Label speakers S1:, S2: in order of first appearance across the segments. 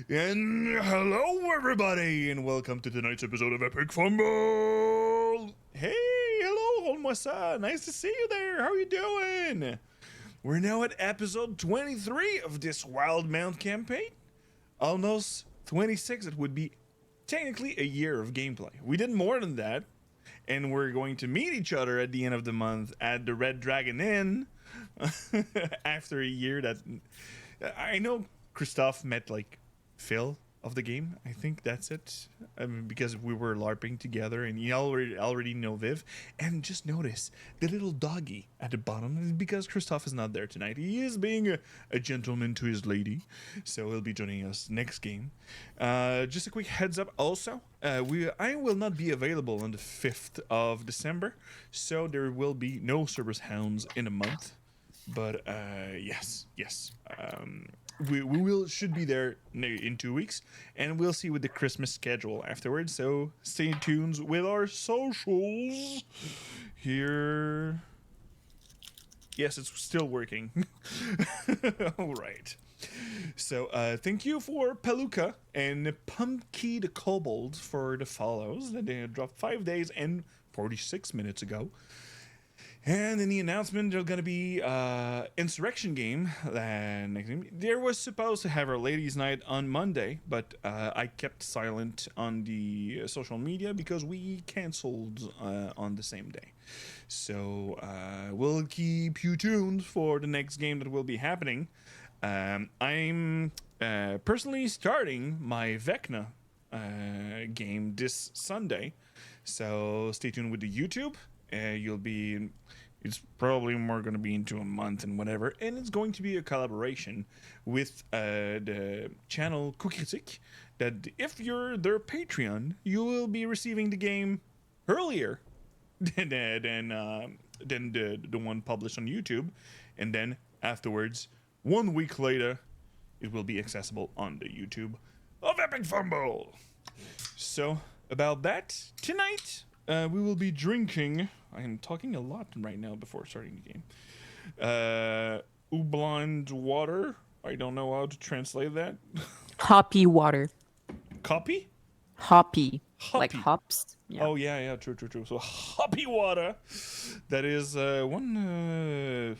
S1: And hello, everybody, and welcome to tonight's episode of Epic Fumble. Hey, hello, Holmosa. Nice to see you there. How are you doing? We're now at episode 23 of this Wildemount campaign. Almost 26. It would be technically a year of gameplay. We did more than that, and we're going to meet each other at the end of the month at the Red Dragon Inn after a year that I know Christoph met like Phil of the game. I think that's it. Because we were LARPing together, and you already know Viv. And just notice the little doggy at the bottom, because Christoph is not there tonight. He is being a gentleman to his lady, so he'll be joining us next game. Just a quick heads up. Also, I will not be available on the 5th of December, so there will be no Cerberus Hounds in a month. But yes. We will should be there in 2 weeks, and we'll see with the Christmas schedule afterwards. So stay tuned with our socials here. Yes, it's still working. All right. So thank you for Peluca and Pumpky the Kobold for the follows that they dropped 5 days and 46 minutes ago. And in the announcement, there's gonna be insurrection game. There was supposed to have our ladies' night on Monday, but I kept silent on the social media because we canceled on the same day. So we'll keep you tuned for the next game that will be happening. I'm personally starting my Vecna game this Sunday, so stay tuned with the YouTube. It's probably more going to be into a month and whatever, and it's going to be a collaboration with the channel Coup Critique, that if you're their Patreon, you will be receiving the game earlier than the one published on YouTube, and then afterwards, 1 week later, it will be accessible on the YouTube of Epic Fumble. So about that, tonight we will be drinking. I am talking a lot right now before starting the game. Oolong water. I don't know how to translate that.
S2: Hoppy water.
S1: Copy?
S2: Hoppy. Like
S1: Hoppy.
S2: hops. Yeah.
S1: Oh yeah, true. So hoppy water. That is another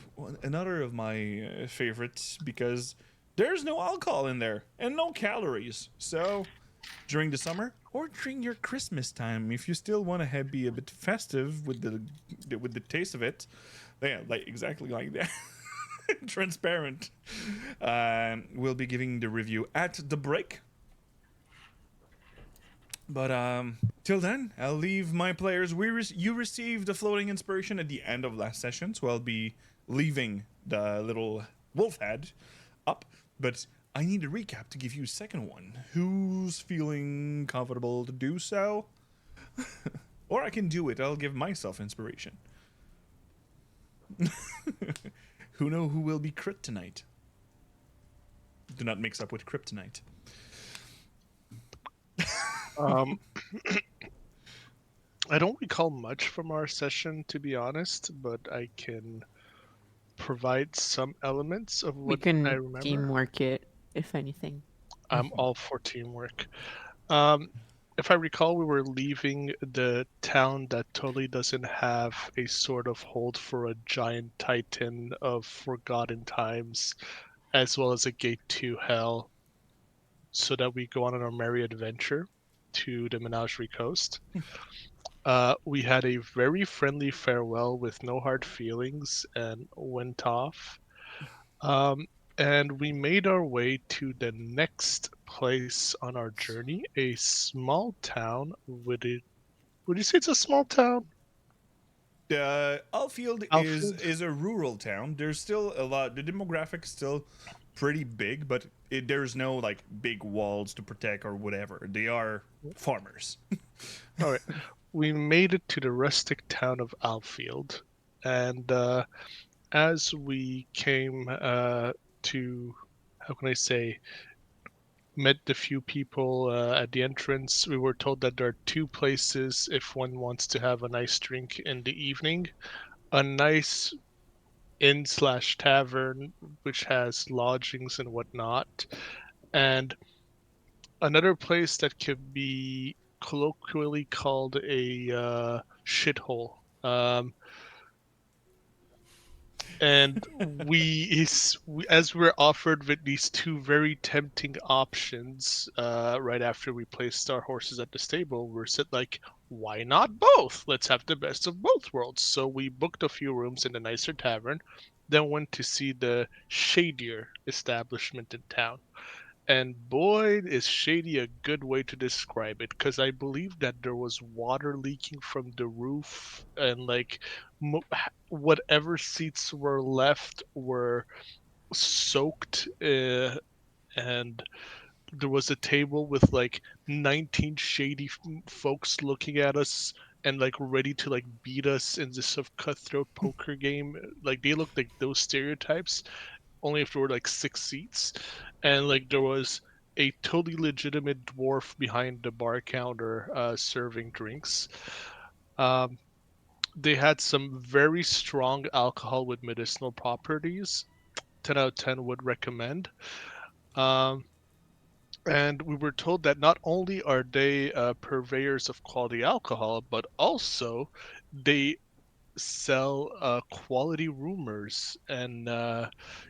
S1: of my favorites, because there's no alcohol in there and no calories. So during the summer or during your Christmas time, if you still want to be a bit festive with the taste of it, yeah, like exactly like that. Transparent. We'll be giving the review at the break. But till then, I'll leave my players. You received the floating inspiration at the end of last session, so I'll be leaving the little wolf head up. But I need a recap to give you a second one. Who's feeling comfortable to do so? Or I can do it. I'll give myself inspiration. Who know who will be kryptonite? Do not mix up with kryptonite.
S3: I don't recall much from our session, to be honest, but I can provide some elements of
S2: We
S3: what
S2: can
S3: I remember.
S2: teamwork it, if anything.
S3: I'm all for teamwork. If I recall, we were leaving the town that totally doesn't have a sort of hold for a giant titan of forgotten times, as well as a gate to hell, so that we go on our merry adventure to the Menagerie Coast. We had a very friendly farewell with no hard feelings and went off. And we made our way to the next place on our journey, a small town with a. Would you say it's a small town?
S1: Alfield
S3: Alfield?
S1: is a rural town. There's still a lot. The demographic is still pretty big, but there's no like big walls to protect or whatever. They are farmers.
S3: All right. We made it to the rustic town of Alfield, and as we came to, how can I say, met the few people at the entrance, we were told that there are two places if one wants to have a nice drink in the evening. A nice inn slash tavern, which has lodgings and whatnot, and Another place that could be colloquially called a shithole. And as we're offered with these two very tempting options right after we placed our horses at the stable, we're said like, why not both? Let's have the best of both worlds. So we booked a few rooms in the nicer tavern, then went to see the shadier establishment in town. And boy, is shady a good way to describe it, because I believe that there was water leaking from the roof, and like whatever seats were left were soaked, and there was a table with like 19 shady folks looking at us and like ready to like beat us in this sort of cutthroat poker game. Like they looked like those stereotypes, only if there were like 6 seats, and like there was a totally legitimate dwarf behind the bar counter serving drinks. Um, they had some very strong alcohol with medicinal properties. 10 out of 10 would recommend. Um, and we were told that not only are they purveyors of quality alcohol, but also they sell quality rumors and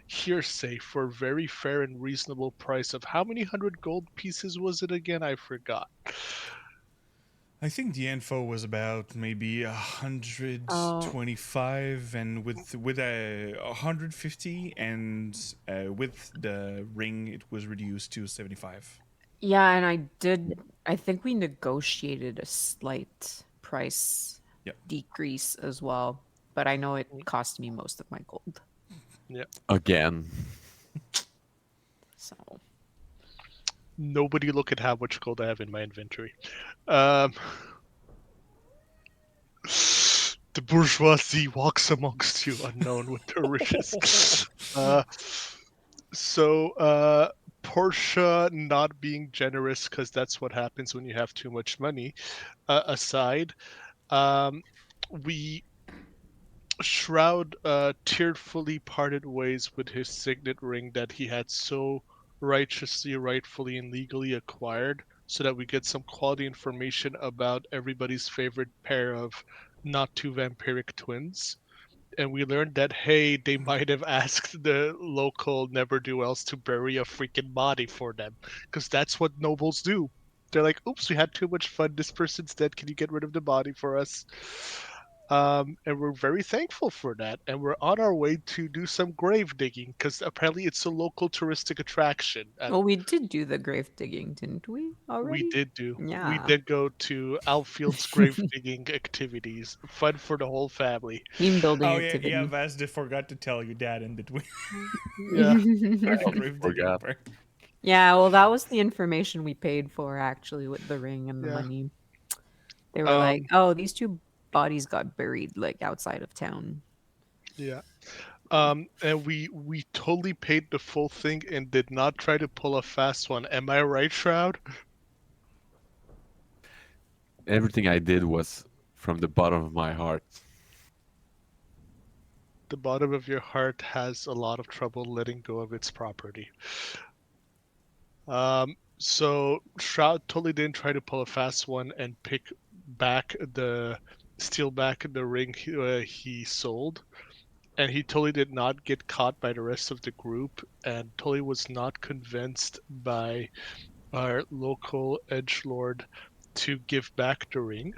S3: hearsay for very fair and reasonable price of how many hundred gold pieces was it again? I forgot.
S1: I think the info was about maybe
S2: Oh,
S1: 125, and with a 150, and with the ring it was reduced to 75.
S2: yeah, and I think we negotiated a slight price
S1: Yep.
S2: decrease as well, but I know it cost me most of my gold.
S3: Yeah.
S4: Again.
S2: So,
S3: Nobody look at how much gold I have in my inventory. Um, the bourgeoisie walks amongst you unknown with their riches. Uh, so Portia not being generous, because that's what happens when you have too much money, aside, um, we Shroud tearfully parted ways with his signet ring that he had so righteously, rightfully, and legally acquired, so that we get some quality information about everybody's favorite pair of not too vampiric twins. And we learned that, hey, they might have asked the local never do wells to bury a freaking body for them, because that's what nobles do. They're like, oops, we had too much fun, this person's dead, can you get rid of the body for us? And we're very thankful for that, and we're on our way to do some grave digging, because apparently it's a local touristic attraction.
S2: well, we did do the grave digging, didn't we
S3: We
S2: already?
S3: did do. We
S2: Yeah,
S3: did go to Outfield's grave digging activities. Fun for the whole family.
S2: team building
S1: Oh yeah, yeah.
S2: activity.
S1: Vaz, they forgot to tell you that in between
S3: Yeah.
S1: the
S4: Oh,
S1: grave digging
S4: forgot.
S1: part.
S2: Yeah, well, that was the information we paid for actually with the ring and the
S3: Yeah.
S2: money. They were like,
S3: Um,
S2: "Oh, these two bodies got buried like outside of town."
S3: yeah. And we totally paid the full thing and did not try to pull a fast one. Am I right, Shroud?
S4: Everything I did was from the bottom of my heart.
S3: The bottom of your heart has a lot of trouble letting go of its property. So Shroud totally didn't try to pull a fast one and steal back the ring he sold, and he totally did not get caught by the rest of the group, and totally was not convinced by our local edgelord to give back the ring.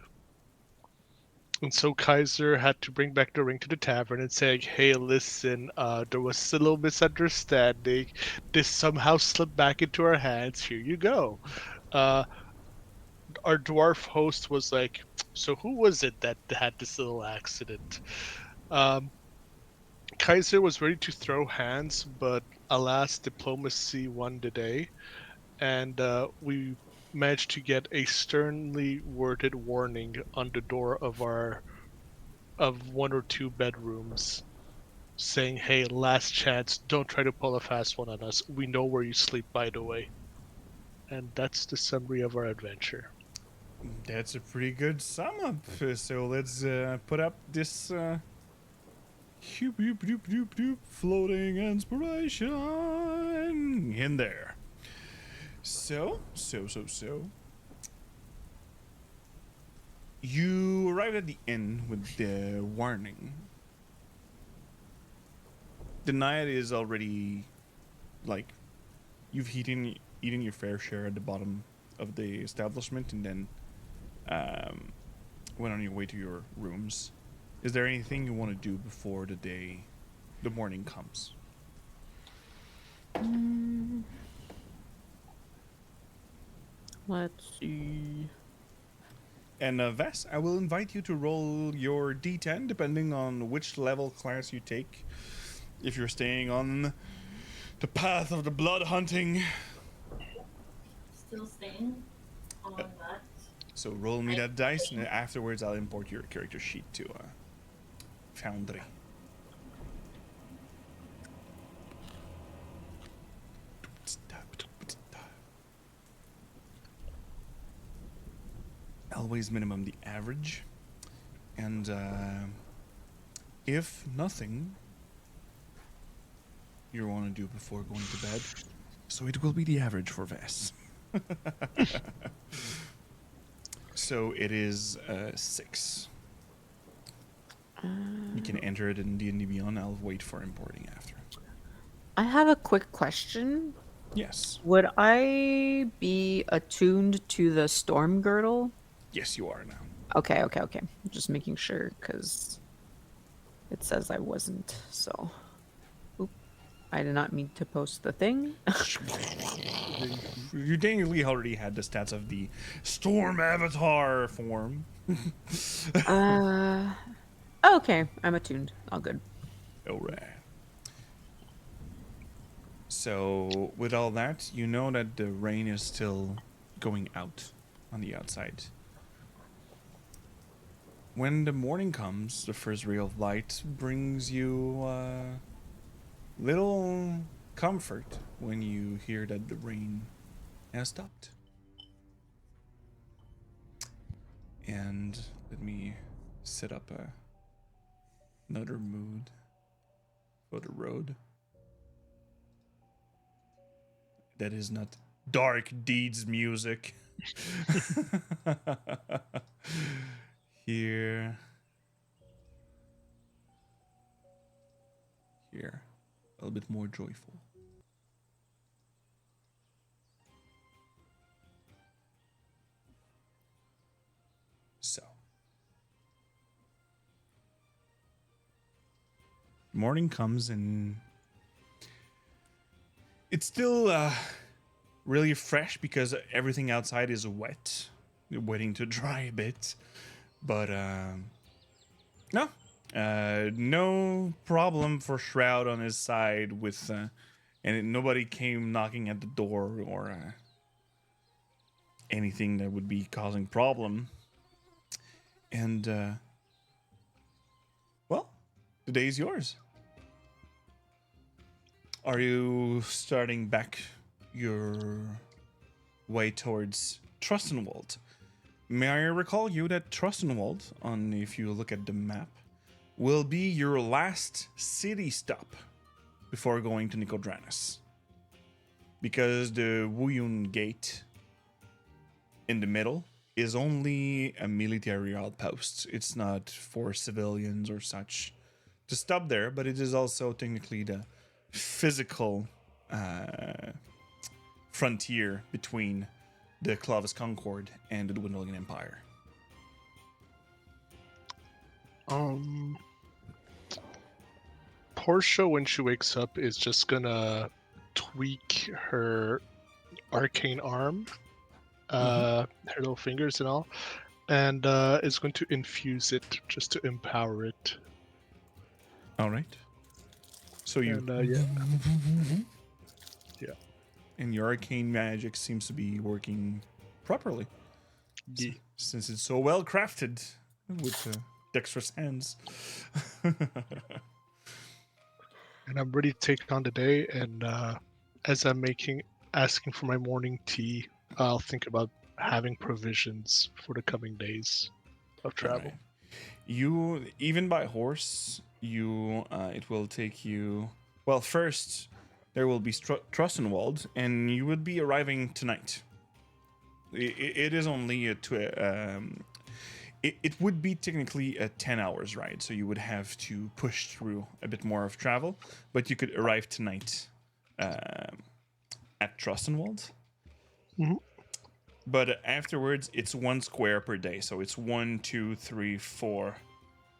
S3: And so Kaiser had to bring back the ring to the tavern and say, "Hey, listen, there was a little misunderstanding. This somehow slipped back into our hands. Here you go." Uh, our dwarf host was like, "So who was it that had this little accident?" Um, Kaiser was ready to throw hands, but alas, diplomacy won the day, and we managed to get a sternly worded warning on the door of one or two bedrooms, saying, "Hey, last chance, don't try to pull a fast one on us. We know where you sleep, by the way." And that's the summary of our adventure.
S1: That's a pretty good sum up. So let's put up this floating inspiration in there. So. You arrive at the inn with the warning. The night is already, like, you've eaten your fair share at the bottom of the establishment, and then went on your way to your rooms. Is there anything you want to do before the morning comes?
S2: Let's see.
S1: And Vess, I will invite you to roll your D10 depending on which level class you take. If you're staying on the path of the blood hunting.
S5: Still staying on that.
S1: So roll me that dice, and then afterwards I'll import your character sheet to Foundry. Always minimum the average. And if nothing you want to do before going to bed, so it will be the average for Vess. So it is 6. You can enter it in D&D Beyond. I'll wait for importing after.
S2: I have a quick question.
S1: Yes.
S2: Would I be attuned to the storm girdle?
S1: Yes, you are now.
S2: Okay. Just making sure, because it says I wasn't, so... Oop. I did not mean to post the thing.
S1: You technically already had the stats of the Storm Avatar form.
S2: Okay, I'm attuned. All good.
S1: Alright. So, with all that, you know that the rain is still going out on the outside. When the morning comes, the first ray of light brings you little comfort when you hear that the rain has stopped. And let me set up another mood for the road. That is not dark deeds music. Here. A little bit more joyful. So. Morning comes and it's still really fresh because everything outside is wet, waiting to dry a bit. But no problem for Shroud on his side with, and nobody came knocking at the door or anything that would be causing problem. And well, the day is yours. Are you starting back your way towards Trustenwald? May I recall you that Trustenwald, if you look at the map, will be your last city stop before going to Nicodranus. Because the Wuyun Gate in the middle is only a military outpost. It's not for civilians or such to stop there, but it is also technically the physical frontier between the Clovis Concord and the Dwindling Empire.
S3: Portia, when she wakes up, is just gonna tweak her arcane arm, her little fingers and all, and is going to infuse it just to empower it.
S1: All right. So you
S3: And,
S1: and your arcane magic seems to be working properly.
S3: Yeah.
S1: Since it's so well crafted with dexterous hands.
S3: And I'm ready to take on the day. And as I'm asking for my morning tea, I'll think about having provisions for the coming days of travel.
S1: Right. You, even by horse, it will take you. Well, first, there will be Trossenwald, and you would be arriving tonight. It is only it would be technically a 10 hours ride, so you would have to push through a bit more of travel, but you could arrive tonight at Trossenwald.
S3: Mhm.
S1: But afterwards, it's 1 square per day, so it's 1, 2, 3, 4,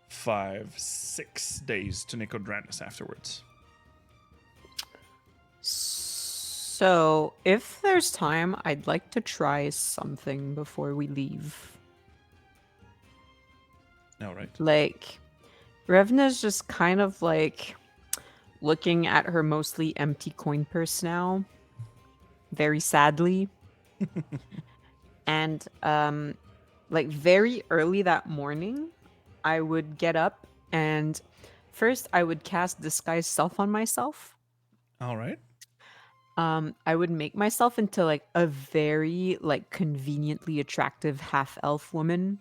S1: 5, 6 days to Nicodranus afterwards.
S2: So, if there's time, I'd like to try something before we leave.
S1: All right.
S2: Like, Revna's just kind of like looking at her mostly empty coin purse now, very sadly. And like very early that morning, I would get up and first I would cast disguise self on myself.
S1: All right.
S2: I would make myself into like a very like conveniently attractive half elf woman,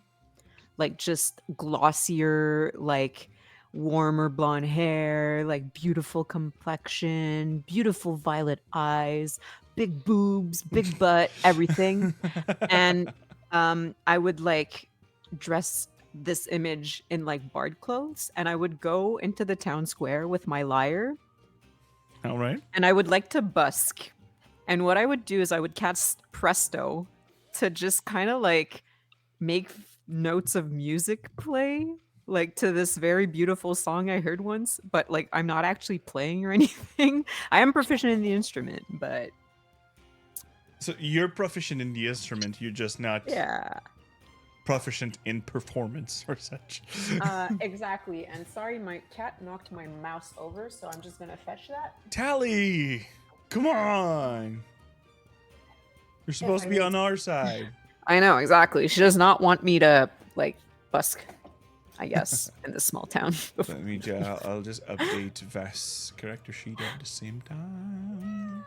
S2: like just glossier, like warmer blonde hair, like beautiful complexion, beautiful violet eyes, big boobs, big butt, everything. And I would like dress this image in like bard clothes, and I would go into the town square with my lyre,
S1: All right.
S2: and I would like to busk. And what I would do is I would cast Presto to just kind of like make notes of music play, like to this very beautiful song I heard once, but like I'm not actually playing or anything. I am proficient in the instrument, but
S1: So you're proficient in the instrument, you're just not
S2: yeah.
S1: proficient in performance or such.
S2: Exactly. And sorry, my cat knocked my mouse over, so I'm just gonna fetch that.
S1: Tally! Come on! You're supposed to be on our side.
S2: I know, exactly. She does not want me to like busk, I guess, in this small town.
S1: Let me I'll just update Vest's character sheet at the same time.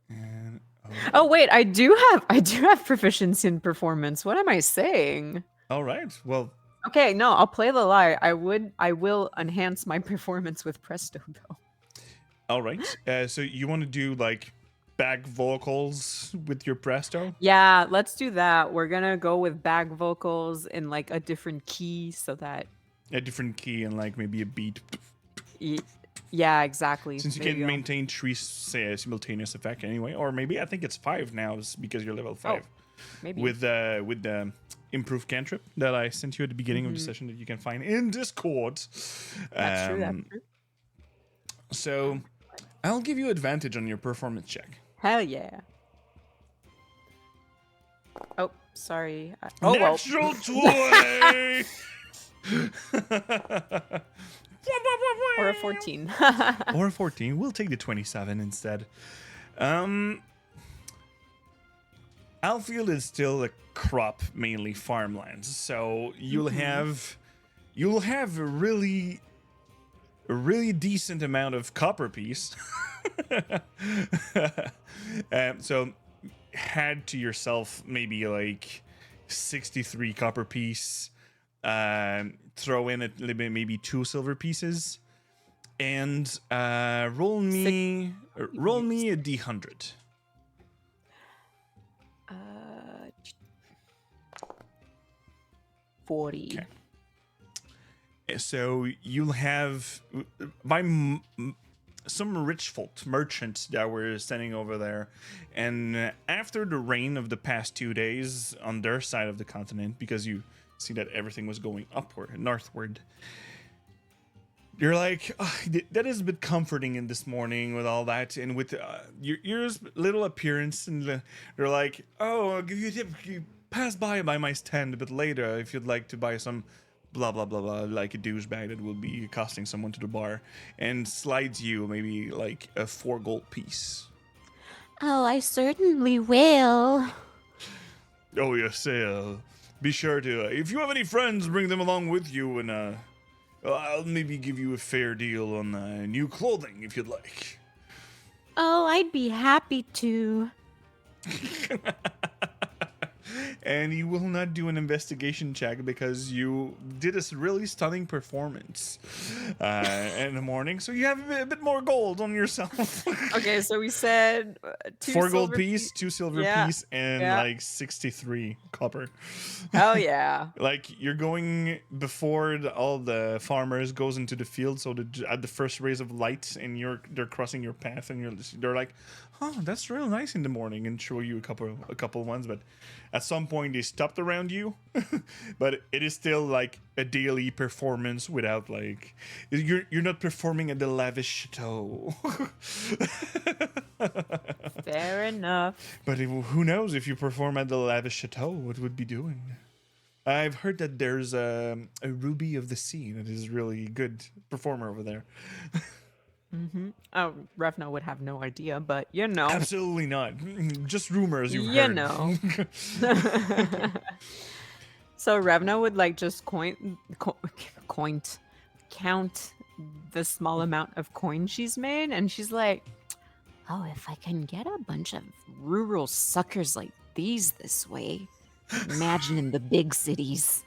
S1: And
S2: Oh wait, I do have proficiency in performance. What am I saying?
S1: all right. Well,
S2: Okay, no, I'll play the lyre. I will enhance my performance with Presto though.
S1: all right. So you want to do like back vocals with your Presto?
S2: Yeah, let's do that. We're gonna go with bag vocals in like a different key so that
S1: A different key and like maybe a beat.
S2: yeah, exactly.
S1: Since you
S2: There
S1: can
S2: go.
S1: maintain 3 simultaneous effect anyway, or maybe I think it's 5 now because you're level 5.
S2: Maybe
S1: With the improved cantrip that I sent you at the beginning of the session that you can find in Discord.
S2: that's true. That's true.
S1: So I'll give you advantage on your performance check.
S2: Hell yeah. Oh, sorry. Oh well.
S1: Natural 20!
S2: Or a 14.
S1: Or a 14. We'll take the 27 instead. Alfield is still a crop, mainly farmlands. So you'll have a really decent amount of copper piece. So add to yourself maybe like 63 copper piece. Throw in a little bit, maybe 2 silver pieces, and roll me a d100.
S2: 40.
S1: Okay. So you'll have some rich folk merchants that were standing over there, and after the rain of the past 2 days on their side of the continent, because you see that everything was going upward, northward. You're like, oh, that is a bit comforting in this morning with all that, and with your little appearance, and they're like, oh, I'll give you a tip. You pass by my stand a bit later if you'd like to buy some blah blah blah blah, like a douchebag that will be accosting someone to the bar, and slides you maybe like a 4 gold piece.
S6: Oh, I certainly will.
S1: Oh yes, be sure to, if you have any friends, bring them along with you, and I'll maybe give you a fair deal on new clothing if you'd like.
S6: Oh, I'd be happy to.
S1: and you will not do an investigation check because you did a really stunning performance in the morning. So you have a bit more gold on yourself.
S2: Okay, so we said 2
S1: 4 gold
S2: silver
S1: piece, 2 silver
S2: Yeah,
S1: piece, and
S2: yeah.
S1: like 63 copper.
S2: Hell yeah.
S1: Like you're going before all the farmers goes into the field, so at the first rays of light, and they're crossing your path, and they're like, "Oh, that's real nice in the morning," and show you a couple ones. But at some point, they stopped around you. But it is still like a daily performance without like you're not performing at the lavish chateau.
S2: Fair enough.
S1: But who knows if you perform at the lavish chateau, what would be doing? I've heard that there's a Ruby of the Sea that is really good performer over there.
S2: Oh, Revna would have no idea, but you know.
S1: Absolutely not. Just rumors you've
S2: You
S1: heard.
S2: know. So Revna would like just count the small amount of coin she's made, and she's like,
S6: Oh, if I can get a bunch of rural suckers like these this way, imagine in the big cities.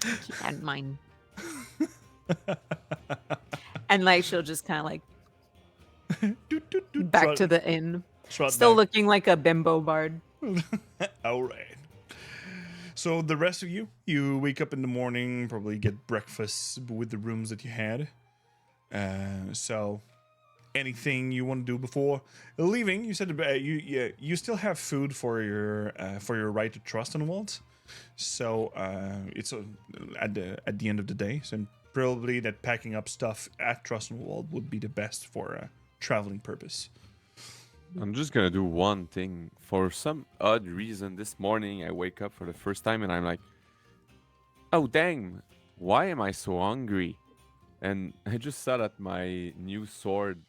S6: Keep that in mind.
S2: and like she'll just kind of like
S1: Doot, doot, doot.
S2: back
S1: Trot-
S2: to the inn,
S1: trot
S2: still
S1: back.
S2: looking like a bimbo bard.
S1: All right. So the rest of you wake up in the morning, probably get breakfast with the rooms that you had. So anything you want to do before leaving? You said you still have food for your right to trust on Walt. So it's at the end of the day. So probably that packing up stuff at Trust and Walt would be the best for a traveling purpose.
S4: I'm just gonna do one thing. For some odd reason, this morning I wake up for the first time and I'm like, oh dang, why am I so hungry? And I just saw that my new sword,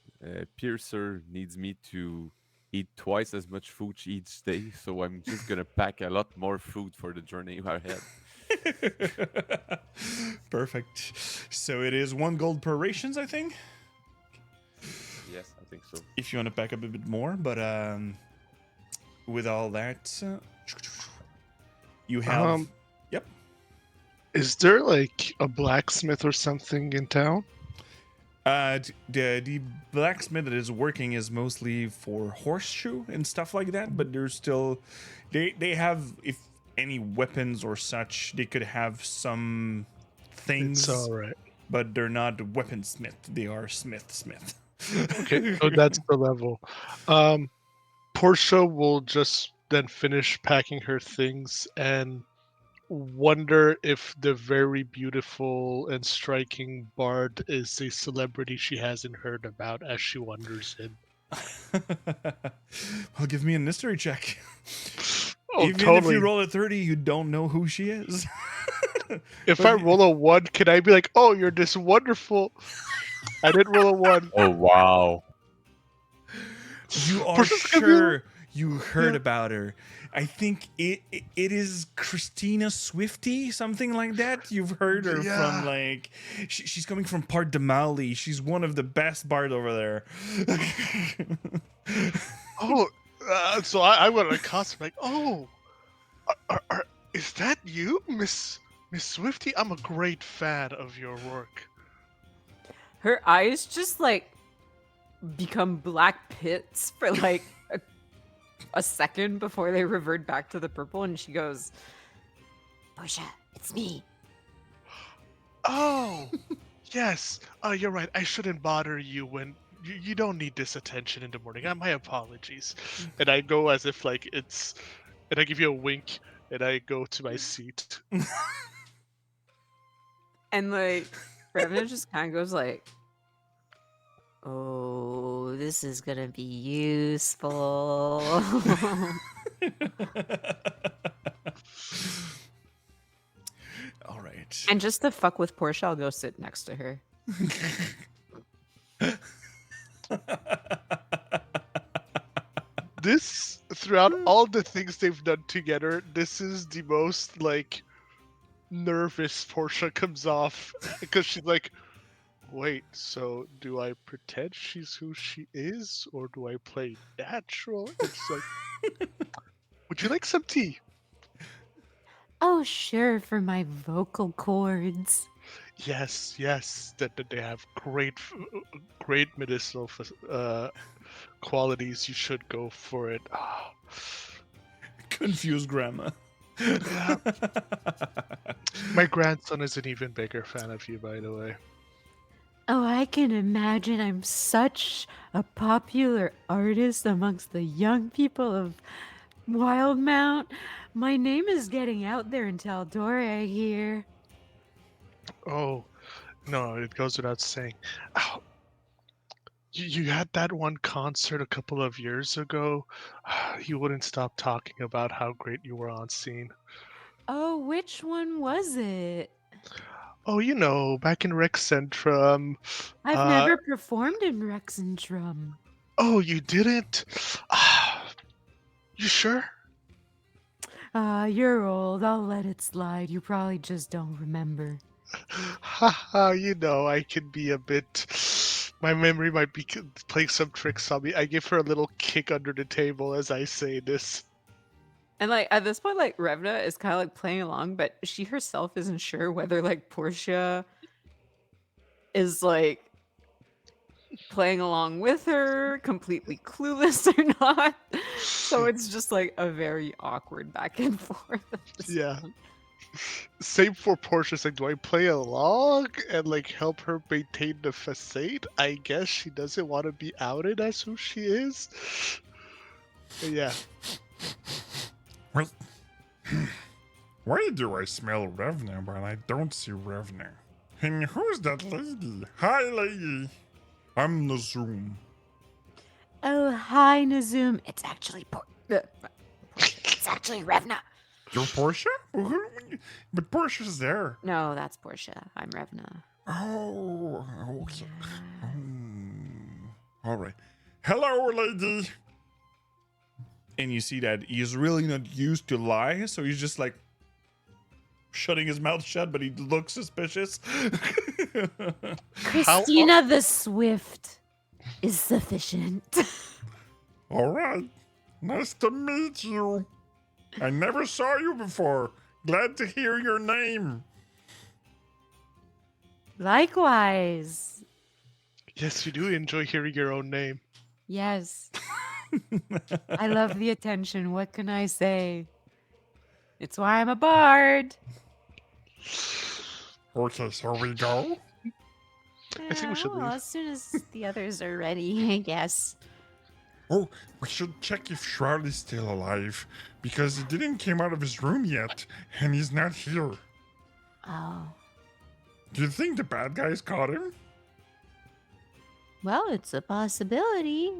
S4: Piercer, needs me to eat twice as much food each day. So I'm just gonna pack a lot more food for the journey ahead.
S1: Perfect. So it is 1 gold per rations, I think,
S4: Yes, I think so.
S1: if you want to pack up a bit more. But with all that, you have. Yep.
S3: Is there like a blacksmith or something in town?
S1: The blacksmith that is working is mostly for horseshoe and stuff like that, but there's still they have, if any weapons or such, they could have some things,
S3: It's all right.
S1: but they're not weaponsmith. They are smith.
S3: Okay, so that's the level. Portia will just then finish packing her things and wonder if the very beautiful and striking bard is a celebrity she hasn't heard about as she wanders in.
S1: Well, give me a mystery check.
S3: Oh,
S1: Even if
S3: totally.
S1: you roll a 30, you don't know who she is.
S3: If
S1: But
S3: I roll a 1, can I be like, oh, you're this wonderful? I didn't roll a 1.
S4: Oh wow.
S1: You are
S3: Portia's gonna be
S1: sure you heard about her. I think it is Christina Swifty, something like that. You've heard her
S3: Yeah.
S1: from, like, she's coming from Part de Mali. She's one of the best bard over there.
S3: Oh, so I went on a costume like, oh, is that you, Miss Swifty? I'm a great fan of your work.
S2: Her eyes just like become black pits for like a second before they revert back to the purple, and she goes,
S6: Portia, it's me.
S3: Oh, yes. You're right. I shouldn't bother you when you don't need this attention in the morning. My apologies. And I go as if like it's, and I give you a wink, and I go to my seat.
S2: and like Revna just kind of goes like,
S6: Oh, this is gonna be useful.
S1: All right.
S2: and just to fuck with Portia, I'll go sit next to her.
S3: This, throughout all the things they've done together, this is the most like nervous Portia comes off because she's like, wait, so do I pretend she's who she is or do I play natural? It's like, would you like some tea?
S6: Oh, sure, for my vocal cords.
S3: Yes, yes, that they have great medicinal qualities. You should go for it. Ah,
S1: Confused grandma.
S3: yeah. My grandson is an even bigger fan of you, by the way.
S6: Oh, I can imagine I'm such a popular artist amongst the young people of Wildemount. My name is getting out there in Tal'Dorei here.
S3: Oh, no, it goes without saying. Ow, you had that one concert a couple of years ago. You wouldn't stop talking about how great you were on scene.
S6: Oh, which one was it?
S3: Oh, back in Rec Centrum.
S6: I've
S3: Uh,
S6: never performed in Rexentrum.
S3: oh, you didn't? You sure?
S6: You're old. I'll let it slide. You probably just don't remember.
S3: Haha, I can be a bit. My memory might be playing some tricks on me. I give her a little kick under the table as I say this.
S2: And like at this point, like Revna is kind of like playing along, but she herself isn't sure whether like Portia is like playing along with her, completely clueless or not. So it's just like a very awkward back and forth. at this
S3: Yeah.
S2: point.
S3: Same for Portia. Like, do I play along and like help her maintain the facade? I guess she doesn't want to be outed as who she is. But yeah.
S7: Wait. Why do I smell Revna but I don't see Revna? And who's that lady? Hi, lady. I'm Nazum.
S6: Oh, hi, Nazum. It's actually it's actually Revna.
S7: You're Portia? But Portia's there.
S6: No, that's Portia. I'm Revna.
S7: Oh, okay. All right. Hello, lady.
S1: And you see that he's really not used to lie, so he's just like shutting his mouth shut, but he looks suspicious.
S6: Christina the Swift is sufficient.
S7: All right. Nice to meet you. I never saw you before. Glad to hear your name.
S6: Likewise.
S3: Yes, you do enjoy hearing your own name.
S6: Yes. I love the attention. What can I say? It's why I'm a bard.
S7: Okay, so we go?
S3: I think we should
S6: well,
S3: leave.
S6: as soon as the others are ready, I guess.
S7: Oh, we should check if Shroud is still alive, because he didn't came out of his room yet, and he's not here.
S6: Oh.
S7: Do you think the bad guys caught him?
S6: Well, it's a possibility.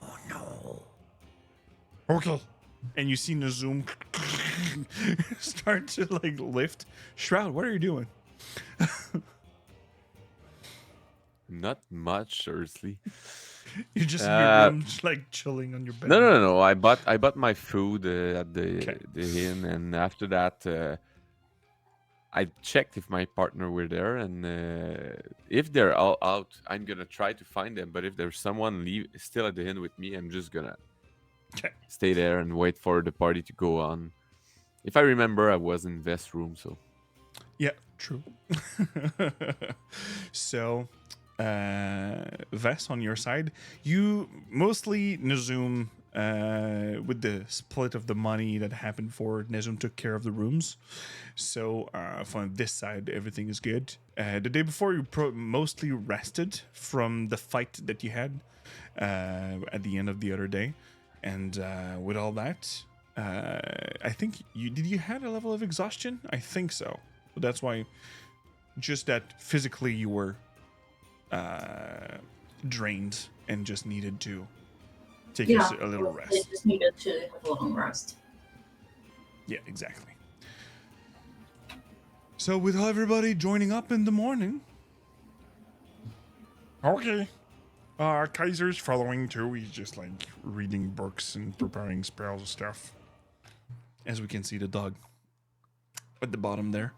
S7: Oh no. Okay.
S1: And you see Nazum start to like lift. Shroud, what are you doing?
S4: Not much, seriously.
S1: You're just in your room, just, like chilling on your bed.
S4: No. I bought my food at the
S1: Okay.
S4: the inn, and after that, I checked if my partner were there, and if they're all out, I'm gonna try to find them. But if there's someone still at the inn with me, I'm just gonna
S1: Okay.
S4: stay there and wait for the party to go on. If I remember, I was in Vest's room, so
S1: Yeah, true. So, Vest on your side, you mostly Nazum, with the split of the money that happened for Nazum took care of the rooms. So, from this side, everything is good. The day before, you mostly rested from the fight that you had at the end of the other day, and with all that, I think you had a level of exhaustion. I think so. That's why, just that physically you were drained and just needed to take a little
S5: They
S1: rest.
S5: just needed to have a long rest.
S1: Yeah, exactly. So with everybody joining up in the morning,
S7: Okay. Kaiser's following too. He's just like reading books and preparing spells and stuff.
S1: as we can see the dog at the bottom there.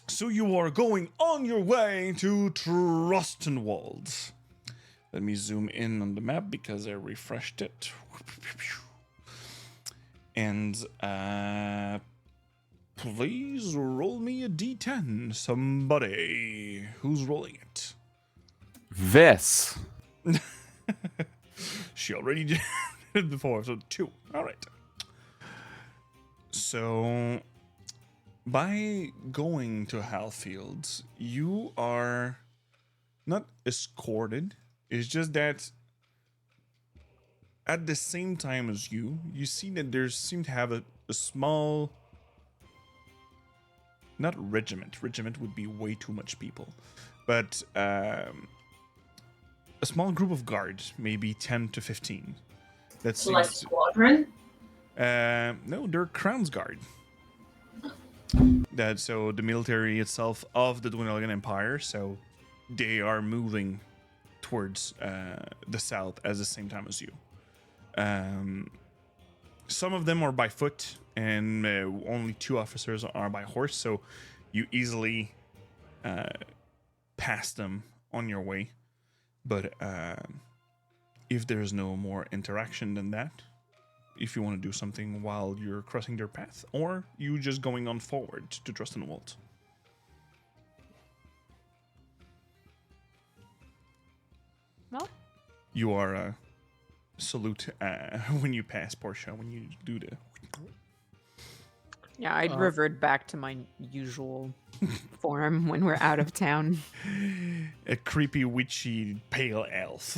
S1: So you are going on your way to Trostenwald. Let me zoom in on the map because I refreshed it. And please roll me a d10. Somebody. Who's rolling it?
S4: Vess.
S1: She already did it before, so 2. All right. So, by going to Halfield, you are not escorted. It's just that at the same time as you see that there seem to have a small, not regiment. Regiment would be way too much people, but a small group of guards, maybe 10 to 15. That
S5: So like
S1: seems
S5: squadron?
S1: no, they're Crown's Guard. So the military itself of the Dwinelgan Empire, so they are moving towards the south at the same time as you. Some of them are by foot, and only 2 officers are by horse, so you easily pass them on your way. But if there's no more interaction than that, if you want to do something while you're crossing their path, or you just going on forward to Drustenwald.
S6: Well,
S1: You are salute when you pass Portia, when you do the...
S2: Yeah, I'd revert back to my usual form when we're out of town.
S1: A creepy, witchy, pale elf.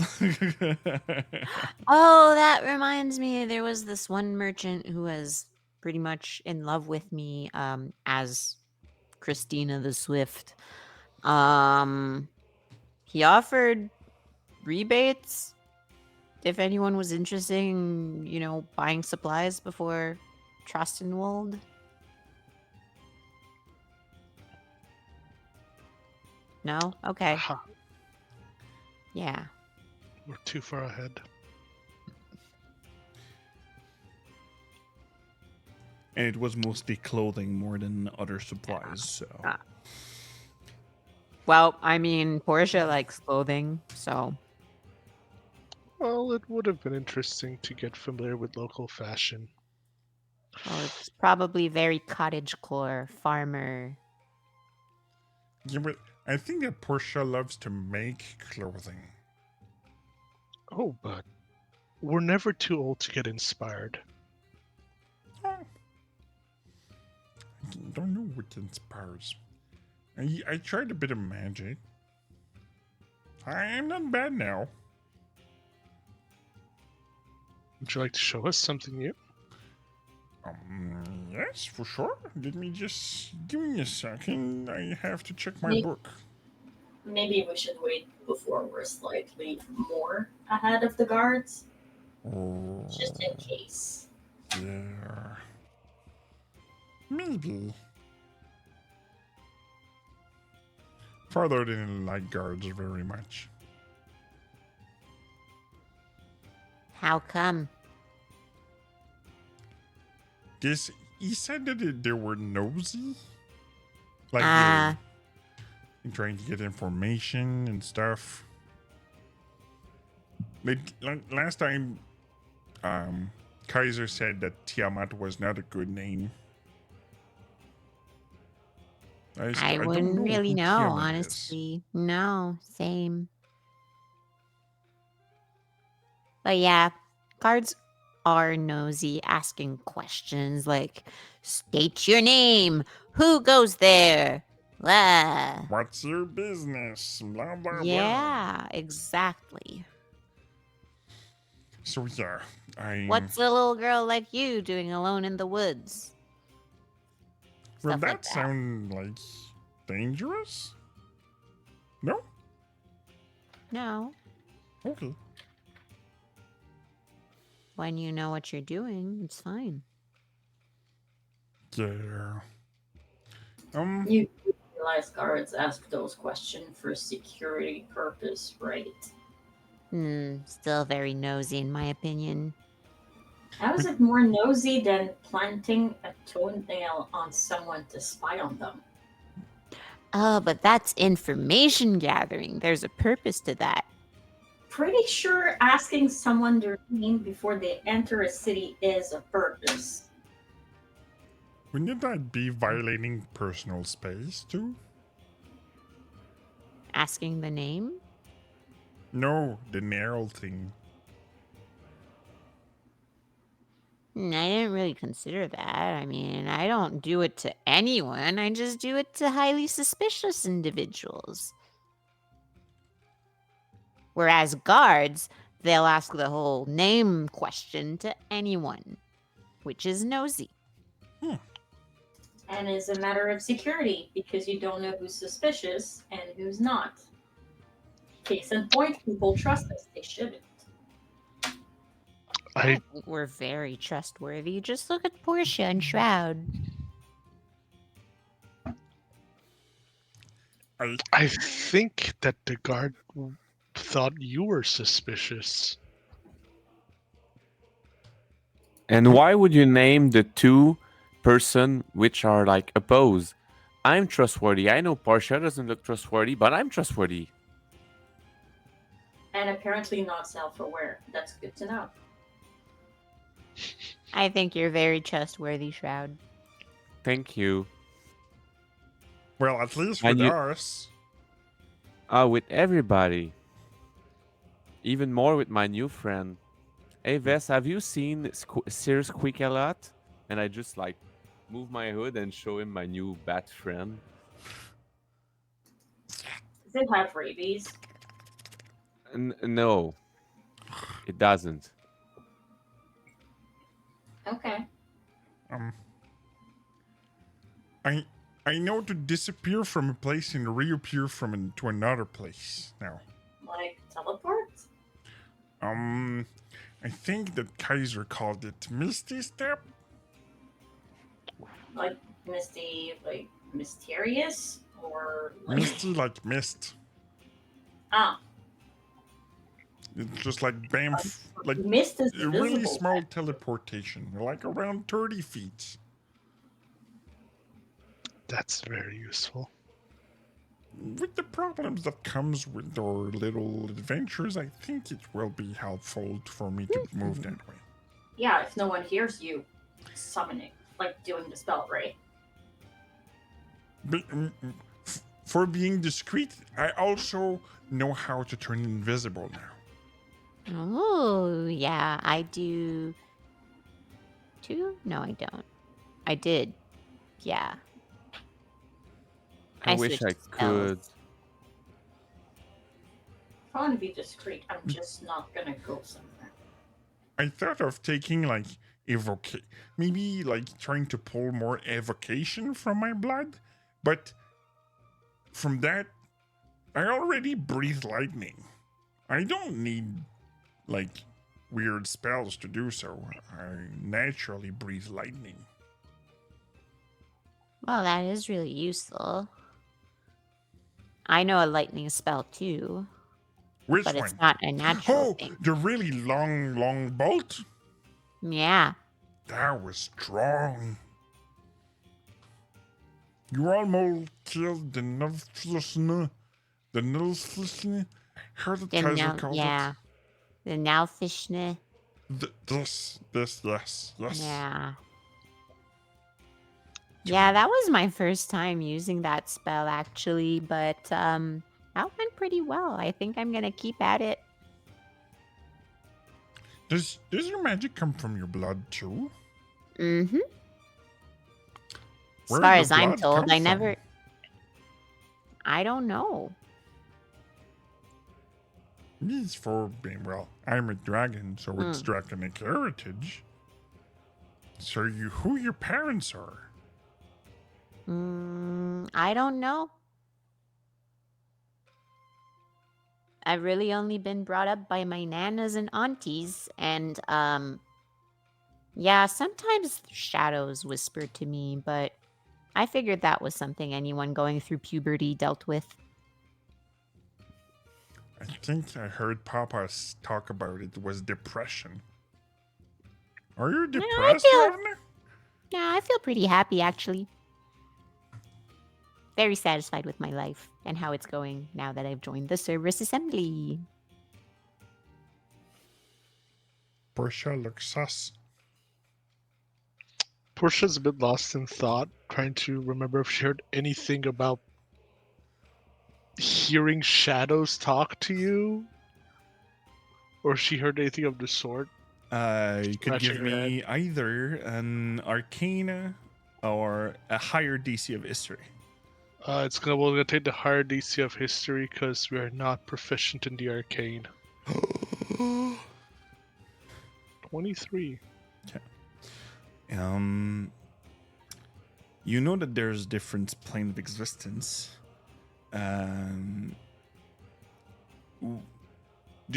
S6: oh, that reminds me. There was this one merchant who was pretty much in love with me as Christina the Swift. He offered rebates if anyone was interested in, buying supplies before Trostenwald. No? Okay.
S3: Aha,
S6: Yeah.
S3: we're too far ahead.
S1: And it was mostly clothing more than other supplies, so...
S2: Well, I mean, Portia likes clothing, so...
S3: Well, it would have been interesting to get familiar with local fashion.
S6: Well, it's probably very cottagecore, farmer.
S7: Yeah, but I think that Portia loves to make clothing.
S3: Oh, but we're never too old to get inspired.
S7: Oh. I don't know what inspires. I tried a bit of magic. I am not bad now.
S3: Would you like to show us something new?
S7: Yes, for sure. Let me just give me a second. I have to check my
S5: Me-
S7: book.
S5: Maybe we should wait before we're slightly more ahead of the guards,
S7: Oh,
S5: just in case.
S7: yeah. Maybe. Father didn't like guards very much.
S6: How come?
S7: Guess he said that they were nosy. Like they're trying to get information and stuff. Like last time, Kaiser said that Tiamat was not a good name.
S6: I
S7: don't
S6: wouldn't really
S7: who
S6: know,
S7: Tiamat is.
S6: honestly. No, same. But yeah, guards are nosy, asking questions like, state your name, who goes there? Blah.
S7: What's your business? Blah blah blah.
S6: Yeah, exactly.
S7: So yeah,
S6: What's a little girl like you doing alone in the woods?
S7: Will
S6: Stuff
S7: that
S6: like that.
S7: sound like dangerous? No?
S6: No,
S7: Okay.
S6: when you know what you're doing, it's fine.
S7: Yeah.
S5: You realize guards ask those questions for security purpose, right?
S6: Still very nosy in my opinion.
S5: How is it more nosy than planting a toenail on someone to spy on them?
S6: Oh, but that's information gathering. There's a purpose to that.
S5: Pretty sure asking someone their name before they enter a city is a purpose.
S7: Wouldn't that be violating personal space too?
S6: Asking the name?
S7: No, the narrow thing.
S6: I didn't really consider that. I mean, I don't do it to anyone. I just do it to highly suspicious individuals. Whereas guards, they'll ask the whole name question to anyone, which is nosy.
S5: And it's a matter of security because you don't know who's suspicious and who's not. Case in point, people trust us. They shouldn't.
S3: I
S6: think we're very trustworthy. Just look at Portia and Shroud.
S3: I think that the guard thought you were suspicious.
S4: And why would you name the two person which are like opposed? I'm trustworthy. I know Portia doesn't look trustworthy, but I'm trustworthy.
S5: And apparently not self-aware. That's good to know.
S6: I think you're very trustworthy, Shroud.
S4: Thank you.
S7: Well, at least
S4: And
S7: with
S4: you-
S7: us.
S4: With everybody. Even more with my new friend. Hey Vess, have you seen Sir Squeak a lot? And I just like move my hood and show him my new bat friend.
S5: Does it have rabies?
S4: No, it doesn't.
S5: Okay.
S7: I know to disappear from a place and reappear to another place now.
S5: Like teleport?
S7: I think that Kaiser called it Misty Step.
S5: Like misty, like mysterious? Or like...
S7: Misty like mist.
S5: Ah.
S7: It's just like bam, like
S5: Mist is
S7: a really
S5: invisible.
S7: small teleportation, like around 30 feet.
S3: That's very useful.
S7: With the problems that comes with our little adventures, I think it will be helpful for me to move that way.
S5: Yeah, if no one hears you summoning, like doing the spell, right?
S7: For being discreet, I also know how to turn invisible now.
S6: Oh, yeah, I do. Too? No, I don't. I did. Yeah.
S4: I wish I
S6: switched spells.
S4: could.
S5: If I want to be discreet, I'm just not gonna go somewhere.
S7: I thought of taking like maybe like trying to pull more evocation from my blood, but from that, I already breathe lightning. I don't need like weird spells to do so. I naturally breathe lightning.
S6: Well, that is really useful. I know a lightning spell too,
S7: Which
S6: but
S7: one?
S6: it's not a natural thing.
S7: The really long bolt?
S6: Yeah.
S7: That was strong. You almost killed the Nilflishne. The Nilflishne? How did Kaiser call
S6: Yeah. The Nalfishne.
S7: it? Yes.
S6: Yeah. Yeah, that was my first time using that spell actually, but that went pretty well. I think I'm gonna keep at it.
S7: Does your magic come from your blood too?
S6: Mm-hmm. As
S7: Where
S6: far
S7: did
S6: as
S7: the
S6: I'm
S7: blood
S6: told,
S7: come
S6: I
S7: from?
S6: never. I don't know.
S7: Means for being I'm a dragon, so it's draconic heritage. So who your parents are?
S6: I don't know. I've really only been brought up by my nanas and aunties, and yeah, sometimes shadows whisper to me, but I figured that was something anyone going through puberty dealt with.
S7: I think I heard Papa talk about it was depression. Are you depressed, Ravner?
S6: Yeah, I feel pretty happy actually. Very satisfied with my life and how it's going now that I've joined the Cerberus Assembly.
S7: Portia looks sus.
S3: Portia's a bit lost in thought, trying to remember if she heard anything about hearing shadows talk to you, or if she heard anything of the sort.
S1: You could
S3: Scratching
S1: give
S3: her head.
S1: me either an arcana or a higher DC of history.
S3: We're gonna take the higher DC of history because we are not proficient in the arcane. 23.
S1: You know that there's different plane of existence. The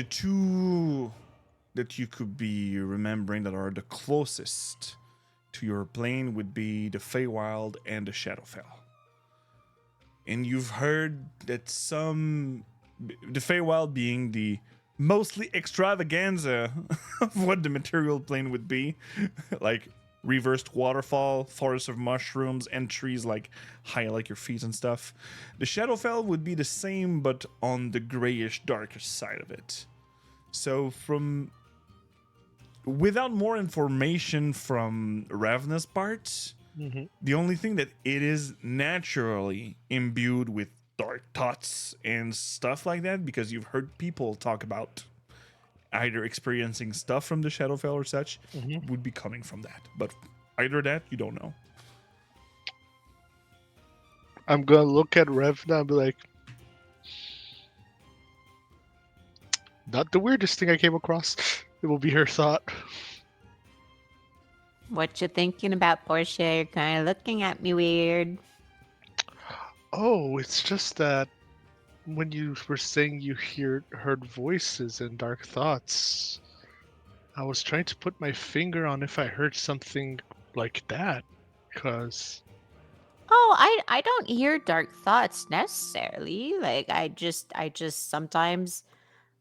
S1: two that you could be remembering that are the closest to your plane would be the Feywild and the Shadowfell. And you've heard that the Feywild being the mostly extravaganza of what the material plane would be, like reversed waterfall, forests of mushrooms, and trees like high like your feet and stuff. The Shadowfell would be the same, but on the grayish, darker side of it. So without more information from Ravna's part, the only thing that it is naturally imbued with dark thoughts and stuff like that, because you've heard people talk about either experiencing stuff from the Shadowfell or such, would be coming from that. But either that, you don't know.
S3: I'm gonna look at Revna and be like, not the weirdest thing I came across. It will be her thought.
S6: What you thinking about, Portia? You're kind of looking at me weird.
S3: Oh, it's just that when you were saying you heard voices and dark thoughts, I was trying to put my finger on if I heard something like that, because
S6: Oh, I don't hear dark thoughts necessarily. Like I just sometimes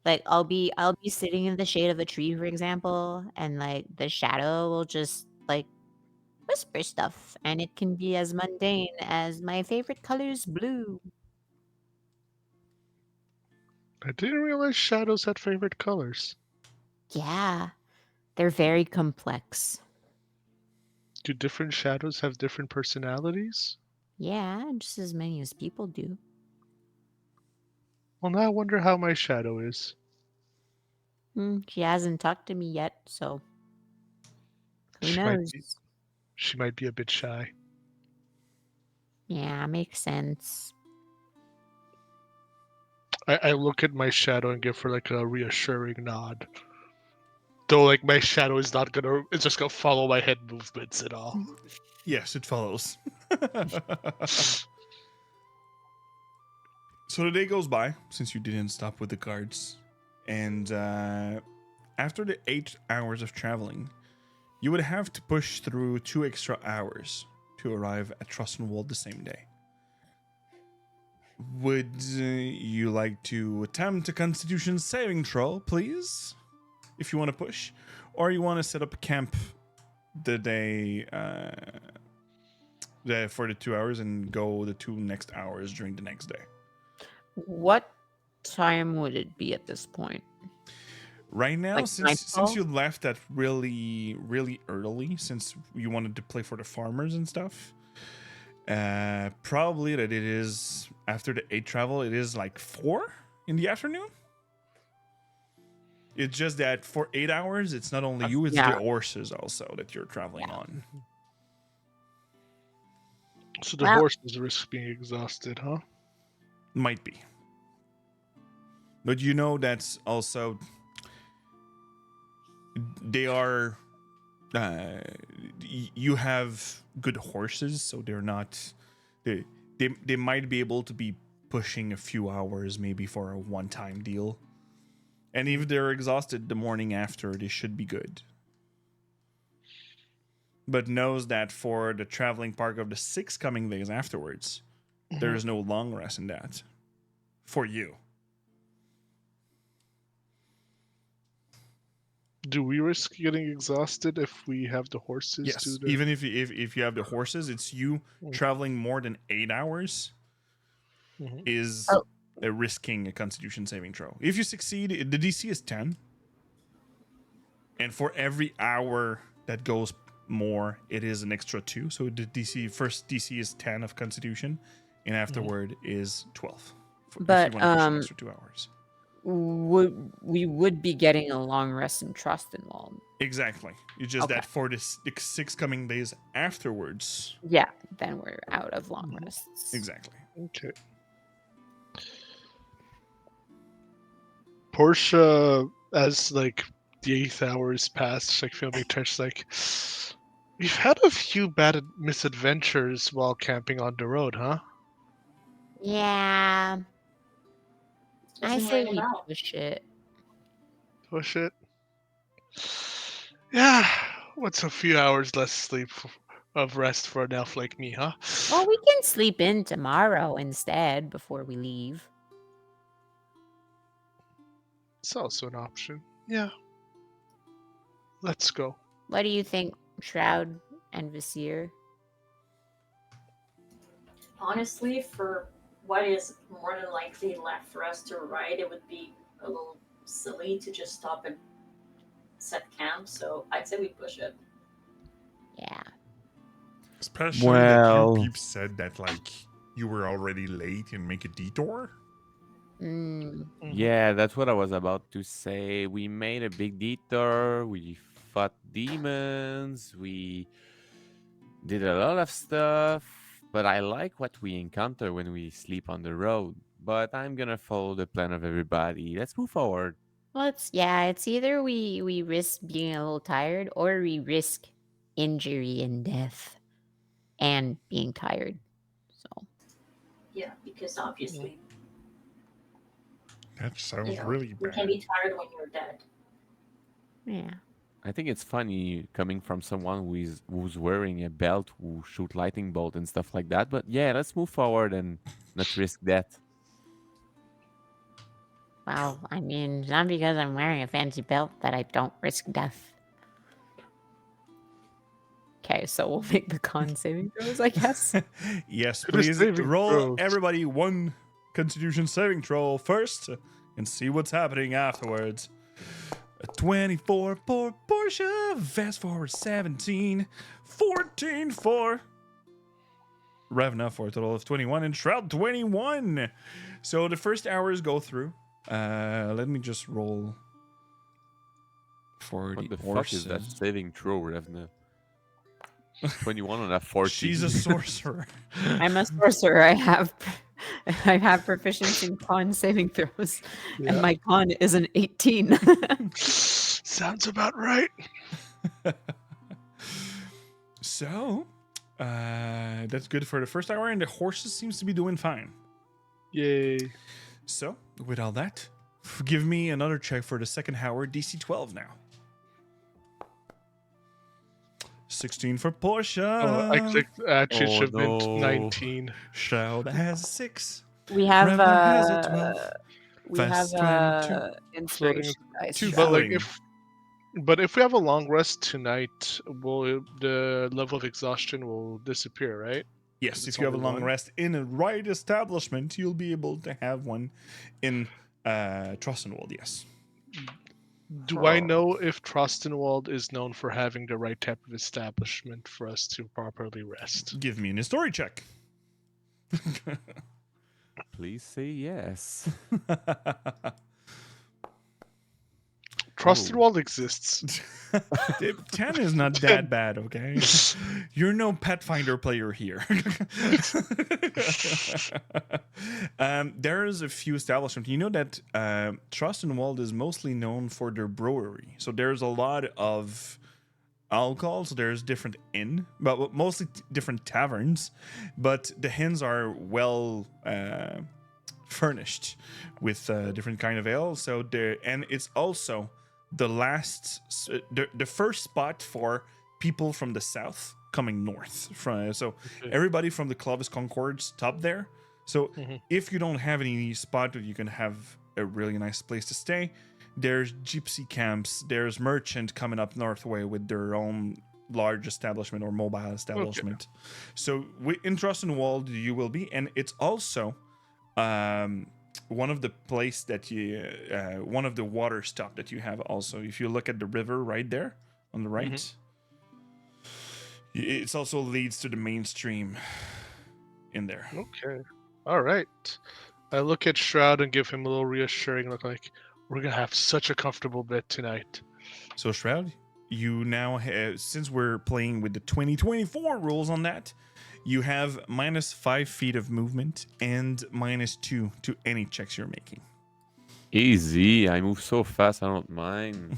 S6: like I'll be sitting in the shade of a tree, for example, and like the shadow will just like whisper stuff, and it can be as mundane as my favorite color is blue.
S3: I didn't realize shadows had favorite colors.
S6: Yeah, they're very complex.
S3: Do different shadows have different personalities?
S6: Yeah, just as many as people do.
S3: Well, now I wonder how my shadow is.
S6: She hasn't talked to me yet, so who
S3: She might
S6: knows?
S3: be, she might be a bit shy.
S6: Yeah, makes sense.
S3: I look at my shadow and give her like a reassuring nod. Though, like, my shadow is not gonna, it's just gonna follow my head movements and all.
S1: Yes, it follows. So the day goes by, since you didn't stop with the cards. And after the 8 hours of traveling, you would have to push through 2 extra hours to arrive at Trossenwald the same day. Would you like to attempt a Constitution saving throw, please? If you want to push. Or you want to set up camp the day for the 2 hours and go the 2 next hours during the next day.
S2: What time would it be at this point?
S1: Right now,
S2: Like
S1: since
S2: nightfall?
S1: you left that really early, since you wanted to play for the farmers and stuff, probably that it is after the 8 travel, it is like 4 in the afternoon. It's just that for 8 hours, it's not only you, it's
S2: Yeah.
S1: the horses also that you're traveling on.
S3: So the
S6: Well-
S3: horses risk being exhausted, huh?
S1: Might be. But you know that's also they are you have good horses, so they're not they might be able to be pushing a few hours maybe for a one-time deal. And if they're exhausted the morning after, they should be good. But knows that for the traveling part of the 6 coming days afterwards, there is no long rest in that. For you.
S3: Do we risk getting exhausted if we have the horses?
S1: Yes,
S3: do
S1: even if you have the horses, it's you traveling more than 8 hours is risking a Constitution saving throw. If you succeed, the DC is 10, and for every hour that goes more, it is an extra 2. So the first DC is 10 of Constitution, and afterward is 12.
S2: But,
S1: if you want to push an extra 2 hours.
S2: we would be getting a long rest in Trostenwald.
S1: Exactly. It's just
S2: Okay.
S1: that for the 6 coming days afterwards.
S2: Yeah, then we're out of long rests.
S1: Exactly.
S3: Okay. Portia, as like the 8th hours pass, like filming touch, like we've had a few bad misadventures while camping on the road, huh?
S6: Yeah.
S5: What's
S6: I
S5: been
S6: say
S5: going
S6: we
S5: about?
S6: push it.
S3: Push it. Yeah. What's a few hours less sleep of rest for an elf like me, huh?
S6: Well, we can sleep in tomorrow instead before we leave.
S3: It's also an option. Yeah. Let's go.
S6: What do you think, Shroud and Visir?
S5: Honestly, for what is more than likely left for us to ride, it would be a little silly to just stop and set camp. So I'd say we push it.
S6: Yeah.
S7: Especially that
S4: Well-
S7: you peeps said that like you were already late and make a detour.
S6: Mm.
S4: Yeah, that's what I was about to say. We made a big detour. We fought demons. We did a lot of stuff. But I like what we encounter when we sleep on the road. But I'm gonna follow the plan of everybody. Let's move forward.
S6: Well, it's either we risk being a little tired or we risk injury and death and being tired. So
S5: Yeah, because obviously,
S7: That sounds
S5: you know,
S7: really
S5: you
S7: bad.
S5: can be tired when you're dead.
S6: yeah.
S4: I think it's funny coming from someone who's wearing a belt, who shoot lightning bolt and stuff like that. But yeah, let's move forward and not risk that.
S6: Well, I mean, it's not because I'm wearing a fancy belt that I don't risk death.
S2: Okay, so we'll make the con saving throws, I guess.
S1: Yes,
S3: It is
S1: please
S3: saving
S1: roll
S3: throws.
S1: everybody 1 Constitution saving throw first and see what's happening afterwards. A 24 for Portia, Vest for 17, 14 for Revna for a total of 21, and Shroud 21. So the first hours go through. Let me just roll for
S4: What the fuck
S1: horses.
S4: is that saving throw, Revna? 21 on a 14.
S1: She's a sorcerer.
S2: I'm a sorcerer. I have proficiency in con saving throws,
S3: Yeah.
S2: and my con is an 18.
S3: Sounds about right.
S1: So, that's good for the first hour, and the horses seems to be doing fine.
S3: Yay.
S1: So, with all that, give me another check for the second hour, DC 12 now. 16 for Portia.
S3: Oh, I clicked. Actually, it
S4: Oh,
S3: should have
S4: no.
S3: been 19.
S1: Shroud has a 6.
S2: We have
S1: Revna has a 12.
S2: we have
S1: Fast 22.
S2: inspiration dice.
S1: Two
S2: Shroud.
S3: But like
S1: floating.
S3: if we have a long rest tonight, the level of exhaustion will disappear, right?
S1: Yes,
S3: It's
S1: if you have a
S3: only
S1: long
S3: one?
S1: rest in a right establishment, you'll be able to have one in Trostenwald, yes.
S3: Do I know if Trostenwald is known for having the right type of establishment for us to properly rest?
S1: Give me an history check.
S4: Please say yes.
S3: Trostenwald exists.
S1: 10 is not that bad, okay? You're no Pathfinder player here. There is a few establishments. You know that Trostenwald is mostly known for their brewery. So there's a lot of alcohol. So there's different inn, but mostly different taverns. But the inns are well furnished with different kind of ale. So there, and it's also the the first spot for people from the south coming north. So everybody from the Clovis Concord stop there. So if you don't have any spot where you can have a really nice place to stay, there's gypsy camps, there's merchant coming up north way with their own large establishment or mobile establishment. So in Trostenwald you will be, and it's also one of the place that you one of the water stop that you have also. If you look at the river right there on the right, It also leads to the mainstream in there.
S3: Okay. All right. I look at Shroud and give him a little reassuring look like, we're going to have such a comfortable bed tonight.
S1: So Shroud, you now have, since we're playing with the 2024 rules on that, you have -5 feet of movement and -2 to any checks you're making.
S4: Easy. I move so fast, I don't mind.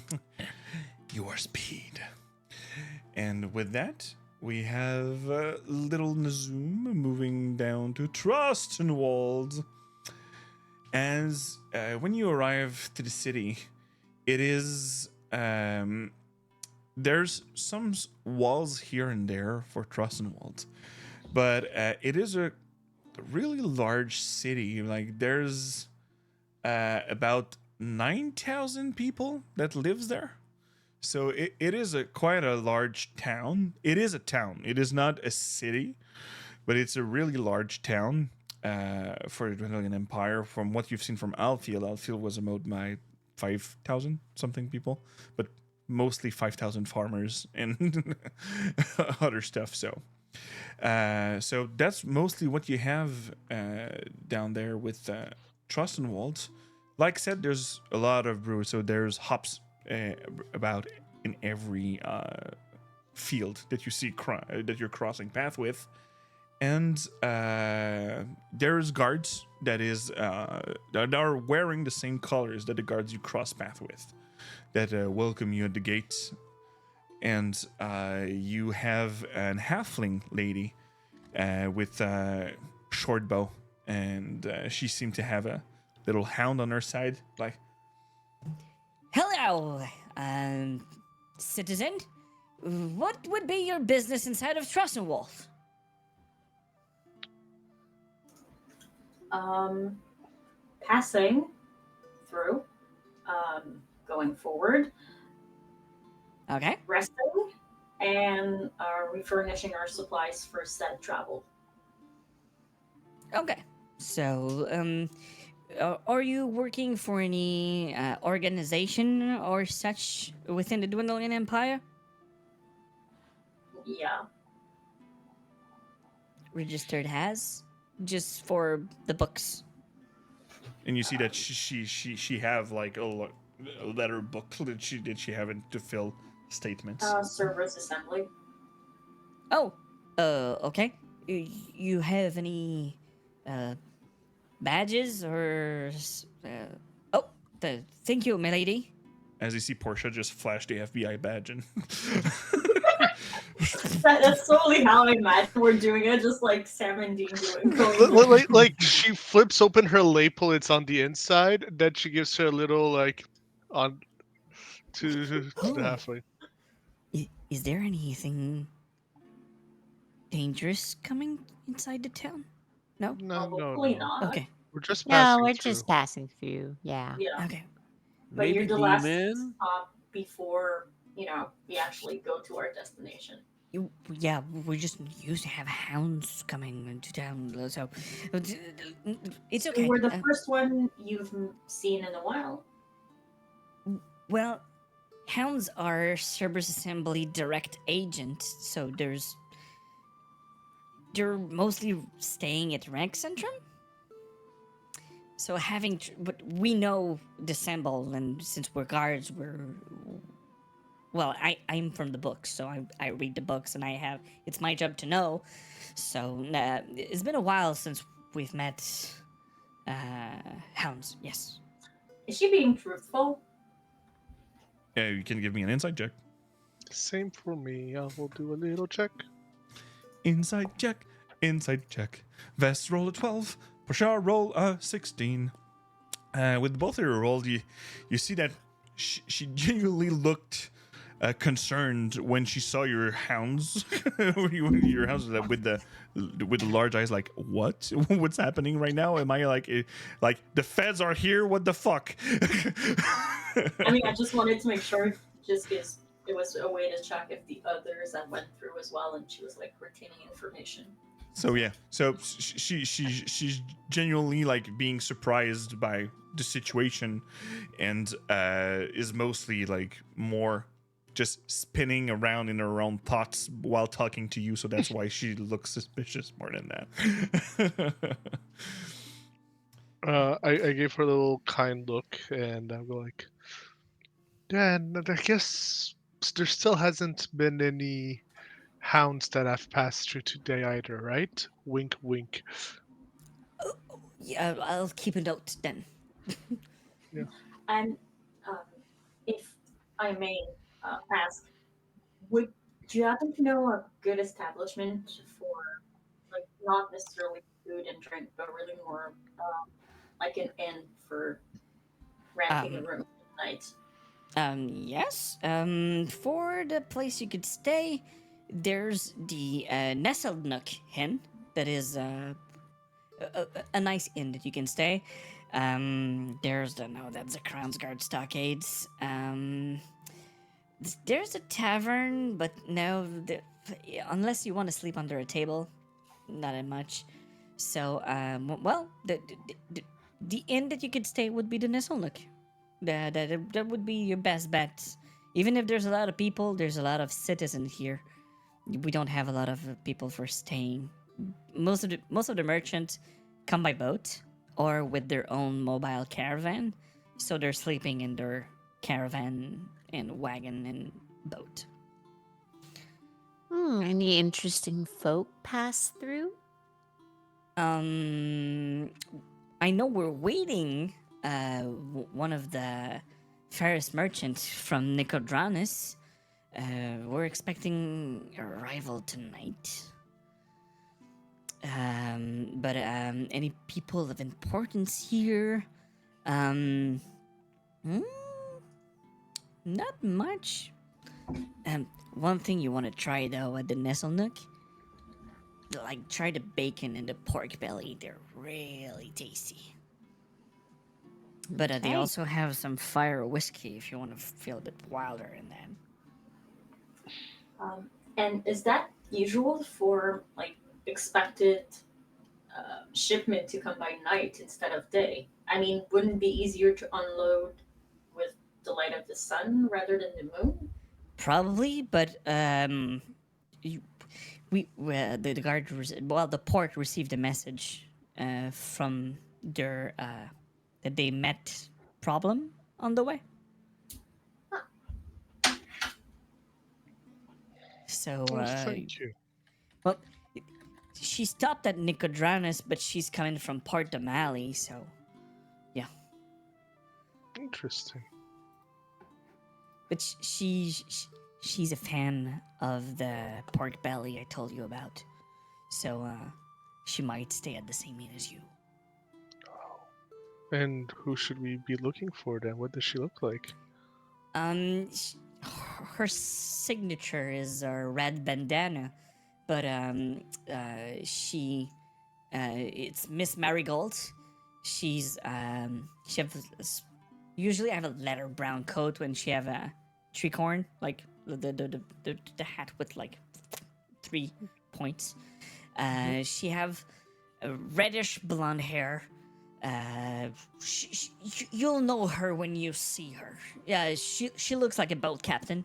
S1: Your speed. And with that, we have little Nazoom moving down to Trustenwald. As when you arrive to the city, it is there's some walls here and there for Trustenwald, but it is a really large city. Like there's about 9,000 people that lives there. So it is quite a large town. It is a town. It is not a city, but it's a really large town for the Dwindling Empire. From what you've seen from Alfield was about my 5,000 something people, but mostly 5,000 farmers and other stuff. So that's mostly what you have down there with Trustenwald. Like I said, there's a lot of brews. So there's hops about in every field that you see that you're crossing path with, and there's guards that are wearing the same colors that the guards you cross path with, that welcome you at the gates, and you have an halfling lady with a short bow, and she seemed to have a little hound on her side, like.
S8: Hello, citizen. What would be your business inside of Trussenwolf?
S5: Passing through, going forward,
S8: Okay.
S5: resting, and refurnishing our supplies for said travel.
S8: Okay. So, are you working for any organization or such within the Dwindling Empire?
S5: Yeah.
S8: Registered as? Just for the books.
S1: And you see that she have like a letter book that she have to fill statements.
S5: Cerberus assembly.
S8: Oh, okay. You have any badges or oh, thank you, milady.
S1: As you see Portia just flash the FBI badge and
S5: That's totally how I imagine we're doing it, just like Sam and Dean doing.
S3: Like she flips open her lapel, it's on the inside, then she gives her a little like on to the halfway.
S8: Is there anything dangerous coming inside the town? No?
S3: No,
S5: Hopefully
S3: no.
S5: not.
S8: Okay.
S3: We're just
S6: No,
S3: passing
S6: we're
S3: through.
S6: just passing through. Yeah.
S5: Yeah.
S8: Okay.
S5: But
S4: Maybe
S5: you're the last
S4: demon?
S5: stop before, we actually go to our destination.
S8: Yeah, we just used to have hounds coming into town, so it's okay.
S5: We're the first one you've seen in a while.
S8: Well, hounds are Cerberus Assembly direct agents, so they're mostly staying at Rank Centrum. So but we know the symbol, and since we're guards, well, I'm from the books, so I read the books, and it's my job to know. So it's been a while since we've met hounds. Yes.
S5: Is she being truthful?
S1: yeah, you can give me an insight check.
S3: Same for me. I will do a little check.
S1: Insight check. Vest roll a 12. Portia roll a 16. With both of your rolls, you see that she genuinely looked concerned when she saw your hounds. Your hounds with the large eyes, like, what? What's happening right now? Am I like the feds are here? What the fuck?
S5: I mean, I just wanted to make sure, just because it was a way to check if the others that went through as well, and she was like retaining information.
S1: So yeah, so she's genuinely like being surprised by the situation, and is mostly like more just spinning around in her own thoughts while talking to you, so that's why she looks suspicious more than that.
S3: I gave her a little kind look, and I'm like, yeah, and I guess there still hasn't been any hounds that have passed through today either, right? Wink, wink.
S8: Yeah, I'll keep a note then.
S5: And um, if I may ask, would do you happen to know a good establishment for, like, not necessarily food and drink, but really more like an inn for renting a
S8: Um,
S5: room at night?
S8: Yes. For the place you could stay, there's the Nestled Nook Inn. That is a nice inn that you can stay. There's the no, that's the Crown's Guard Stockades. There's a tavern, but no, unless you want to sleep under a table, not that much. So, well, the inn that you could stay would be the Nestle Nook. That would be your best bet. Even if there's a lot of people, there's a lot of citizens here. We don't have a lot of people for staying. Most of the merchants come by boat or with their own mobile caravan, so they're sleeping in their caravan and wagon and boat.
S6: Any interesting folk pass through?
S8: I know we're waiting. One of the fairest merchants from Nicodranus. We're expecting arrival tonight. But any people of importance here? Hmm, not much. One thing you want to try though at the Nestle Nook, like try the bacon and the pork belly. They're really tasty. But they
S6: Okay.
S8: also have some fire whiskey if you want to feel a bit wilder in that.
S5: And is that usual for, like, expected shipment to come by night instead of day? I mean, wouldn't it be easier to unload with the light of the sun rather than the moon?
S8: Probably, but the guard the port received a message from their that they met problem on the way. So
S3: Oh, thank you.
S8: well, she stopped at Nicodranus, but she's coming from Port de Mali, so yeah.
S3: Interesting.
S8: But she's a fan of the pork belly I told you about, so she might stay at the same inn as you.
S3: And who should we be looking for then? What does she look like?
S8: Her signature is a red bandana, but it's Miss Marigold. She's she have usually I have a leather brown coat when she have a tricorn, like the hat with like 3 points. She have a reddish blonde hair. You'll know her when you see her. Yeah, she looks like a boat captain.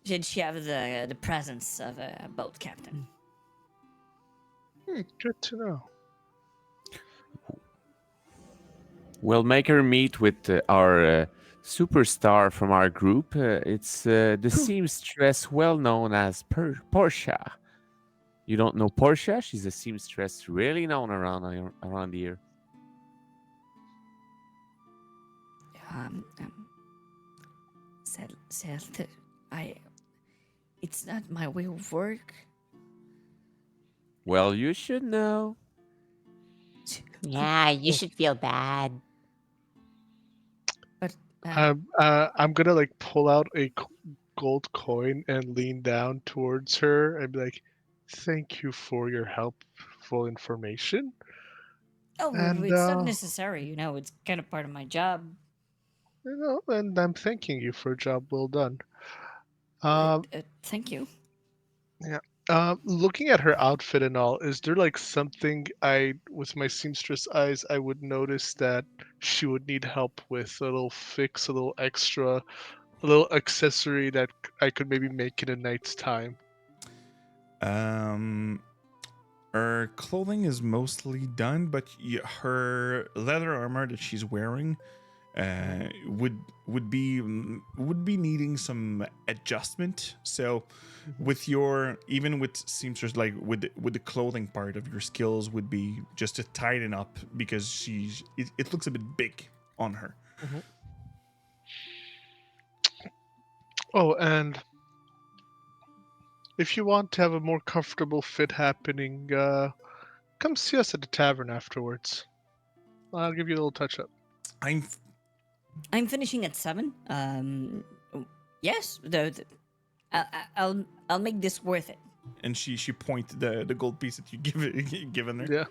S8: She have the presence of a boat captain.
S3: Good to know.
S4: We'll make her meet with our superstar from our group. It's the seamstress well known as Portia. You don't know Portia? She's a seamstress really known around here.
S8: Seth, it's not my way of work.
S4: Well, you should know.
S6: Yeah, you should feel bad.
S8: But
S3: I'm gonna like pull out a gold coin and lean down towards her and be like, "Thank you for your helpful information." And
S8: it's not necessary, you know. It's kind of part of my job.
S3: and I'm thanking you for a job well done.
S8: Thank you.
S3: Yeah. Looking at her outfit and all, is there like something with my seamstress eyes, I would notice that she would need help with a little fix, a little extra, a little accessory that I could maybe make in a night's time.
S1: Her clothing is mostly done, but her leather armor that she's wearing would be needing some adjustment. So with your even with seamstress, like with the clothing part of your skills would be just to tighten up because it looks a bit big on her.
S3: Oh, and if you want to have a more comfortable fit happening, come see us at the tavern afterwards. I'll give you a little touch up.
S8: I'm finishing at 7. Yes, I'll make this worth it.
S1: And she pointed the gold piece that you given her.
S3: Yeah.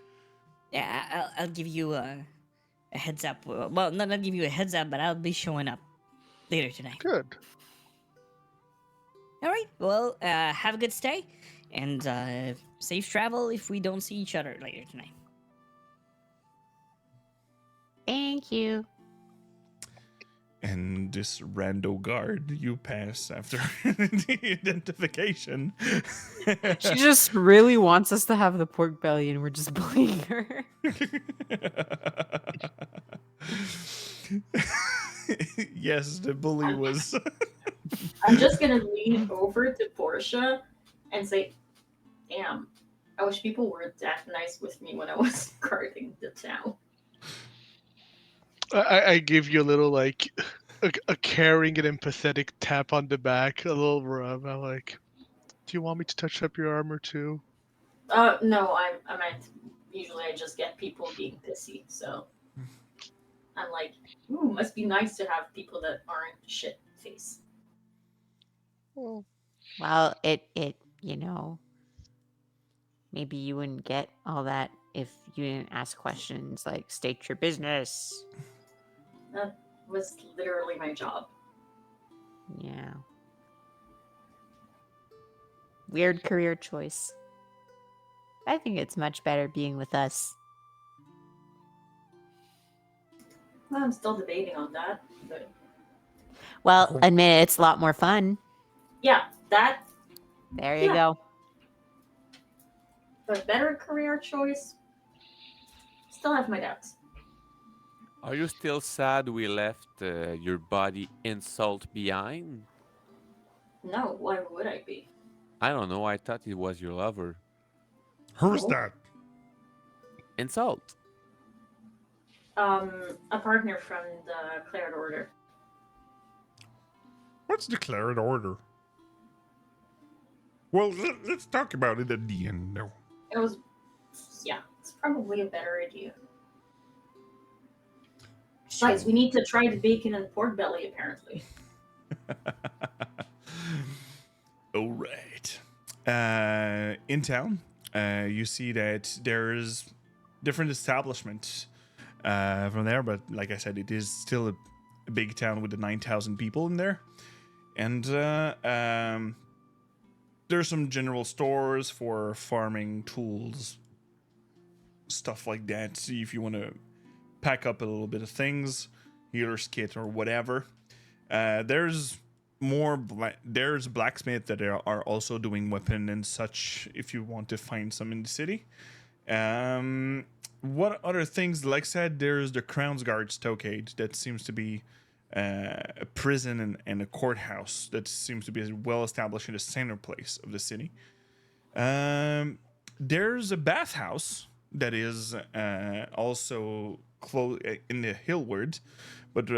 S8: Yeah, I'll give you a heads up. Well, not give you a heads up, but I'll be showing up later tonight.
S3: Good.
S8: All right. Well, have a good stay, and safe travel if we don't see each other later tonight.
S6: Thank you.
S1: And this rando guard you pass after the identification.
S2: She just really wants us to have the pork belly, and we're just bullying her.
S1: Yes, the bully was.
S5: I'm just gonna lean over to Portia and say, "Damn, I wish people were that nice with me when I was guarding the town."
S3: I give you a little like a caring and empathetic tap on the back, a little rub. I'm like, do you want me to touch up your armor too?
S5: No, I meant usually I just get people being pissy, so I'm like, ooh, must be nice to have people that aren't shit face.
S3: Well,
S6: Well, it maybe you wouldn't get all that if you didn't ask questions like state your business.
S5: That was literally my job.
S6: Yeah. Weird career choice. I think it's much better being with us.
S5: Well, I'm still debating on that, but
S6: Well, admit it, it's a lot more fun.
S5: yeah, that.
S6: There you
S5: Yeah.
S6: go.
S5: But better career choice. Still have my doubts.
S4: Are you still sad we left your body insult behind?
S5: No, why would I be?
S4: I don't know. I thought it was your lover.
S7: Who's
S5: Oh.
S7: that?
S4: Insult.
S5: A partner from the Cleared Order.
S7: What's declared order? Well, let's talk about it at the end, though.
S5: It was, yeah, it's probably a better idea. Besides, we need to try the bacon and pork belly, apparently.
S1: All right. In town, you see that there's different establishments from there, but like I said, it is still a big town with the 9,000 people in there. And there's some general stores for farming tools, stuff like that. See if you want to pack up a little bit of things, healer's kit or whatever. There's there's blacksmith that are also doing weapon and such if you want to find some in the city. What other things? Like I said, there's the Crown's Guard stockade that seems to be a prison and a courthouse that seems to be well established in the center place of the city. There's a bathhouse that is also close in the hillward, but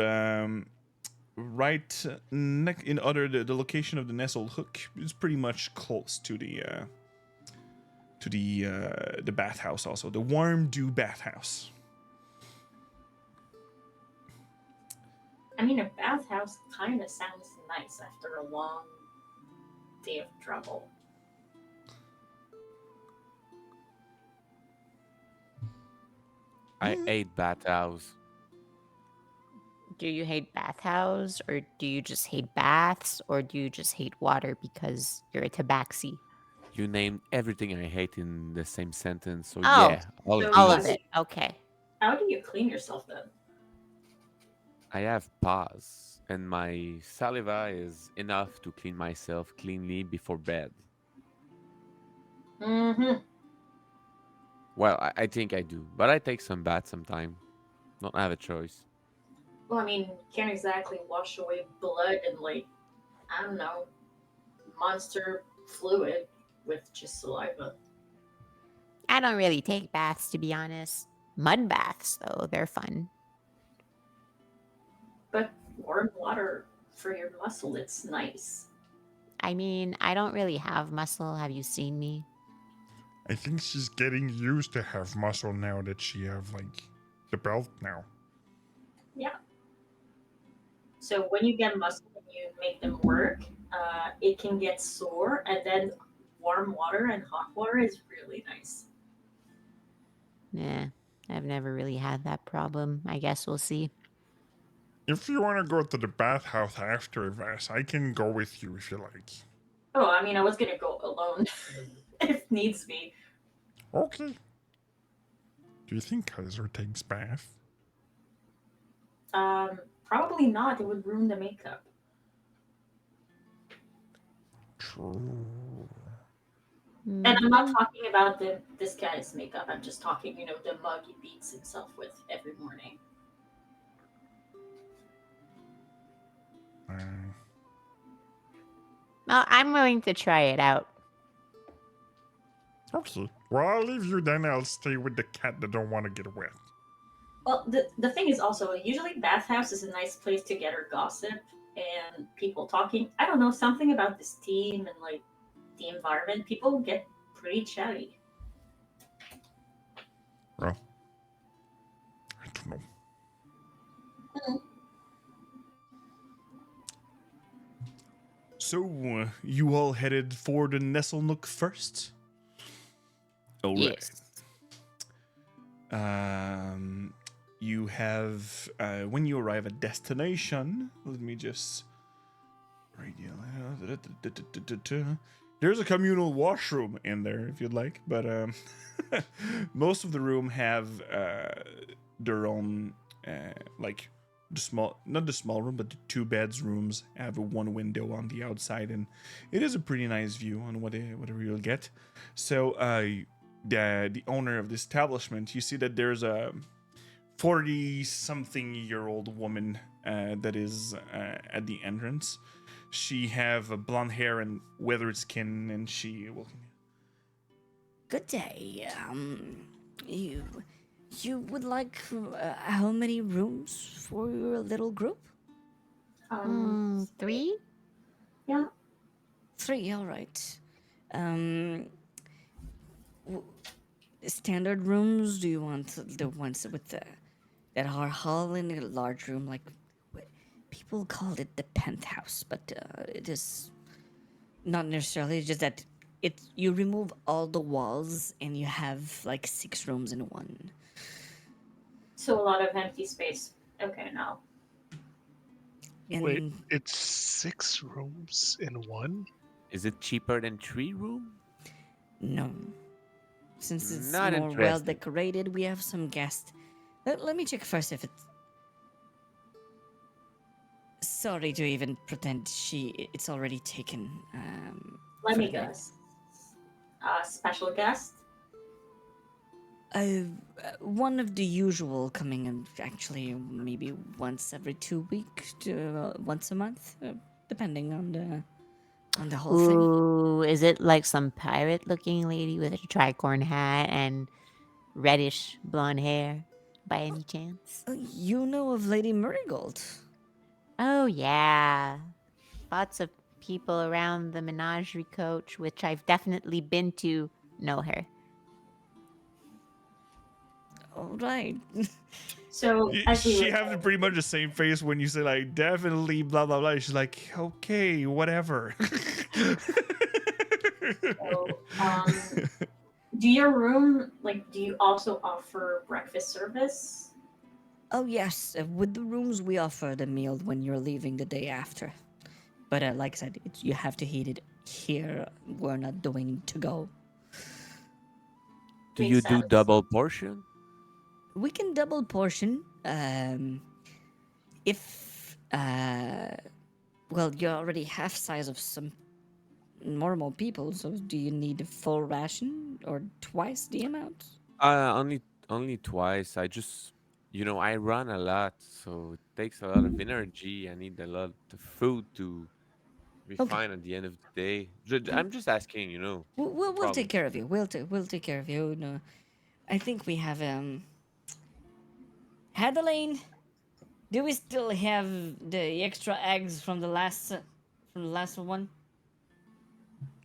S1: right in the location of the Nestled Hook is pretty much close to the bathhouse. Also, the Warm Dew bathhouse.
S5: I mean, a bathhouse kind of sounds nice after a long day of travel.
S4: I ate bathhouse.
S6: Do you hate bathhouse, or do you just hate baths, or do you just hate water because you're a tabaxi?
S4: You named everything I hate in the same sentence, so
S6: Oh,
S4: yeah, all
S5: so
S4: of
S6: All
S4: these.
S6: of it. Okay.
S5: How do you clean yourself then?
S4: I have paws and my saliva is enough to clean myself cleanly before bed.
S5: Mm-hmm.
S4: Well, I think I do, but I take some baths sometime. Don't have a choice.
S5: Well, I mean, can't exactly wash away blood and like, I don't know, monster fluid with just saliva.
S6: I don't really take baths, to be honest. Mud baths, though, they're fun.
S5: But warm water for your muscle, it's nice.
S6: I mean, I don't really have muscle. Have you seen me?
S7: I think she's getting used to have muscle now that she have like the belt now.
S5: Yeah. So when you get muscle and you make them work, it can get sore, and then warm water and hot water is really nice.
S6: Nah, I've never really had that problem. I guess we'll see.
S7: If you want to go to the bathhouse after Vas, I can go with you if you like.
S5: Oh, I mean, I was gonna go alone if needs be.
S7: Okay. Do you think Kaiser takes bath?
S5: Probably not. It would ruin the makeup.
S7: True.
S5: And I'm not
S6: Mm,
S5: talking about this guy's makeup. I'm just talking, the mug he beats himself with every morning.
S7: Uh,
S6: Well, I'm willing to try it out.
S7: okay. Well, I'll leave you then. I'll stay with the cat that don't want to get wet.
S5: Well, the thing is also, usually bathhouse is a nice place to get her gossip and people talking. I don't know, something about this team and like the environment. People get pretty chatty.
S7: Well, I don't know.
S1: So, you all headed for the Nestle Nook first? All right.
S6: Yes.
S1: You have when you arrive at destination. Let me just write there's a communal washroom in there if you'd like, but most of the room have their own like not the small room, but the two beds rooms have one window on the outside, and it is a pretty nice view on whatever you'll get. So the owner of this establishment, you see that there's a 40-something-year-old woman that is at the entrance. She have blonde hair and weathered skin, and she will.
S8: Good day. You would like how many rooms for your little group?
S6: 3?
S5: Yeah.
S8: 3, all right. Standard rooms? Do you want the ones with that are hall in a large room? Like people call it the penthouse, but it is not necessarily. It's just that you remove all the walls and you have like 6 rooms in one.
S5: So a lot of empty space. Okay, now.
S3: Wait,
S8: And
S3: it's 6 rooms in one?
S4: Is it cheaper than 3 room?
S8: no, since it's
S4: Not
S8: more well
S4: interested.
S8: decorated, we have some guests. Let me check first if it's. Sorry to even pretend it's already taken.
S5: Let
S8: for
S5: me
S8: the day.
S5: guess. Special guest?
S8: One of the usual coming in actually maybe once every 2 weeks to once a month, depending on the whole thing.
S6: Ooh, is it like some pirate-looking lady with a tricorn hat and reddish blonde hair, by any chance?
S8: You know of Lady Marigold?
S6: Oh, yeah. Lots of people around the menagerie coach, which I've definitely been to, know her.
S8: All right.
S5: So, as we
S1: She
S5: were
S1: have pretty much the same face when you say like definitely blah blah blah. She's like okay, whatever.
S5: So, do your room, do you also offer breakfast service?
S8: Oh yes, with the rooms we offer the meal when you're leaving the day after. But like I said, you have to heat it here. We're not doing to go.
S4: Do
S5: Makes
S4: you do
S5: sense.
S4: double portion?
S8: We can double portion. If Well, you're already half size of some normal people, so do you need a full ration or twice the amount?
S4: Only twice. I just, I run a lot, so it takes a lot of energy. I need a lot of food to be
S8: Okay.
S4: fine at the end of the day. I'm just asking,
S8: We'll,
S4: no
S8: we'll take
S4: problem.
S8: care of you. We'll take care of you. No, I think we have Adeline. Do we still have the extra eggs from the last one?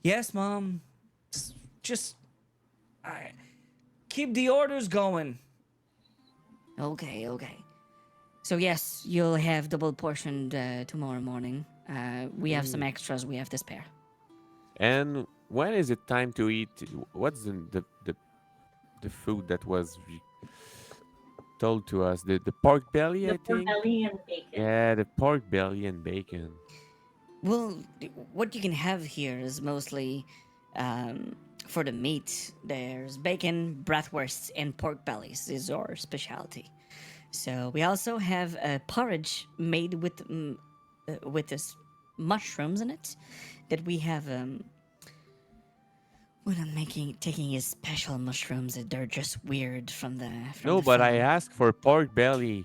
S9: Yes, Mom. Just I keep the orders going.
S8: Okay, okay. So yes, you'll have double portioned tomorrow morning. We have some
S4: Ooh.
S8: extras. We have to spare.
S4: And when is it time to eat? What's the food that was told to us? The pork belly,
S5: The
S4: I
S5: pork
S4: think.
S5: belly and bacon.
S4: Yeah, the pork belly and bacon.
S8: Well, what you can have here is mostly for the meat. There's bacon, bratwursts, and pork bellies is our specialty. So we also have a porridge made with this mushrooms in it that we have. We're not taking his special mushrooms. They're just weird from
S4: No,
S8: the
S4: but I
S8: farm.
S4: asked for pork belly.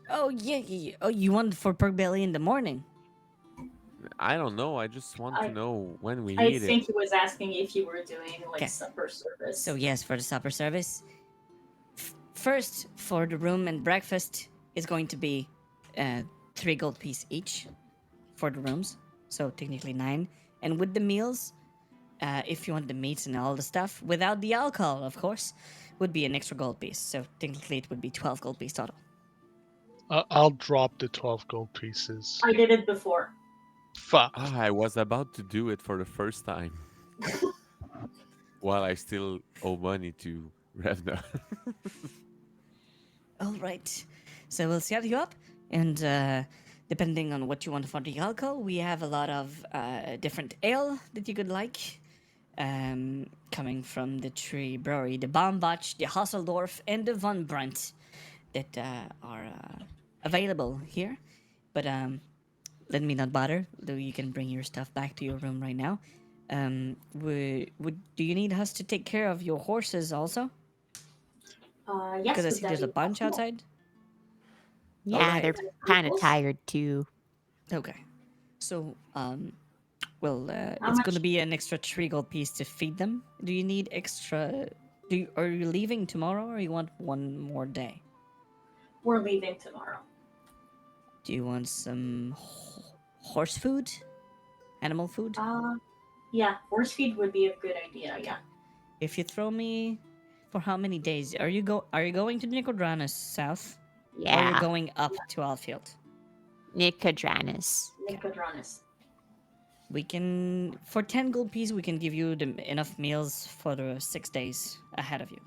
S8: Oh yeah, oh you want for pork belly in the morning?
S4: I don't know. I just want to
S5: I
S4: know when we
S5: I
S4: eat it.
S5: think he was asking if you were doing like
S8: Okay.
S5: supper service.
S8: So yes, for the supper service. First, for the room and breakfast is going to be 3 gold piece each for the rooms, so technically 9. And with the meals, if you want the meats and all the stuff, without the alcohol, of course, would be an extra gold piece. So technically, it would be 12 gold piece total.
S3: I'll drop the 12 gold pieces.
S5: I did it before.
S3: Fuck.
S4: I was about to do it for the first time while I still owe money to Revna.
S8: All right. So we'll set you up, and depending on what you want for the alcohol, we have a lot of different ale that you could like. Coming from the three brewery, the Baumbach, the Hasseldorf, and the Von Brunt that are available here. But let me not bother, though you can bring your stuff back to your room right now. Do you need us to take care of your horses also?
S5: Yes,
S8: Because I
S5: would
S8: see
S5: that
S8: there's a
S5: be
S8: bunch
S5: possible?
S8: outside.
S2: Yeah,
S8: Alright.
S2: they're kind of
S5: Equals?
S2: tired too.
S8: Okay. So,
S5: How
S8: it's
S5: much?
S8: going to be an extra 3 gold piece to feed them. Do you need extra? Are you leaving tomorrow, or you want one more day?
S5: We're leaving tomorrow.
S8: Do you want some horse food, animal food?
S5: Yeah, horse feed would be a good idea. Yeah.
S8: If you throw me, for how many days are you going to Nicodranus south, or are you
S2: Yeah,
S8: going up to Alfield?
S2: Nicodranus.
S5: Nicodranus.
S8: We can, for 10 gold piece, we can give you enough meals for the 6 days ahead of you,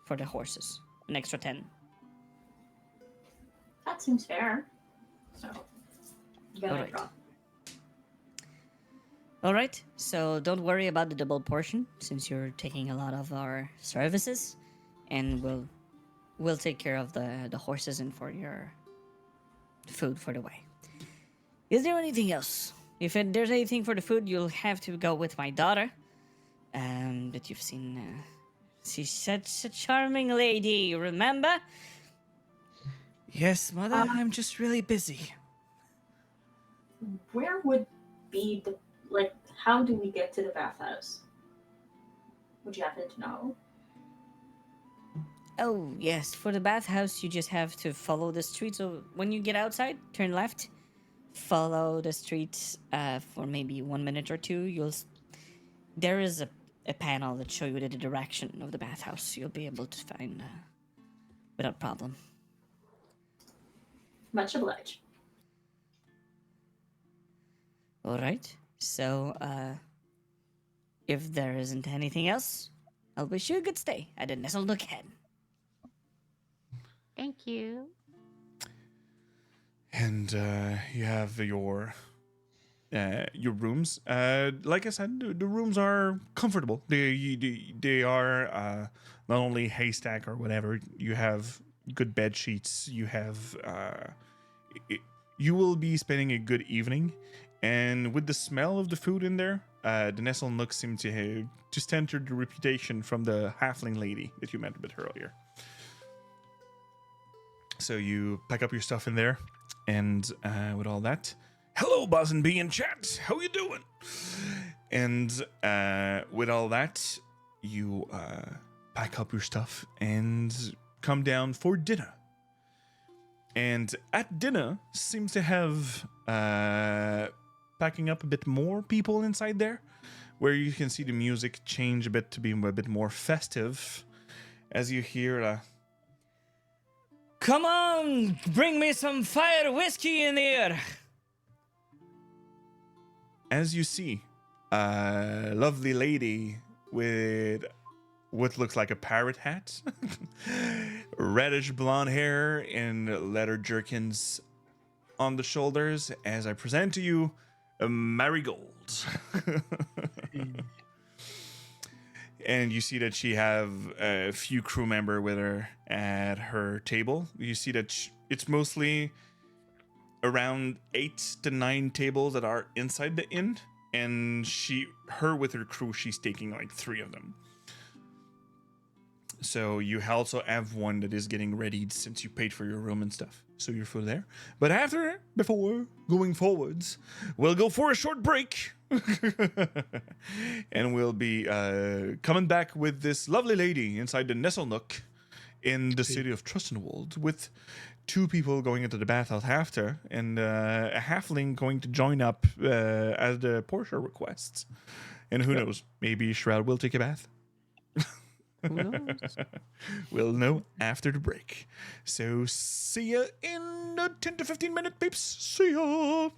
S8: for the horses. An extra 10.
S5: That seems fair. So, gonna
S8: Alright.
S5: drop.
S8: All right, so don't worry about the double portion since you're taking a lot of our services, and we'll take care of the horses and for your food for the way. Is there anything else? If there's anything for the food, you'll have to go with my daughter. That you've seen. She's such a charming lady. Remember?
S9: Yes, Mother. I'm just really busy.
S5: Where would be the like? How do we get to the bathhouse? Would you happen to know?
S8: Oh yes, for the bathhouse, you just have to follow the street. So when you get outside, turn left, follow the street for maybe 1 minute or two. There is a panel that show you the direction of the bathhouse. You'll be able to find without problem.
S5: Much obliged.
S8: All right. So if there isn't anything else, I'll wish you a good stay at the Nestle Nook Head.
S6: Thank you.
S1: And you have your rooms. Like I said, the rooms are comfortable. They are not only haystack or whatever. You have good bed sheets. You have you will be spending a good evening, and with the smell of the food in there, the Nestle Nook seem to have just entered the reputation from the halfling lady that you met a bit earlier. So you pack up your stuff in there, and with all that, hello, Buzz and Bee in chat. How you doing? And with all that, you pack up your stuff and come down for dinner. And at dinner seems to have packing up a bit more people inside there, where you can see the music change a bit to be a bit more festive, as you hear
S9: Come on, bring me some fire whiskey in here.
S1: as you see a lovely lady with what looks like a parrot hat, reddish blonde hair, and leather jerkins on the shoulders, as I present to you Marigold. And you see that she have a few crew member with her at her table. You see that it's mostly around 8 to 9 tables that are inside the inn, and her with her crew, she's taking like 3 of them. So you also have one that is getting readied since you paid for your room and stuff. So you're full there. But before going forwards, we'll go for a short break. And we'll be coming back with this lovely lady inside the Nestle Nook in the city of Trustenwald, with 2 people going into the bathhouse after, and a halfling going to join up as the Portia requests. And who knows, maybe Shroud will take a bath.
S2: Who knows?
S1: We'll know after the break. So see ya in 10 to 15 minute peeps. See ya.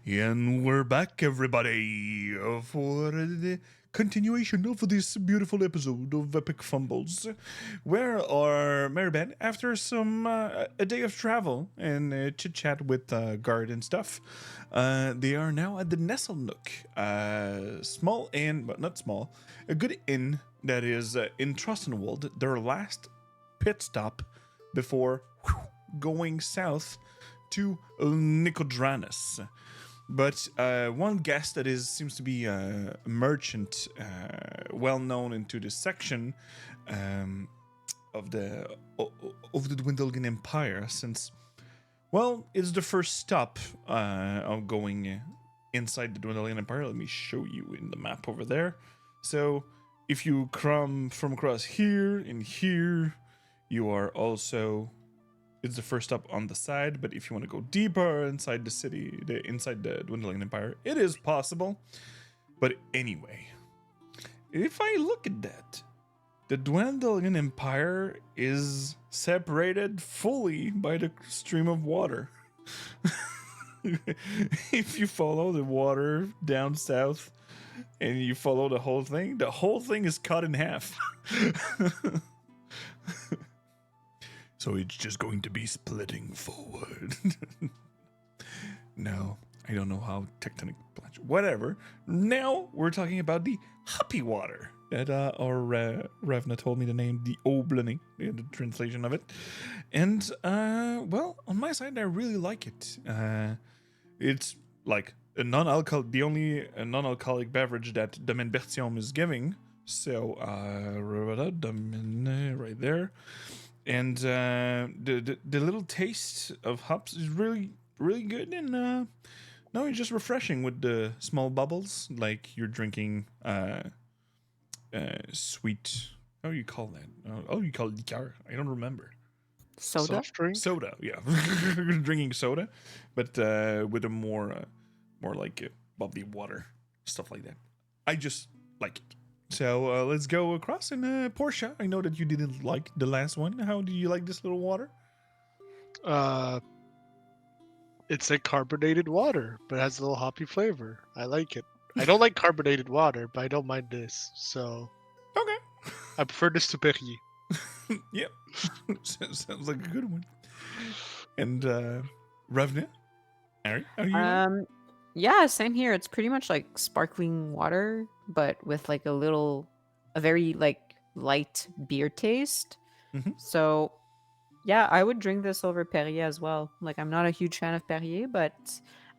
S1: And we're back, everybody, for the continuation of this beautiful episode of Epic Fumbles, where our Maribel, after some a day of travel and chit chat with guard and stuff, they are now at the Nestle Nook, small inn, but not small, a good inn that is in Trossenwald, their last pit stop before going south to Nicodranus. But one guest that seems to be a merchant, well known into this section of the Dwindlian Empire, since, well, it's the first stop of going inside the Dwindlian Empire. Let me show you in the map over there. So if you come from across here and here, you are also. It's the first stop on the side, but if you want to go deeper inside the city, inside the Dwindling Empire, it is possible. But anyway, if I look at that, the Dwindling Empire is separated fully by the stream of water. If you follow the water down south and you follow the whole thing is cut in half. So it's just going to be splitting forward. No, I don't know how tectonic plants. Whatever. Now we're talking about the happy water that our Revna told me to name the Oblani, the translation of it. And well, on my side, I really like it. It's like a non-alcoholic, the only non-alcoholic beverage that Domaine Bertium is giving. So right there. And the little taste of hops is really good, and no, it's just refreshing with the small bubbles, like you're drinking sweet. How do you call that? You call it liqueur. I don't remember.
S2: Soda?
S3: Soft drink?
S1: Soda, yeah, drinking soda, but with a more like bubbly water, stuff like that. I just like it. So let's go across. And Portia, I know that you didn't like the last one. How do you like this little water?
S3: It's like carbonated water, but it has a little hoppy flavor. I like it. I don't like carbonated water, but I don't mind this. So
S1: Okay.
S3: I prefer this to Perrier.
S1: Yep. Sounds like a good one. And Revna, Harry, how do you like?
S2: Yeah, same here. It's pretty much like sparkling water, but with like a very like light beer taste.
S1: Mhm.
S2: So yeah, I would drink this over Perrier as well. Like, I'm not a huge fan of Perrier, but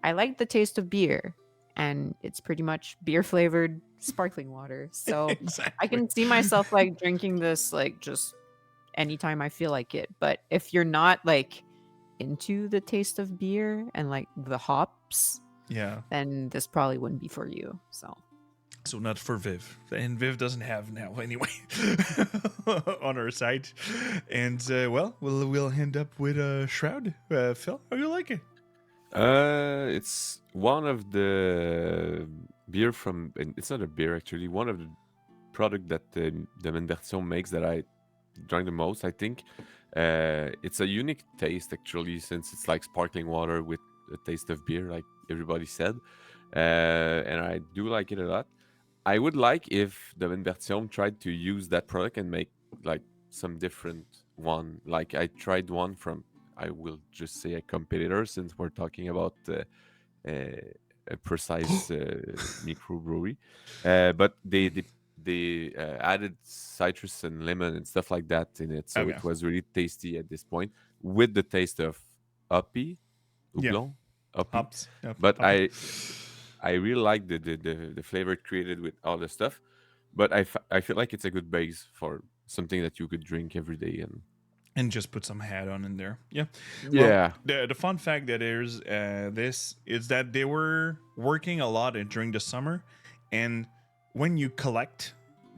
S2: I like the taste of beer, and it's pretty much beer flavored sparkling water. So I
S1: Exactly.
S2: can see myself like drinking this like just anytime I feel like it. But if you're not like into the taste of beer and like the hops,
S1: Yeah.
S2: then this probably wouldn't be for you.
S1: So not for Viv, and Viv doesn't have now anyway on her site. And well, we'll end up with a Shroud. Phil, how do you like it?
S4: It's one of the beer from. And it's not a beer actually. One of the product that the Menbertion makes that I drank the most. I think it's a unique taste actually, since it's like sparkling water with a taste of beer, like everybody said, and I do like it a lot. I would like if the Menbertion tried to use that product and make like some different one. Like I tried one from, I will just say a competitor, since we're talking about a precise microbrewery. But they added citrus and lemon and stuff like that in it, so
S1: Okay.
S4: it was really tasty at this point, with the taste of hoppy,
S1: Yeah.
S4: houblon, hoppy.
S1: Hops. Yep,
S4: But
S1: hoppy.
S4: I really like the flavor it created with all the stuff, but I feel like it's a good base for something that you could drink every day.
S1: And just put some hat on in there. Yeah.
S4: Yeah.
S1: Well, the fun fact that is this is that they were working a lot during the summer, and when you collect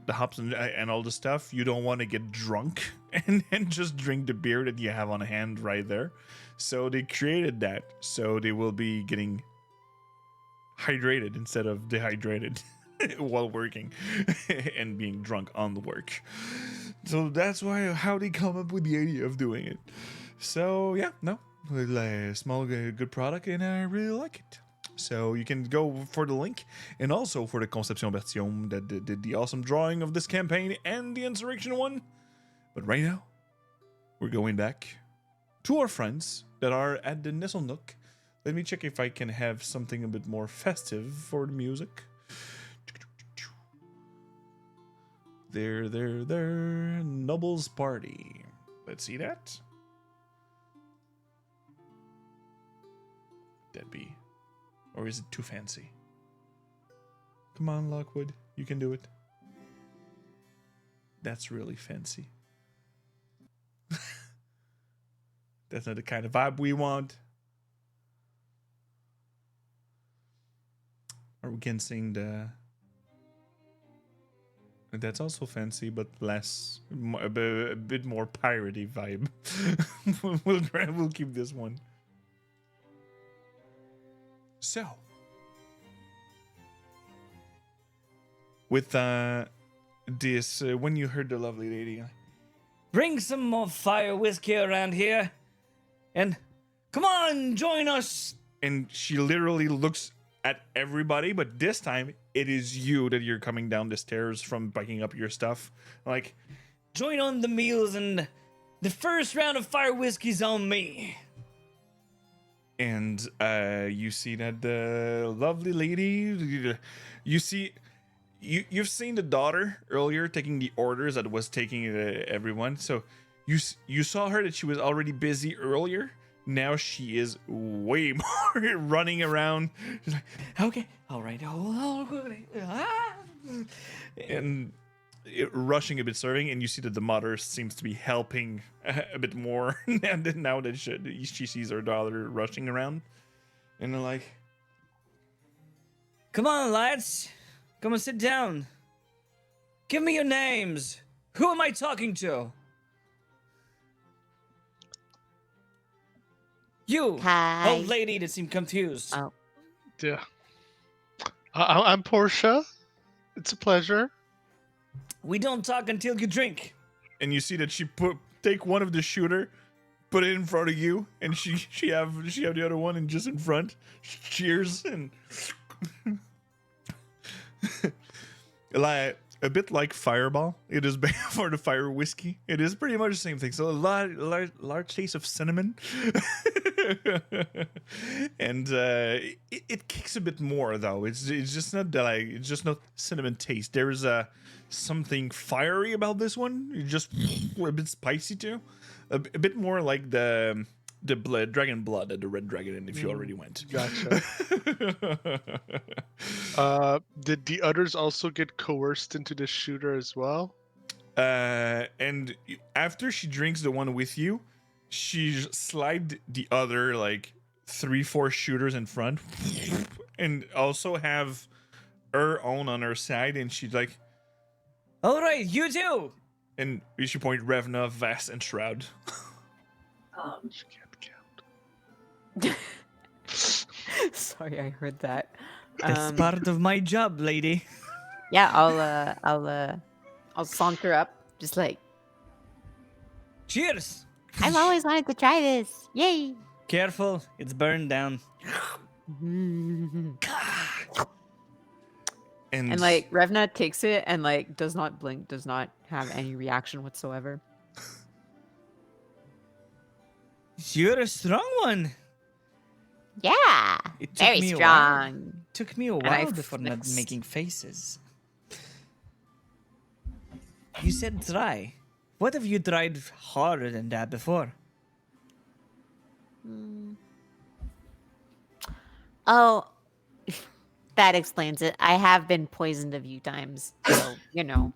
S1: the hops and all the stuff, you don't want to get drunk and just drink the beer that you have on hand right there. So they created that so they will be getting hydrated instead of dehydrated while working and being drunk on the work. So that's how they come up with the idea of doing it. So yeah, no, small good product, and I really like it. So you can go for the link and also for the Conception Version that did the awesome drawing of this campaign and the Insurrection one. But right now, we're going back to our friends that are at the Nestle Nook. Let me check if I can have something a bit more festive for the music. There. Noble's Party. Let's see that. That be. Or is it too fancy? Come on, Lockwood. You can do it. That's really fancy. That's not the kind of vibe we want. Or we can sing the... That's also fancy, but less... a bit more piratey vibe. We'll keep this one. So, with this, when you heard the lovely lady,
S9: Bring some more fire whiskey around here. And come on, join us.
S1: and she literally looks at everybody, but this time it is you that you're coming down the stairs from picking up your stuff. Like,
S9: Join on the meals, and the first round of fire whiskey's on me.
S1: and you see that the lovely lady, you see, you've seen the daughter earlier taking the orders that was taking everyone. So you saw her that she was already busy earlier. Now she is way more running around. She's like,
S9: Okay, all right.
S1: and rushing a bit serving, and you see that the mother seems to be helping a bit more now that she sees her daughter rushing around, and they're like,
S9: Come on, lads. Come and sit down. Give me your names. Who am I talking to? You,
S6: Hi.
S9: old lady that seemed confused.
S6: Oh.
S3: Yeah. I'm Portia. It's a pleasure.
S9: We don't talk until you drink.
S1: and you see that she take one of the shooter, put it in front of you, and she have the other one and just in front. Cheers, and like a bit like Fireball. It is for the fire whiskey. It is pretty much the same thing. So a large taste of cinnamon, and it kicks a bit more though. It's just not that it's just not cinnamon taste. There is something fiery about this one. It's just a bit spicy too. A bit more like the dragon blood at the red dragon inn if you already went.
S3: Gotcha. Did the others also get coerced into the shooter as well?
S1: And after she drinks the one with you, she slide the other like 3-4 shooters in front, and also have her own on her side, and she's like,
S9: All right, you too.
S1: and she point Revna, Vast, and Shroud.
S3: She can't count.
S2: Sorry, I heard that.
S9: That's part of my job, lady.
S2: Yeah, I'll saunter up, just like,
S9: Cheers.
S6: I've always wanted to try this. Yay!
S9: Careful, it's burned down.
S2: and like Revna takes it and like does not blink, does not have any reaction whatsoever.
S9: You're a strong one.
S6: Yeah,
S9: It took
S6: very
S9: me a
S6: strong.
S9: Took me a
S2: I
S9: while before not
S2: flexed.
S9: making faces. You said try. What have you tried harder than that before?
S6: Oh, that explains it. I have been poisoned a few times, so you know.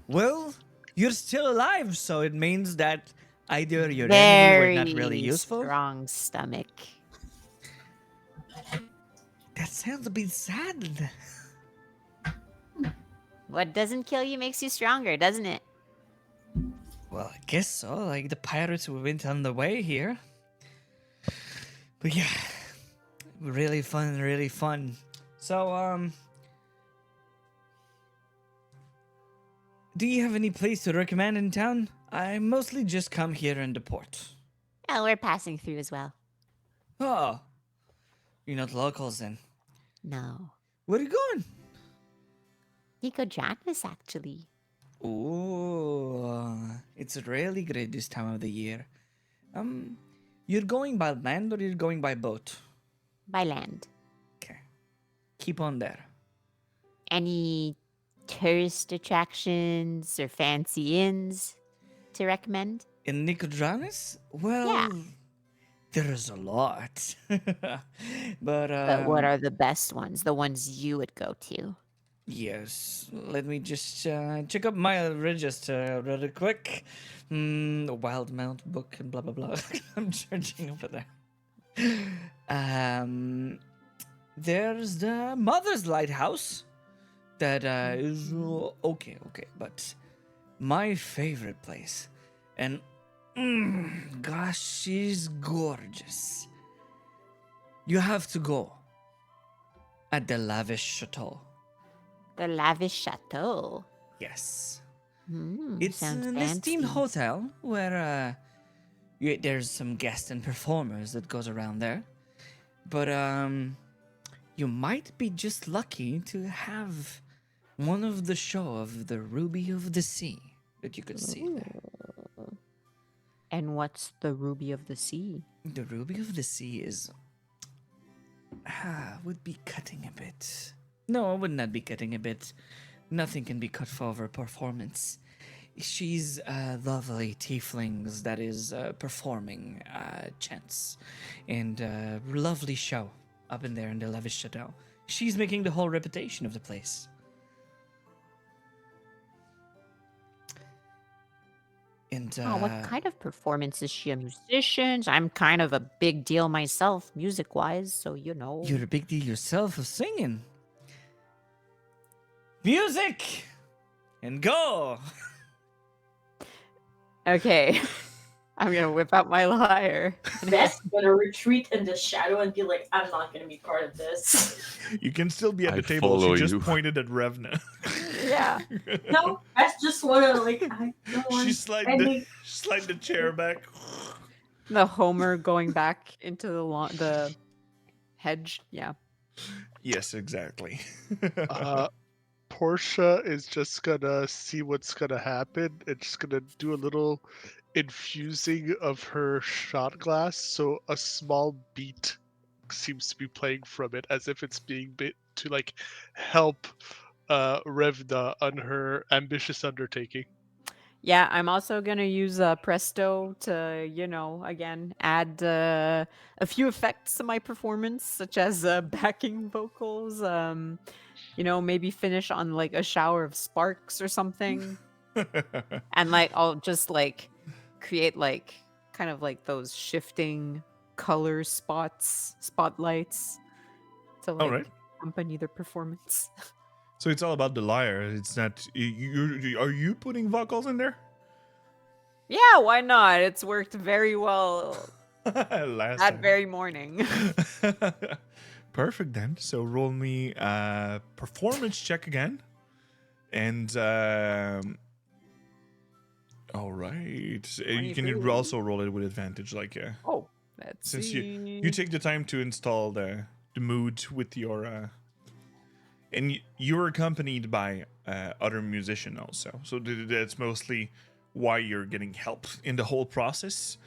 S9: Well, you're still alive, so it means that either your enemy were not really useful.
S6: strong stomach.
S9: That sounds a bit sad.
S6: What doesn't kill you makes you stronger, doesn't it?
S9: Well, I guess so. Like the pirates went on the way here. But yeah, really fun, really fun. So, do you have any place to recommend in town? I mostly just come here in the port.
S6: Oh, we're passing through as well.
S9: Oh, You're not locals then.
S6: No.
S9: Where are you going?
S6: Nico Janice, actually.
S9: Oh, it's really great this time of the year. You're going by land or you're going by boat?
S6: By land.
S9: Okay. Keep on there.
S6: Any tourist attractions or fancy inns to recommend?
S9: In Nicodranas? Well, there's a lot. but,
S6: But what are the best ones? The ones you would go to?
S9: yes, let me just check up my register really quick. Wildemount book and blah, blah, blah. I'm searching over there. There's the Mother's Lighthouse. That is okay, but my favorite place, and gosh, she's gorgeous. You have to go at the Lavish Chateau.
S6: The Lavish Chateau.
S9: Yes,
S6: It's
S9: it's an esteemed hotel where there's some guests and performers that goes around there, but you might be just lucky to have one of the show of the Ruby of the Sea that you could see there.
S2: And what's the Ruby of the Sea?
S9: The Ruby of the Sea is would be cutting a bit. No, it would not be cutting a bit. Nothing can be cut for her performance. She's a lovely tieflings that is performing chants and a lovely show up in there in the Lavish Chateau. She's making the whole reputation of the place. And
S2: What kind of performance is she? A musician? I'm kind of a big deal myself, music-wise, so you know.
S9: you're a big deal yourself of singing. Music and go.
S2: Okay. I'm gonna whip out my lyre.
S5: Beth's gonna retreat in the shadow and be like, I'm not gonna be part of this.
S1: You can still be at the
S4: I
S1: table.
S4: follow
S1: She just
S4: you.
S1: pointed at Revna.
S2: Yeah.
S5: No, Beth just wanna like I don't want
S1: She slid the chair back.
S2: The Homer going back into the hedge. Yeah.
S1: Yes, exactly.
S3: Portia is just gonna see what's gonna happen and just gonna do a little infusing of her shot glass, so a small beat seems to be playing from it, as if it's being bit to like help Revna on her ambitious undertaking.
S2: Yeah, I'm also gonna use Presto to, again, add a few effects to my performance, such as backing vocals. Maybe finish on like a shower of sparks or something, and like I'll just like create like kind of like those shifting color spotlights to like
S1: right.
S2: accompany the performance.
S1: So it's all about the lyre. It's not. Are you putting vocals in there?
S2: Yeah, why not? It's worked very well
S1: Last
S2: that
S1: time.
S2: very morning.
S1: Perfect then. So roll me a performance check again. And all right. You can
S2: 23.
S1: also roll it with advantage, like
S2: Oh, let's
S1: since
S2: see.
S1: you take the time to install the mood with your and you're accompanied by other musician also. So that's mostly why you're getting help in the whole process,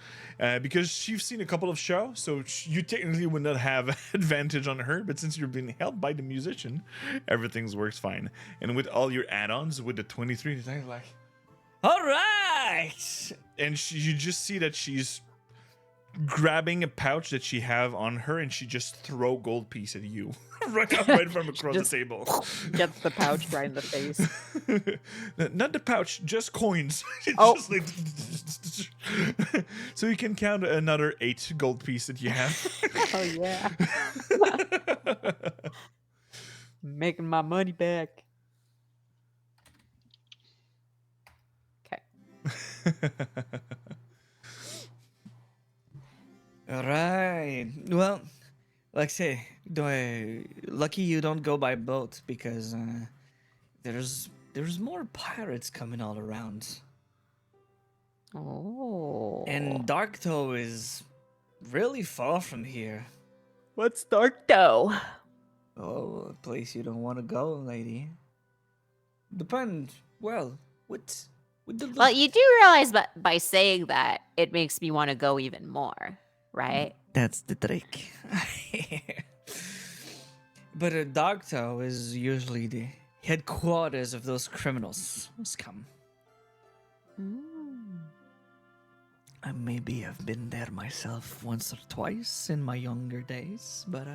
S1: because you've seen a couple of shows, so you technically would not have advantage on her, but since you're being helped by the musician, everything's works fine. And with all your add-ons, with the 23, it's like,
S9: All right.
S1: and you just see that she's grabbing a pouch that she have on her, and she just throw gold piece at you right from across
S2: Just-
S1: the table.
S2: Gets the pouch right in the face.
S1: Not the pouch, just coins. It's
S2: Oh.
S1: just like so you can count another 8 gold piece that you have.
S2: Oh yeah. Making my money back. Okay.
S9: All right. Well, like I say, lucky you don't go by boat because there's more pirates coming all around.
S2: Oh.
S9: And Darktoe is really far from here.
S2: What's dark though?
S9: Oh, a place you don't want to go, lady. Depends. Well, with the
S2: Well, you do realize that by saying that, it makes me want to go even more, right?
S9: That's the trick. But a Dogtow is usually the headquarters of those criminals. Scum. I maybe have been there myself once or twice in my younger days, but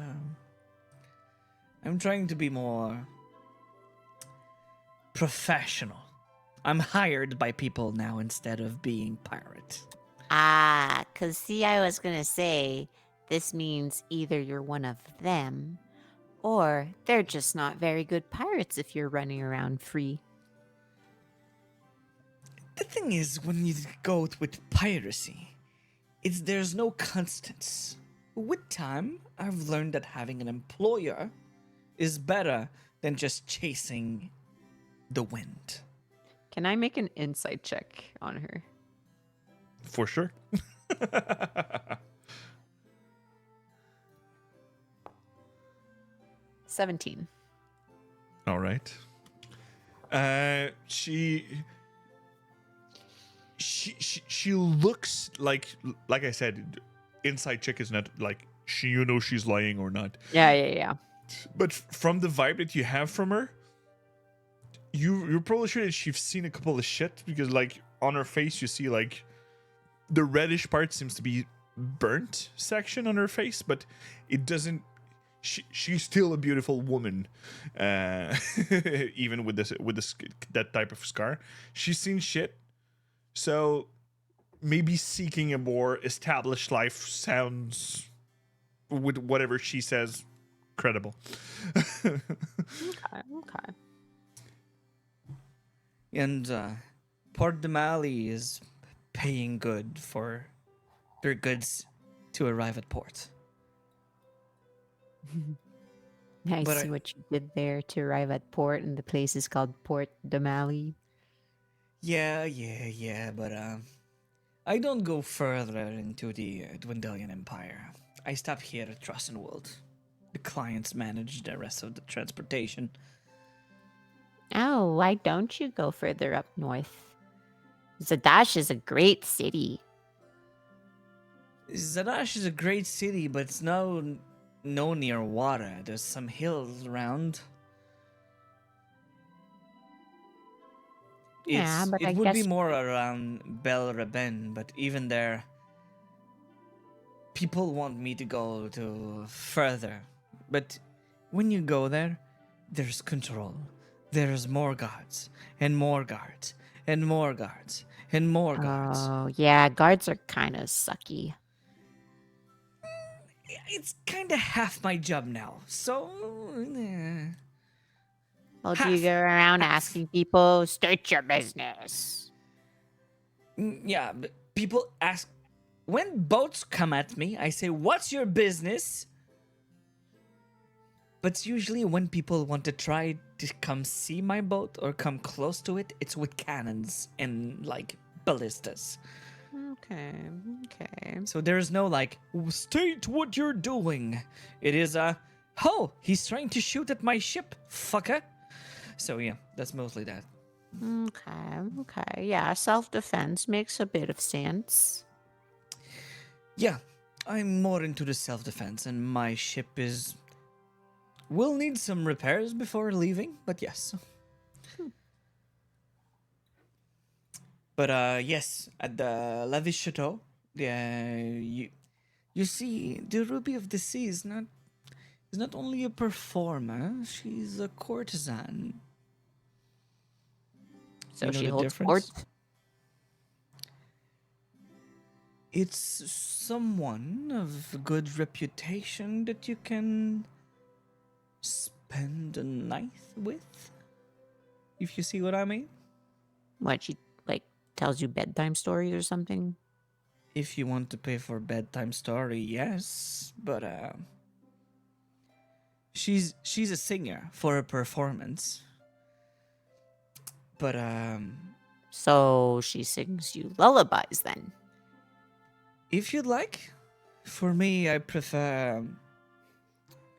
S9: I'm trying to be more professional. I'm hired by people now instead of being pirate.
S6: Ah, cause see, I was gonna say, this means either you're one of them, or they're just not very good pirates if you're running around free.
S9: The thing is, when you go with piracy, there's no constants. With time, I've learned that having an employer is better than just chasing the wind.
S2: Can I make an insight check on her?
S1: For sure.
S2: 17.
S1: All right. She looks like I said, inside check is not like she's lying or not.
S2: Yeah.
S1: But from the vibe that you have from her, you're probably sure that she's seen a couple of shit, because like on her face you see like the reddish part seems to be burnt section on her face, but it doesn't. She's still a beautiful woman, even with that type of scar. She's seen shit, so maybe seeking a more established life sounds, with whatever she says, credible.
S2: Okay.
S9: And Port de Mali is paying good for their goods to arrive at port.
S6: I
S9: But
S6: see what you did there to arrive at port, and the place is called Port de Mali.
S9: Yeah, but I don't go further into the Dwindelian Empire. I stop here at Trossenwold. The clients manage the rest of the transportation.
S6: Oh, why don't you go further up north? Zadash is a great city.
S9: Zadash is a great city, but it's no near water. There's some hills around.
S6: Yeah, but
S9: it
S6: I
S9: would be
S6: guess
S9: more around Bel Reben, but even there, people want me to go to further. But when you go there, there's control. There's more guards, and more guards, and more guards, and more guards.
S6: Oh, yeah, guards are kind of sucky.
S9: It's kind of half my job now, so.
S6: Well, do you go around asking people, state your business?
S9: Yeah, but people ask. When boats come at me, I say, "What's your business?" But usually when people want to try to come see my boat or come close to it, it's with cannons and like ballistas.
S2: Okay.
S9: So there's no like, state what you're doing. It is oh, he's trying to shoot at my ship, fucker. So yeah, that's mostly that.
S6: Okay. Yeah, self-defense makes a bit of sense.
S9: Yeah, I'm more into the self-defense, and my ship will need some repairs before leaving, but yes. But yes, at the Levis Chateau, you see, the Ruby of the Sea is not only a performer, she's a courtesan.
S2: So
S9: You know
S2: she
S9: the
S2: holds
S9: difference?
S2: court.
S9: It's someone of good reputation that you can spend a night with, if you see what I mean.
S6: What, she, like, tells you bedtime stories or something?
S9: If you want to pay for bedtime story, yes, but she's a singer for a performance. But
S6: So she sings you lullabies then?
S9: if you'd like, for me, I prefer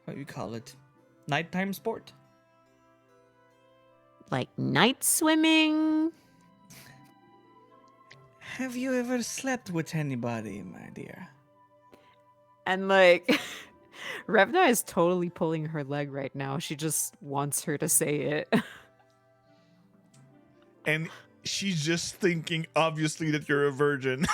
S9: how do you call it? Nighttime sport.
S2: Like night swimming.
S9: Have you ever slept with anybody, my dear?
S2: And like Revna is totally pulling her leg right now. She just wants her to say it.
S1: And she's just thinking, obviously, that you're a virgin.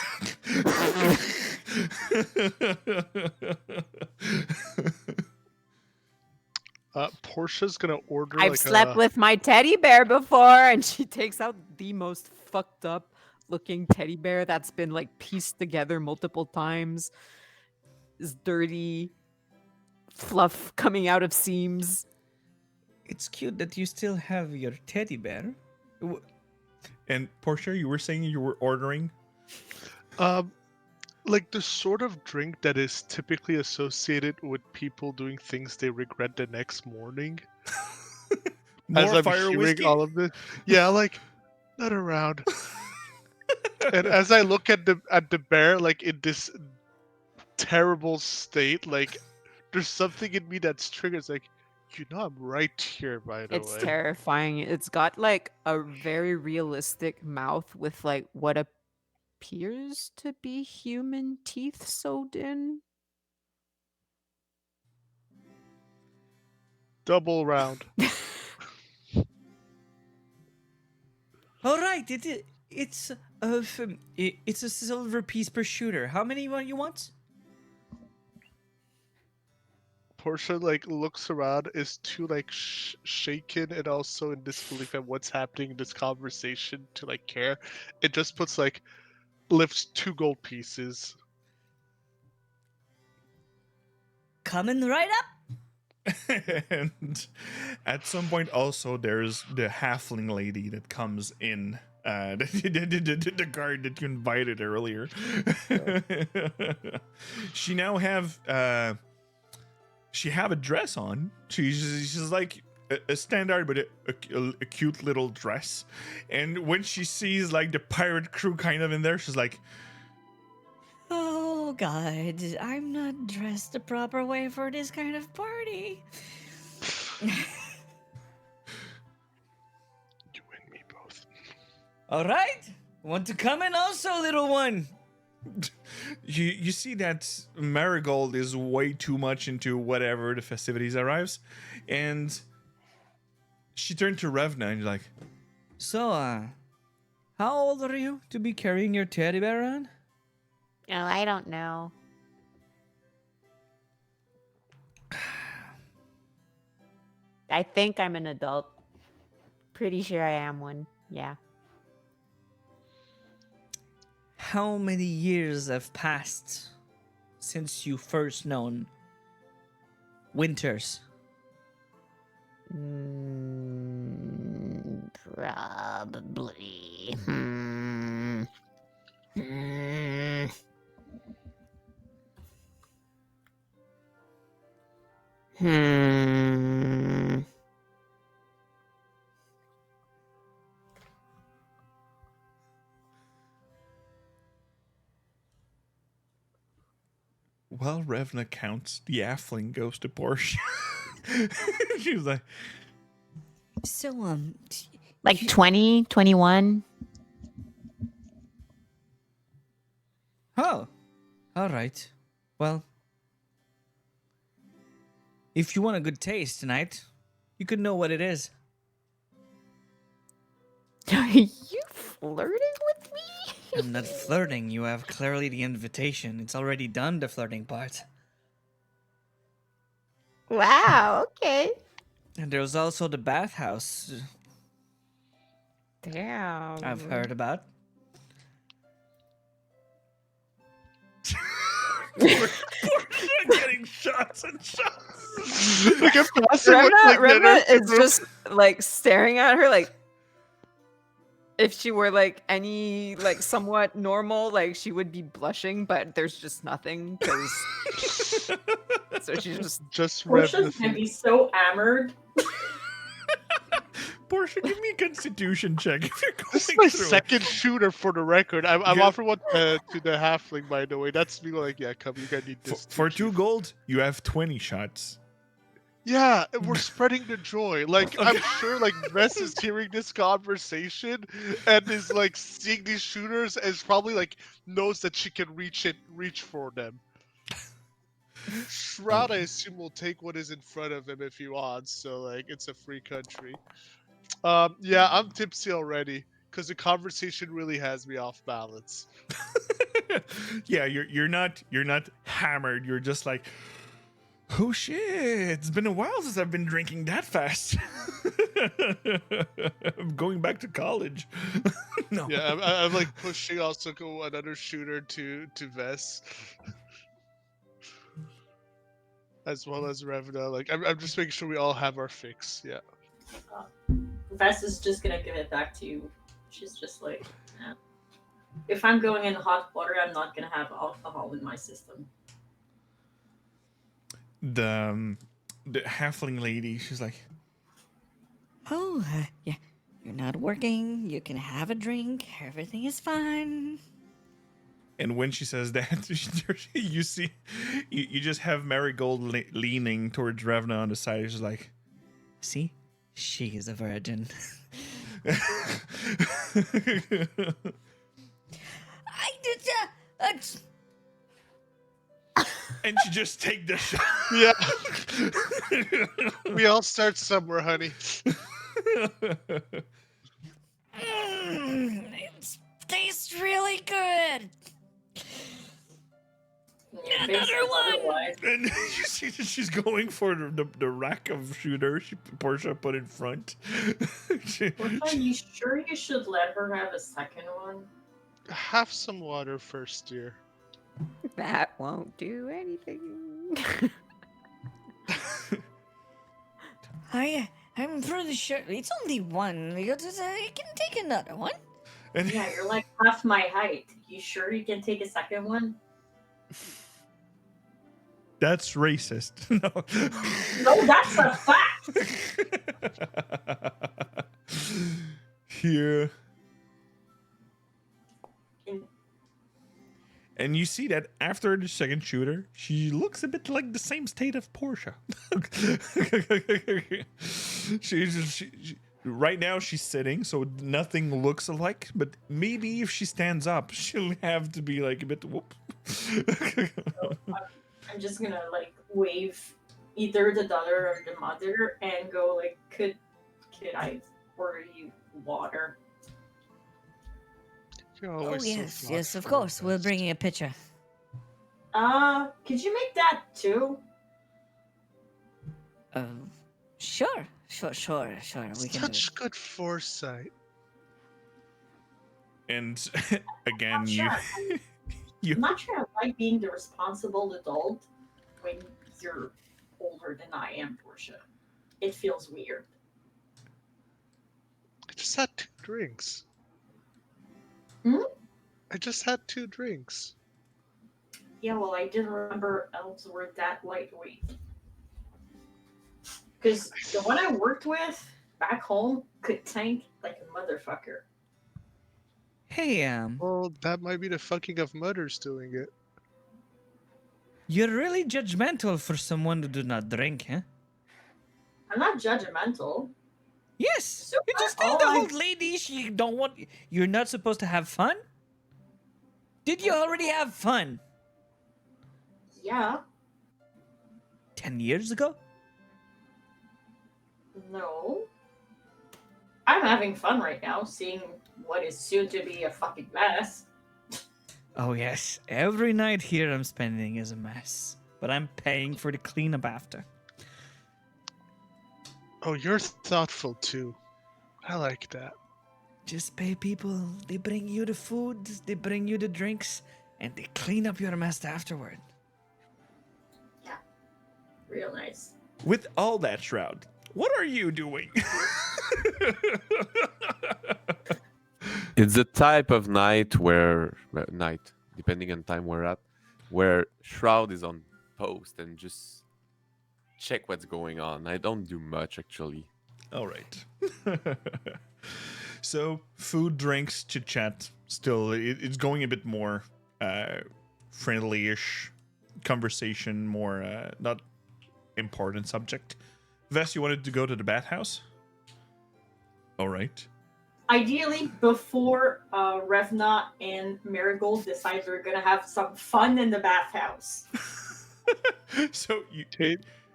S3: Portia's gonna order
S2: I've
S3: like
S2: slept
S3: a
S2: with my teddy bear before, and she takes out the most fucked up looking teddy bear that's been like pieced together multiple times. This dirty fluff coming out of seams.
S9: It's cute that you still have your teddy bear.
S1: And Portia, you were saying you were ordering?
S3: like the sort of drink that is typically associated with people doing things they regret the next morning. As
S1: More
S3: I'm
S1: fire
S3: hearing
S1: whiskey?
S3: all of this, yeah, like not around. And as I look at the bear, like in this terrible state, like there's something in me that's triggers, like I'm right here. By the
S2: It's
S3: way,
S2: terrifying. It's got like a very realistic mouth with like what appears to be human teeth sewed in.
S3: double round.
S9: All right, it's it's a silver piece per shooter. How many you want?
S3: Portia like looks around, is too like shaken and also in disbelief at what's happening in this conversation to like care. It just puts like lifts 2 gold pieces.
S8: Coming right up.
S1: And at some point also there's the halfling lady that comes in, the guard that you invited earlier. She now have she have a dress on. She's like a standard but a cute little dress. And when she sees like the pirate crew kind of in there, she's like,
S8: Oh God, I'm not dressed the proper way for this kind of party.
S3: You and me both.
S9: All right, want to come in also, little one?
S1: you see that Marigold is way too much into whatever the festivities arrives, and she turned to Revna and she's like,
S9: So, how old are you to be carrying your teddy bear around?
S2: Oh, I don't know. I think I'm an adult. Pretty sure I am one. Yeah.
S9: How many years have passed since you first known Winters?
S2: Probably.
S1: while Revna counts, the Athling goes to Portia. She's like,
S8: So
S2: Like 20, 21.
S9: Oh, all right. Well, if you want a good taste tonight, you could know what it is.
S2: Are you flirting with me?
S9: I'm not flirting. You have clearly the invitation. It's already done, the flirting part.
S2: Wow, okay.
S9: And there's also the bathhouse
S2: Damn.
S9: I've heard about.
S1: Portia getting shots and shots.
S3: Like I'm passing with
S2: Revna,
S3: like
S2: Revna
S3: that.
S2: is just like staring at her like if she were like any like somewhat normal, like she would be blushing, but there's just nothing because so she's just
S5: Portia's gonna be so hammered.
S1: Portia, give me a constitution check if you're going
S3: This is my
S1: through.
S3: second shooter for the record. I'm
S1: Good.
S3: offering one to the halfling, by the way. That's me like, yeah, come, you're gonna need this.
S1: For 2 gold, you have 20 shots.
S3: Yeah, and we're spreading the joy. Like, I'm sure, like, Vess is hearing this conversation and is, like, seeing these shooters and is probably, like, knows that she can reach for them. Shroud, I assume, will take what is in front of him if he wants, so, like, it's a free country. Yeah, I'm tipsy already, because the conversation really has me off balance.
S1: Yeah, you're not hammered. You're just like, oh shit! It's been a while since I've been drinking that fast. I'm going back to college. No.
S3: Yeah, I'm like pushing also another shooter to Vess. As well as Revna. Like, I'm just making sure we all have our fix. Yeah.
S5: Vess is just gonna give it back to you. She's just like, eh. If I'm going in hot water, I'm not gonna have alcohol in my system.
S1: The halfling lady, she's like,
S8: Oh, yeah. You're not working. You can have a drink. Everything is fine.
S1: and when she says that, you see, you just have Marigold leaning towards Revna on the side. She's like,
S9: See? She is a virgin.
S8: I did.
S1: and she just take the shot.
S3: Yeah. We all start somewhere, honey.
S8: It tastes really good.
S5: Yeah,
S8: Another
S5: basically,
S8: one!
S5: otherwise-
S1: And you see that she's going for the rack of shooter Portia put in front.
S5: Are you sure you should let her have a second one?
S3: Have some water first, dear.
S2: That won't do anything.
S8: I'm pretty sure it's only one. You can take another one.
S1: And
S5: Yeah, you're like half my height. You sure you can take a second one?
S1: that's racist. No.
S5: No, that's a fact.
S1: Here.
S5: In-
S1: And you see that after the second shooter, she looks a bit like the same state of Portia. Right now she's sitting, so nothing looks alike. But maybe if she stands up, she'll have to be like a bit whoop.
S5: I'm just gonna like wave either the daughter or the mother and go like, could I order you water?
S3: You're
S8: Oh
S3: always so
S8: yes, of
S3: thoughtful,
S8: course. We'll
S3: Vess.
S8: bring you a pitcher.
S5: Could you make that too?
S8: Sure. We can do it.
S3: Such good foresight.
S1: And again,
S5: Not
S1: you
S5: sure.
S1: you
S5: I'm not sure I like being the responsible adult when you're older than I am, Portia. It feels weird.
S3: I just had 2 drinks.
S5: Hmm?
S3: I just had 2 drinks.
S5: Yeah, well, I didn't remember elves were that lightweight. Because the one I worked with back home could tank like a motherfucker.
S9: Hey,
S3: Well, that might be the fucking of mutters doing it.
S9: you're really judgmental for someone who do not drink, huh?
S5: I'm not judgmental.
S9: Yes.
S5: So
S9: You just
S5: all
S9: tell the
S5: I-
S9: old lady she don't want. You're not supposed to have fun. Did you already have fun
S5: Yeah,
S9: 10 years ago?
S5: no. I'm having fun right now, seeing what is soon to be a fucking mess.
S9: Oh yes, every night here I'm spending is a mess, but I'm paying for the cleanup after.
S3: Oh, you're thoughtful too. I like that.
S9: Just pay people. They bring you the food, they bring you the drinks, and they clean up your mess afterward.
S5: Real nice.
S1: with all that, Shroud, what are you doing?
S4: It's the type of night where depending on time we're at, where Shroud is on post and just check what's going on. I don't do much actually.
S1: All right. So food, drinks, chit chat. Still, it's going a bit more friendly-ish conversation, more not important subject. Vess, you wanted to go to the bathhouse? All right.
S5: Ideally, before Revna and Marigold decide they're gonna have some fun in the bathhouse.
S1: So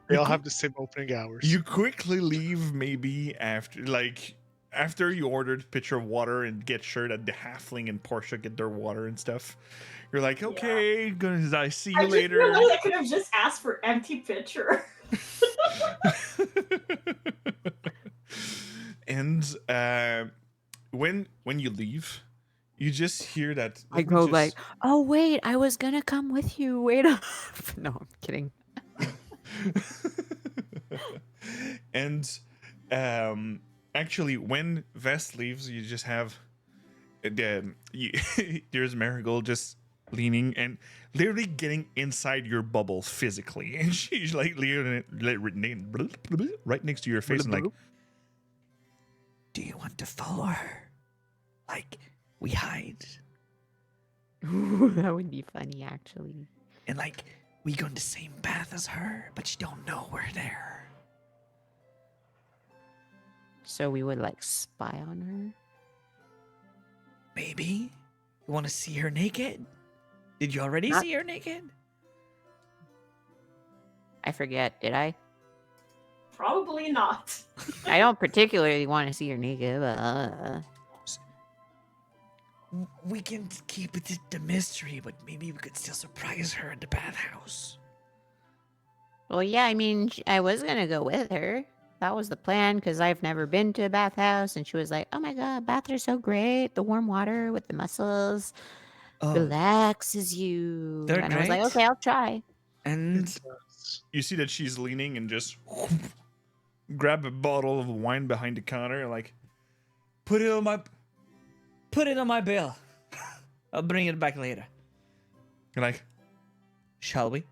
S3: They all have the same opening hours.
S1: you quickly leave maybe after you ordered pitcher of water and get sure that the halfling and Portia get their water and stuff. You're like, okay, I see you
S5: I
S1: later.
S5: just realized I could have just asked for empty pitcher.
S1: And when you leave, you just hear that.
S2: I go like, oh wait, I was gonna come with you. Wait up. No, I'm kidding.
S1: And actually, when Vest leaves, you just have there's Marigold just leaning and literally getting inside your bubble physically, and she's like right next to your face and like,
S9: Do you want to follow her? Like, we hide.
S2: Ooh, that would be funny, actually.
S9: And, like, we go in the same path as her, but she don't know we're there.
S2: So we would like spy on her.
S9: Maybe? You want to see her naked? Did you already
S2: Not-
S9: see her naked?
S2: I forget. Did I?
S5: Probably not.
S2: I don't particularly want to see her naked, but
S9: We can keep it the mystery, but maybe we could still surprise her at the bathhouse.
S2: well, yeah. I mean, I was gonna go with her. That was the plan because I've never been to a bathhouse, and she was like, "Oh my god, baths are so great! The warm water with the mussels relaxes you."
S9: They're
S2: And I was like,
S9: great.
S2: "Okay, I'll try."
S9: And
S1: you see that she's leaning and just grab a bottle of wine behind the counter, like, put it on my
S9: bill. I'll bring it back later.
S1: You're like,
S9: Shall we?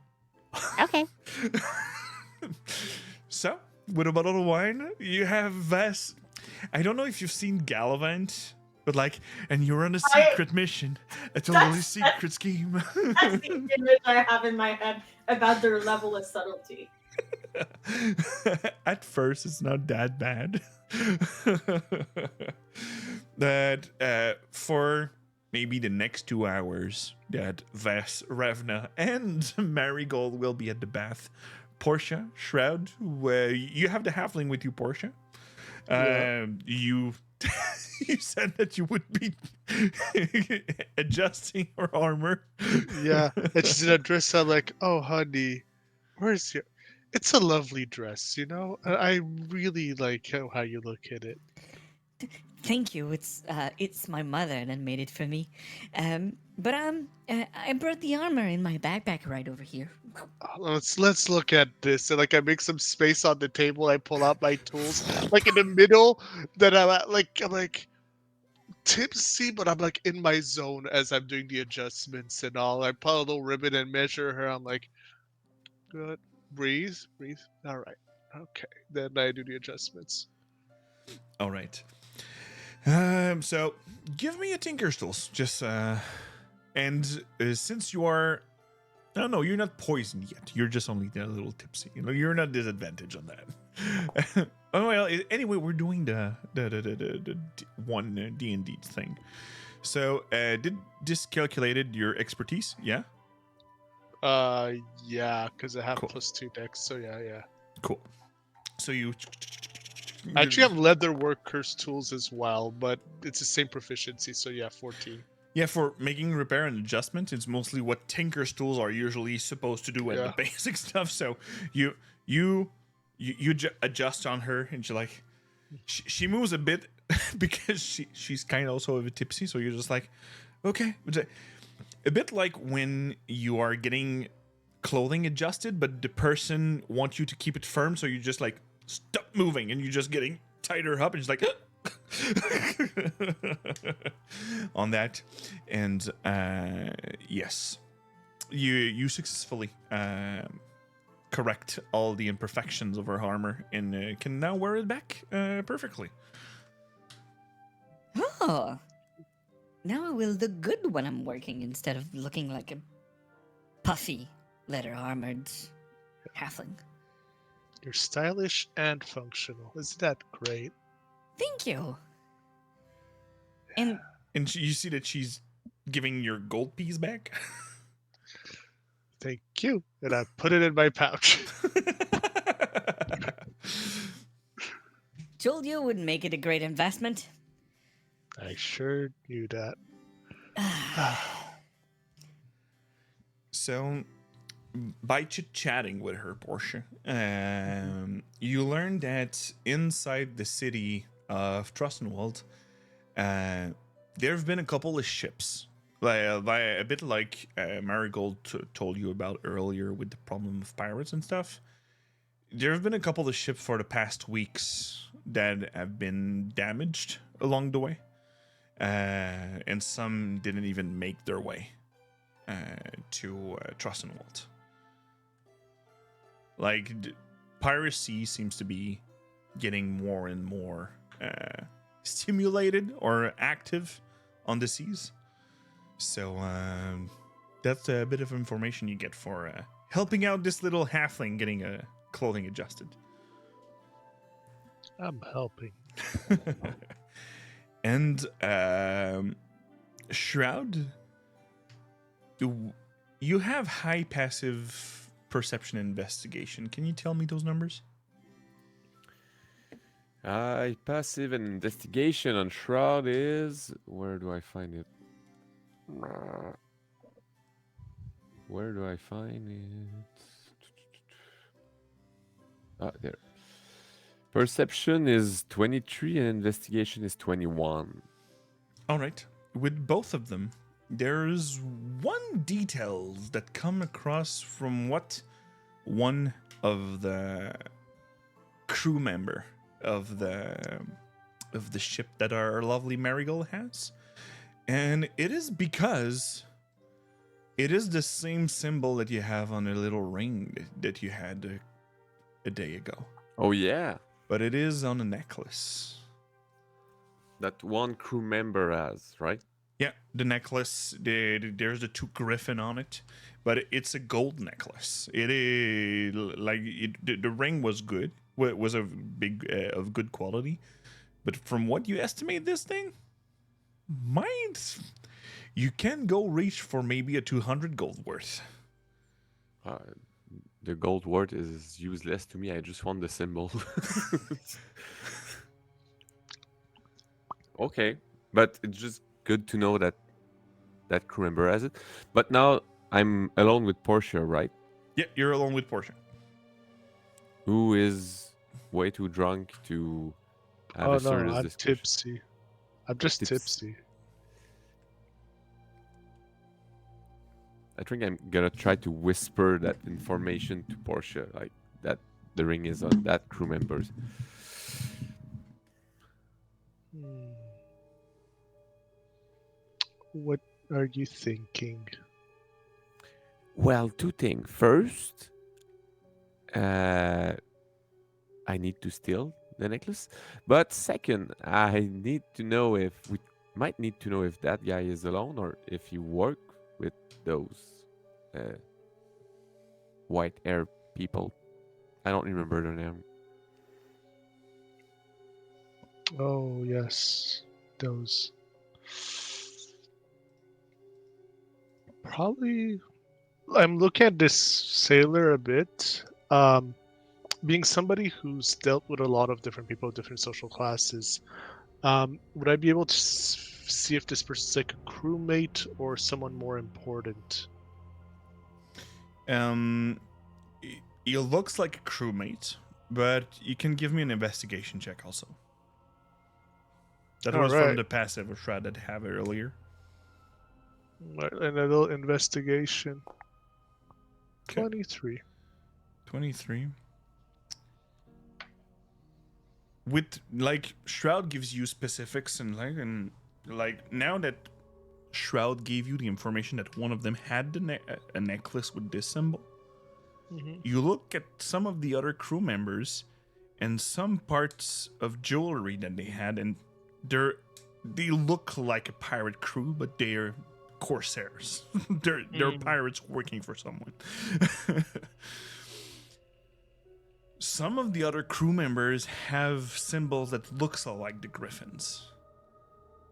S2: Okay.
S1: so with a bottle of wine, you have Vess. I don't know if you've seen Gallivant, but like, and you're on a secret mission, a totally secret scheme.
S5: That's the image I have in my head about their level of subtlety.
S1: At first, it's not that bad. That for maybe the next 2 hours, that Vess, Revna, and Marigold will be at the bath. Portia, Shroud, where you have the halfling with you, Portia. You you said that you would be adjusting her armor.
S3: Yeah, and she's in a dress. I'm like, oh, honey, where's your? It's a lovely dress, you know. I really like how you look at it.
S8: Thank you. It's my mother that made it for me. But I brought the armor in my backpack right over here.
S3: Let's look at this. And like I make some space on the table. I pull out my tools, like in the middle. That I'm like tipsy, but I'm like in my zone as I'm doing the adjustments and all. I pull a little ribbon and measure her. I'm like, good. Breathe. All right. Okay. Then I do the adjustments.
S1: All right. So give me a Tinker's tools. Just and since you are, no, you're not poisoned yet. You're just only a little tipsy. You know, you're not disadvantaged on that. Oh well. Anyway, we're doing the one D&D thing. So did this calculated your expertise? Yeah.
S3: Yeah, because I have
S1: Cool.
S3: +2 dex. So yeah.
S1: Cool. So you.
S3: I actually have leatherwork curse tools as well, but it's the same proficiency. So yeah, 14.
S1: Yeah, for making repair and adjustment, it's mostly what Tinker's tools are usually supposed to do at the basic stuff. So you adjust on her, and she like she moves a bit because she's kind of also a bit tipsy. So you're just like, okay, a bit like when you are getting clothing adjusted, but the person wants you to keep it firm, so you just like stop moving, and you're just getting tighter up, and she's like. On that, and yes, you successfully correct all the imperfections of her armor and can now wear it back perfectly.
S8: Oh, now I will look good when I'm working instead of looking like a puffy, leather armored halfling.
S3: You're stylish and functional. Isn't that great?
S8: Thank you. And
S1: And you see that she's giving your gold piece back.
S3: Thank you. And I put it in my pouch.
S8: told you it would make it a great investment.
S3: I sure knew that.
S1: So, by chit-chatting with her, Portia, you learn that inside the city of Trustenwald, there have been a couple of ships, a bit like Marigold told you about earlier with the problem of pirates and stuff. There have been a couple of ships for the past weeks that have been damaged along the way, and some didn't even make their way to Trustenwald. Like, piracy seems to be getting more and more stimulated or active on the seas. So that's a bit of information you get for helping out this little halfling getting clothing adjusted.
S3: I'm helping.
S1: And Shroud, you have high passive perception and investigation. Can you tell me those numbers?
S4: Passive investigation on Shroud is... Where do I find it? Where do I find it? Ah, there. Perception is 23 and investigation is 21.
S1: All right. With both of them, there's one detail that come across from what one of the crew member of the ship that our lovely Marigold has. And it is because it is the same symbol that you have on a little ring that you had a day ago.
S4: Oh, yeah.
S1: But it is on a necklace.
S4: That one crew member has, right?
S1: Yeah, the necklace, there's the two griffin on it, but it's a gold necklace. It is like the ring was good, was a big of good quality, but from what you estimate this thing, you can go reach for maybe a 200 gold worth.
S4: The gold word is useless to me. I just want the symbol. Okay, but it's just good to know that that crew member has it. But now I'm alone with Portia, right?
S1: Yeah, you're alone with Portia.
S4: Who is way too drunk to have
S3: Oh
S4: a
S3: no,
S4: serious
S3: I'm
S4: discussion.
S3: tipsy. I'm just tipsy.
S4: I think I'm gonna try to whisper that information to Portia, like that the ring is on that crew members.
S3: What are you thinking?
S4: Well, two things. First, I need to steal the necklace. But second, I need to know if we might need to know if that guy is alone or if he work with those white hair people. I don't remember their name.
S3: Oh yes, those. Probably. I'm looking at this sailor a bit. Being somebody who's dealt with a lot of different people, different social classes, would I be able to see if this person's like a crewmate or someone more important?
S1: He looks like a crewmate, but you can give me an investigation check also. That was from the passive shroud that I have earlier.
S3: And a little investigation.
S1: Okay.
S3: 23.
S1: 23. With like Shroud gives you specifics and like now that Shroud gave you the information that one of them had a necklace with this symbol.
S3: Mm-hmm.
S1: You look at some of the other crew members and some parts of jewelry that they had, and they look like a pirate crew, but they're corsairs. they're pirates working for someone. some of the other crew members have symbols that looks like the griffins.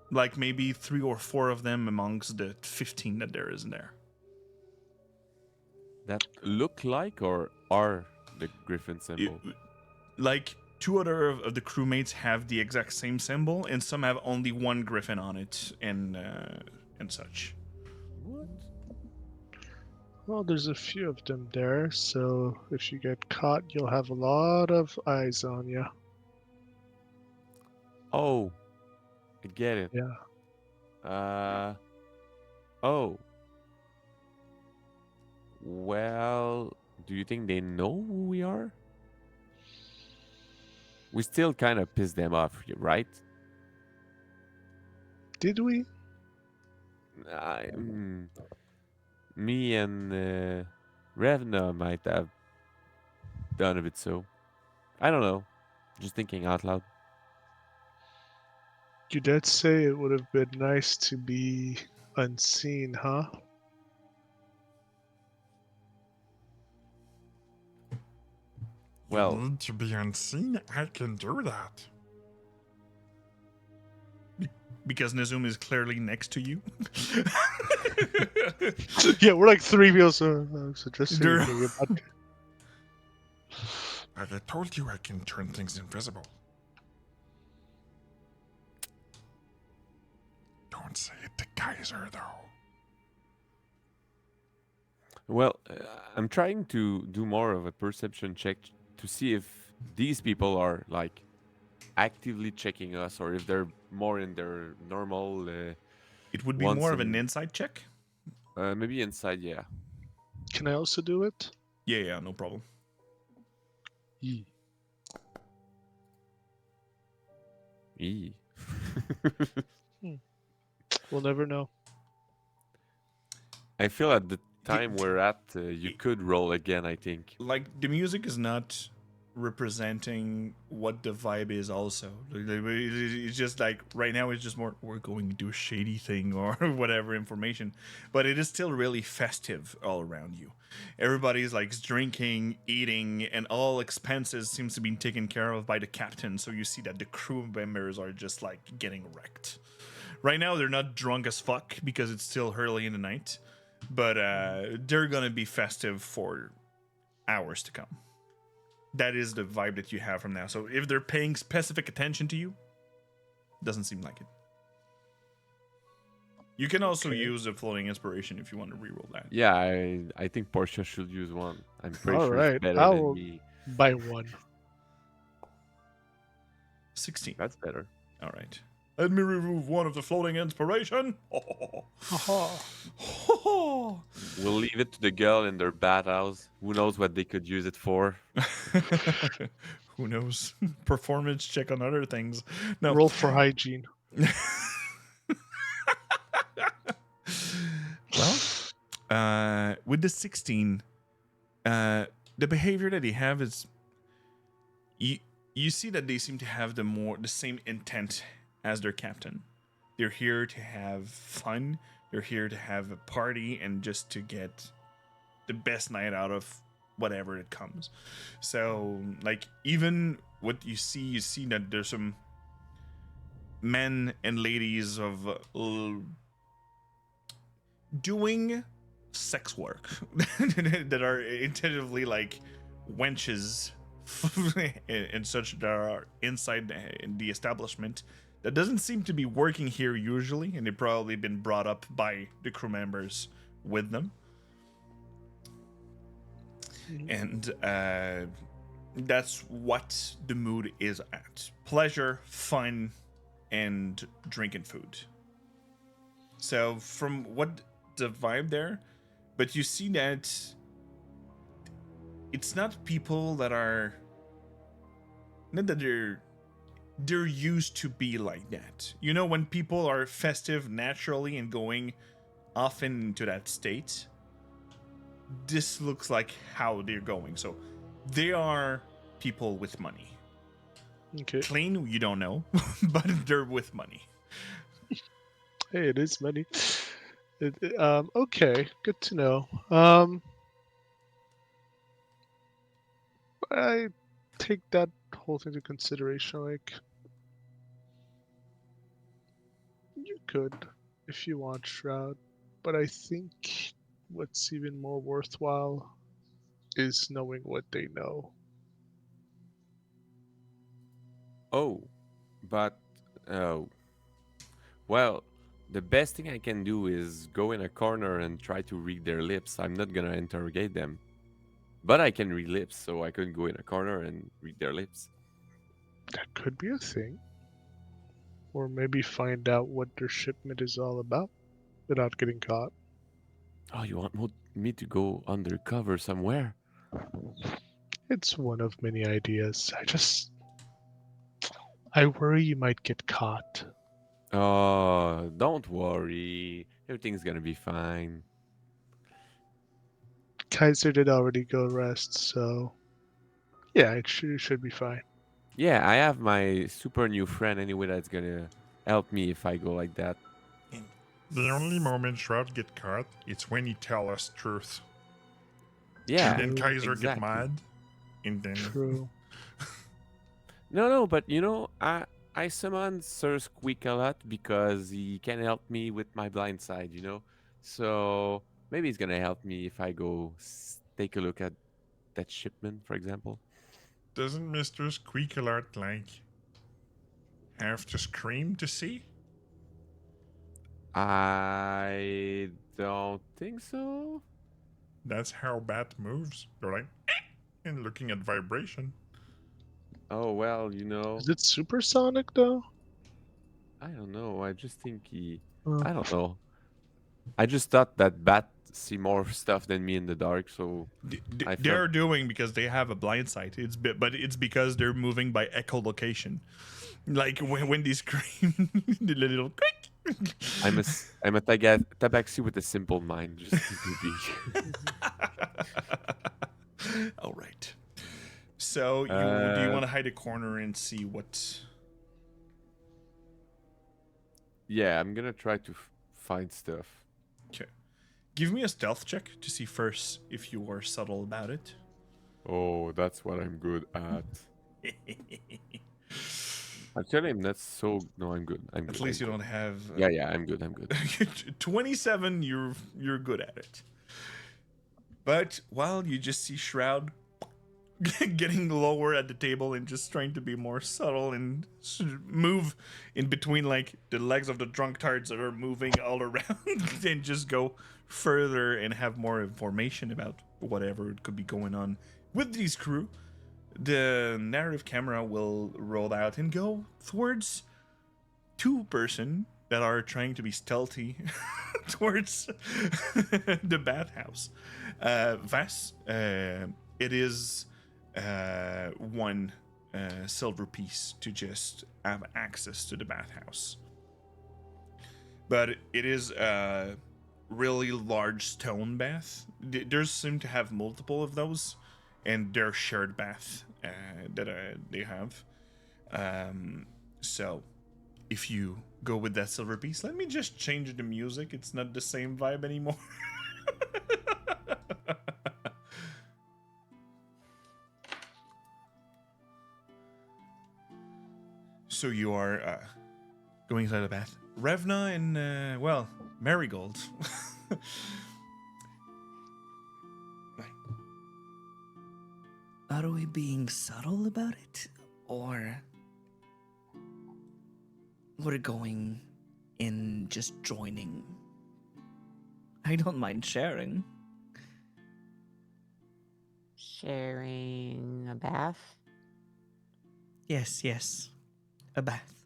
S1: Like maybe 3 or 4 of them amongst the 15 that there is in there.
S4: That look like or are the griffin symbol?
S1: Like 2 other of the crewmates have the exact same symbol, and some have only 1 griffin on it, and such.
S4: What?
S3: Well, there's a few of them there, so if you get caught, you'll have a lot of eyes on you.
S4: Oh, I get it.
S3: Yeah.
S4: Oh. Well, do you think they know who we are? We still kind of pissed them off, right?
S3: Did we?
S4: Me and Revna might have done a bit so. I don't know. Just thinking out loud.
S3: You did say it would have been nice to be unseen, huh?
S4: Well,
S7: You need to be unseen? I can do that.
S1: Because Nizum is clearly next to you.
S3: Yeah, we're like 3 wheels, so just so you
S1: There-
S3: know, you're about to-
S7: Like I told you, I can turn things invisible. Don't say it to Kaiser, though.
S4: well, I'm trying to do more of a perception check to see if these people are like actively checking us or if they're more in their normal.
S1: It would be
S4: Once
S1: more of an
S4: in-
S1: inside check.
S4: Maybe inside, yeah.
S3: Can I also do it?
S1: Yeah, no problem.
S3: Yee.
S4: Eee.
S3: We'll never know.
S4: I feel at the time we're at, you could roll again, I think.
S1: Like the music is not representing what the vibe is also. It's just like right now it's just more we're going to do a shady thing or whatever information, but it is still really festive all around you. Everybody's like drinking, eating, and all expenses seems to be taken care of by the captain, so you see that the crew members are just like getting wrecked. Right now they're not drunk as fuck because it's still early in the night, but they're gonna be festive for hours to come. That is the vibe that you have from now. So if they're paying specific attention to you, doesn't seem like it. You can also
S3: Okay.
S1: use a floating inspiration if you want to reroll that.
S4: Yeah, I think Portia should use one. I'm pretty
S3: All
S4: sure
S3: right,
S4: it's better
S3: I
S4: than
S3: will-
S4: me.
S3: By 1.
S1: 16.
S4: That's better.
S1: All right. Let me remove one of the floating inspiration.
S4: We'll leave it to the girl in their bathhouse. Who knows what they could use it for?
S1: Who knows? Performance check on other things. No.
S3: Roll for hygiene.
S1: Well, with the 16, the behavior that they have is you see that they seem to have the same intent as their captain. They're here to have fun. They're here to have a party and just to get the best night out of whatever it comes. So, like, even what you see that there's some men and ladies of doing sex work that are intentionally like wenches and such that are inside the establishment that doesn't seem to be working here usually, and they've probably been brought up by the crew members with them. And that's what the mood is at: pleasure, fun, and drinking food. So from what the vibe there, but you see that it's not people that are not that they're used to be like that. You know, when people are festive naturally and going often into that state, this looks like how they're going. So they are people with money.
S3: Okay.
S1: Clean, you don't know, but they're with money.
S3: Hey, it is money. Okay, good to know. I take that whole thing into consideration. Like, you could, if you want, Shroud. But I think what's even more worthwhile is knowing what they know.
S4: Oh, but uh, well, the best thing I can do is go in a corner and try to read their lips. I'm not gonna interrogate them, but I can read lips, so I could go in a corner and read their lips.
S3: That could be a thing. Or maybe find out what their shipment is all about without getting caught.
S4: Oh, you want me to go undercover somewhere?
S3: It's one of many ideas. I worry you might get caught.
S4: Oh, don't worry. Everything's gonna be fine.
S3: Kaiser did already go rest, so yeah, it should be fine.
S4: Yeah, I have my super new friend anyway that's gonna help me if I go like that.
S7: The only moment Shroud get caught, it's when he tell us truth.
S4: Yeah,
S7: And then Kaiser get
S4: exactly.
S7: mad. And then
S3: True.
S4: No, but you know, I summon Sir Squeak a lot because he can help me with my blind side, you know. So maybe he's gonna help me if I go take a look at that shipment, for example.
S7: doesn't Mr. Squeak Alert like have to scream to see?
S4: I don't think so.
S7: That's how bat moves. They're like and looking at vibration.
S4: Oh well, you know,
S3: Is it supersonic though?
S4: I don't know. I just think he.
S3: Oh.
S4: I don't know. I just thought that bat see more stuff than me in the dark, so I felt.
S1: They're doing because they have a blind sight. But it's because they're moving by echolocation. Like when they scream, the little quick.
S4: I'm a tabaxi with a simple mind. Just to be.
S1: All right. So do you want to hide a corner and see what?
S4: Yeah, I'm gonna try to find stuff.
S1: Okay. Give me a stealth check to see first if you are subtle about it.
S4: Oh, that's what I'm good at. Actually, I'm not so. No, I'm good. I'm good.
S1: At least you
S4: I'm
S1: don't
S4: good.
S1: have.
S4: Yeah, I'm good. I'm good.
S1: 27. You're good at it. But while you just see Shroud getting lower at the table and just trying to be more subtle and move in between like the legs of the drunk tards that are moving all around and just go further and have more information about whatever could be going on with these crew, the narrative camera will roll out and go towards two person that are trying to be stealthy towards the bathhouse. Vas, it is one silver piece to just have access to the bathhouse. But it is a really large stone bath. There's seem to have multiple of those, and they're shared bath that they have. So if you go with that silver piece, let me just change the music. It's not the same vibe anymore. So you are going inside the bath. Revna and, well, Marigold.
S9: Are we being subtle about it? Or we're going in just joining? I don't mind sharing.
S2: Sharing a bath?
S9: Yes. A bath.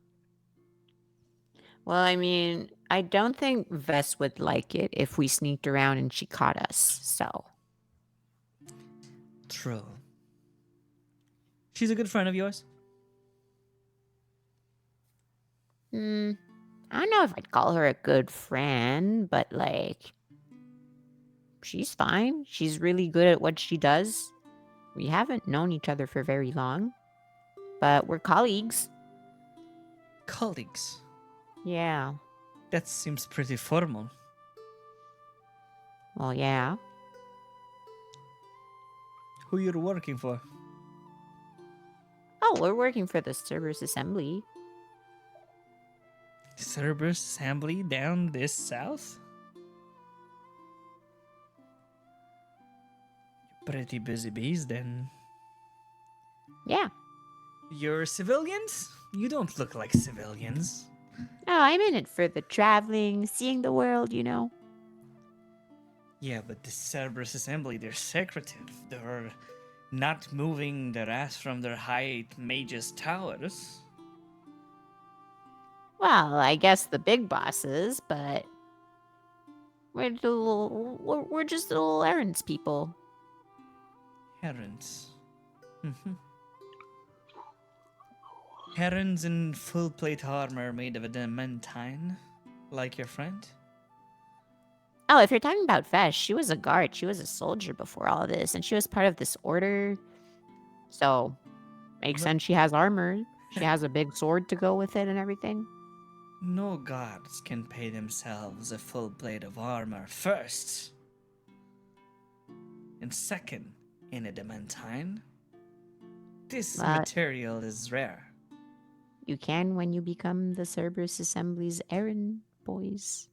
S2: Well, I mean, I don't think Vess would like it if we sneaked around and she caught us, so.
S9: True. She's a good friend of yours?
S2: I don't know if I'd call her a good friend, but like, she's fine. She's really good at what she does. We haven't known each other for very long, but we're colleagues.
S9: Colleagues.
S2: Yeah.
S9: That seems pretty formal.
S2: Well, yeah.
S9: Who you're working for?
S2: we're working for the Cerberus Assembly.
S9: Cerberus Assembly down this south? Pretty busy bees then.
S2: Yeah.
S9: You're civilians? You don't look like civilians.
S2: Oh, I'm in it for the traveling, seeing the world, you know.
S9: Yeah, but the Cerberus Assembly, they're secretive. They're not moving their ass from their high mages' towers.
S2: Well, I guess the big bosses, but we're just little errands people.
S9: Herons. Herons in full plate armor made of adamantine, like your friend.
S2: Oh, if you're talking about Vesh, she was a guard. She was a soldier before all this, and she was part of this order. So, makes
S9: But-
S2: sense she has armor. She has a big sword to go with it and everything.
S9: No guards can pay themselves a full plate of armor first. And second, in adamantine. This
S2: But-
S9: material is rare.
S2: You can when you become the Cerberus Assembly's errand boys.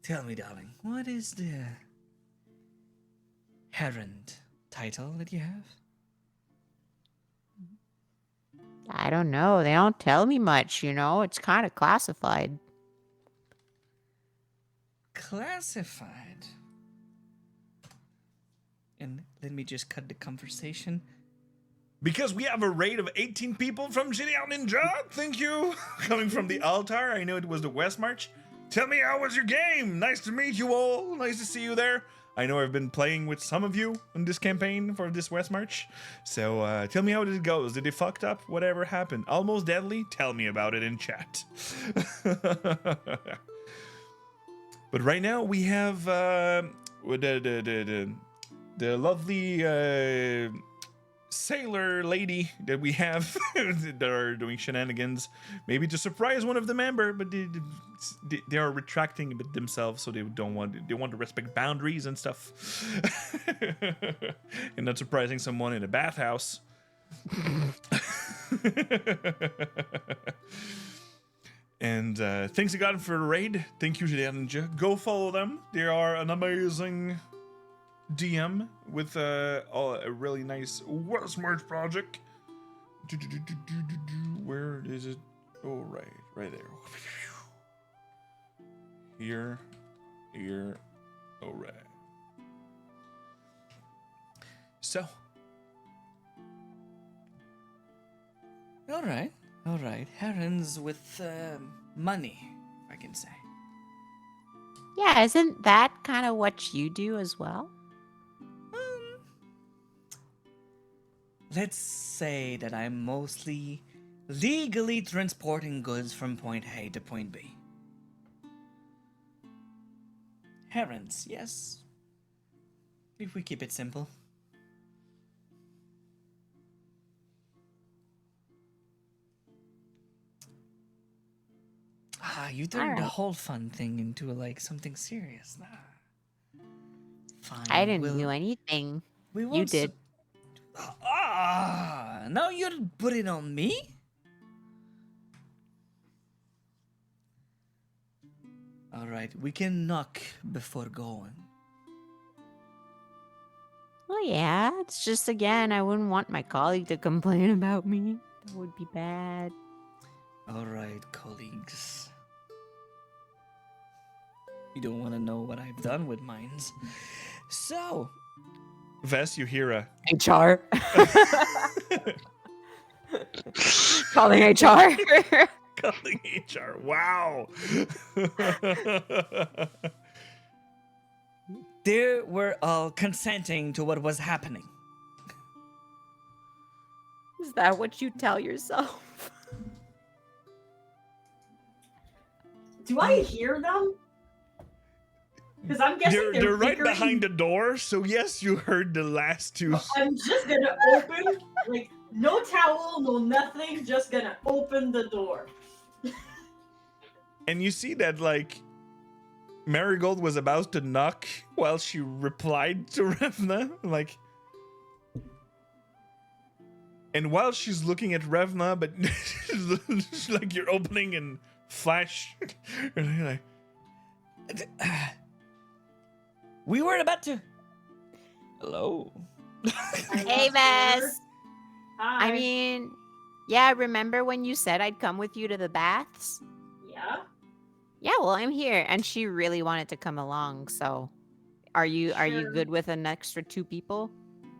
S9: Tell me, darling, what is the herald title that you have?
S2: I don't know. They don't tell me much, you know? It's kind of classified.
S9: Classified. And let me just cut the conversation.
S1: Because we have a raid of 18 people from Gideon Ninja. Thank you. Coming from the altar. I know it was the West March. Tell me, how was your game? Nice to meet you all. Nice to see you there. I know I've been playing with some of you in this campaign for this West March. So tell me how it goes. Did it fucked up? Whatever happened? Almost deadly? Tell me about it in chat. But right now we have the lovely sailor lady that we have that are doing shenanigans, maybe to surprise one of the member, but they are retracting a bit themselves, so they want to respect boundaries and stuff, and not surprising someone in a bathhouse. And thanks again for the raid. Thank you, Gideon Ninja. Go follow them. They are an amazing DM with a really nice West March project. Where is it? Oh, right there. Here. All right. So.
S9: All right. Herons with money, I can say.
S2: Yeah, isn't that kind of what you do as well?
S9: Let's say that I'm mostly legally transporting goods from point A to point B. Herons, yes. If we keep it simple. You turned the
S2: Alright.
S9: whole fun thing into like something serious. Nah. Fine.
S2: I didn't do anything.
S9: We
S2: You
S9: won't
S2: did.
S9: Now you're putting it on me? Alright, we can knock before going.
S2: Well, yeah, it's just, again, I wouldn't want my colleague to complain about me. That would be bad.
S9: Alright, colleagues. You don't want to know what I've done with mines. So,
S1: Vess, you hear a
S2: HR. Calling HR.
S1: calling HR. Wow.
S9: they were all consenting to what was happening.
S2: Is that what you tell yourself?
S5: Do I hear them? Because I'm guessing
S1: They're right
S5: bickering.
S1: behind the door, so yes, you heard the last two.
S5: I'm just gonna open, like, no towel, no nothing, just gonna open the door.
S1: And you see that, like, Marigold was about to knock while she replied to Revna. Like, And while she's looking at Revna, but she's like you're opening and flash, and you're like,
S9: We were about to. Hello.
S2: Hey, Vess.
S5: Hi.
S2: I mean, yeah, remember when you said I'd come with you to the baths?
S5: Yeah.
S2: Yeah, well, I'm here, and she really wanted to come along. So, are you
S5: Sure.
S2: good with an extra 2 people?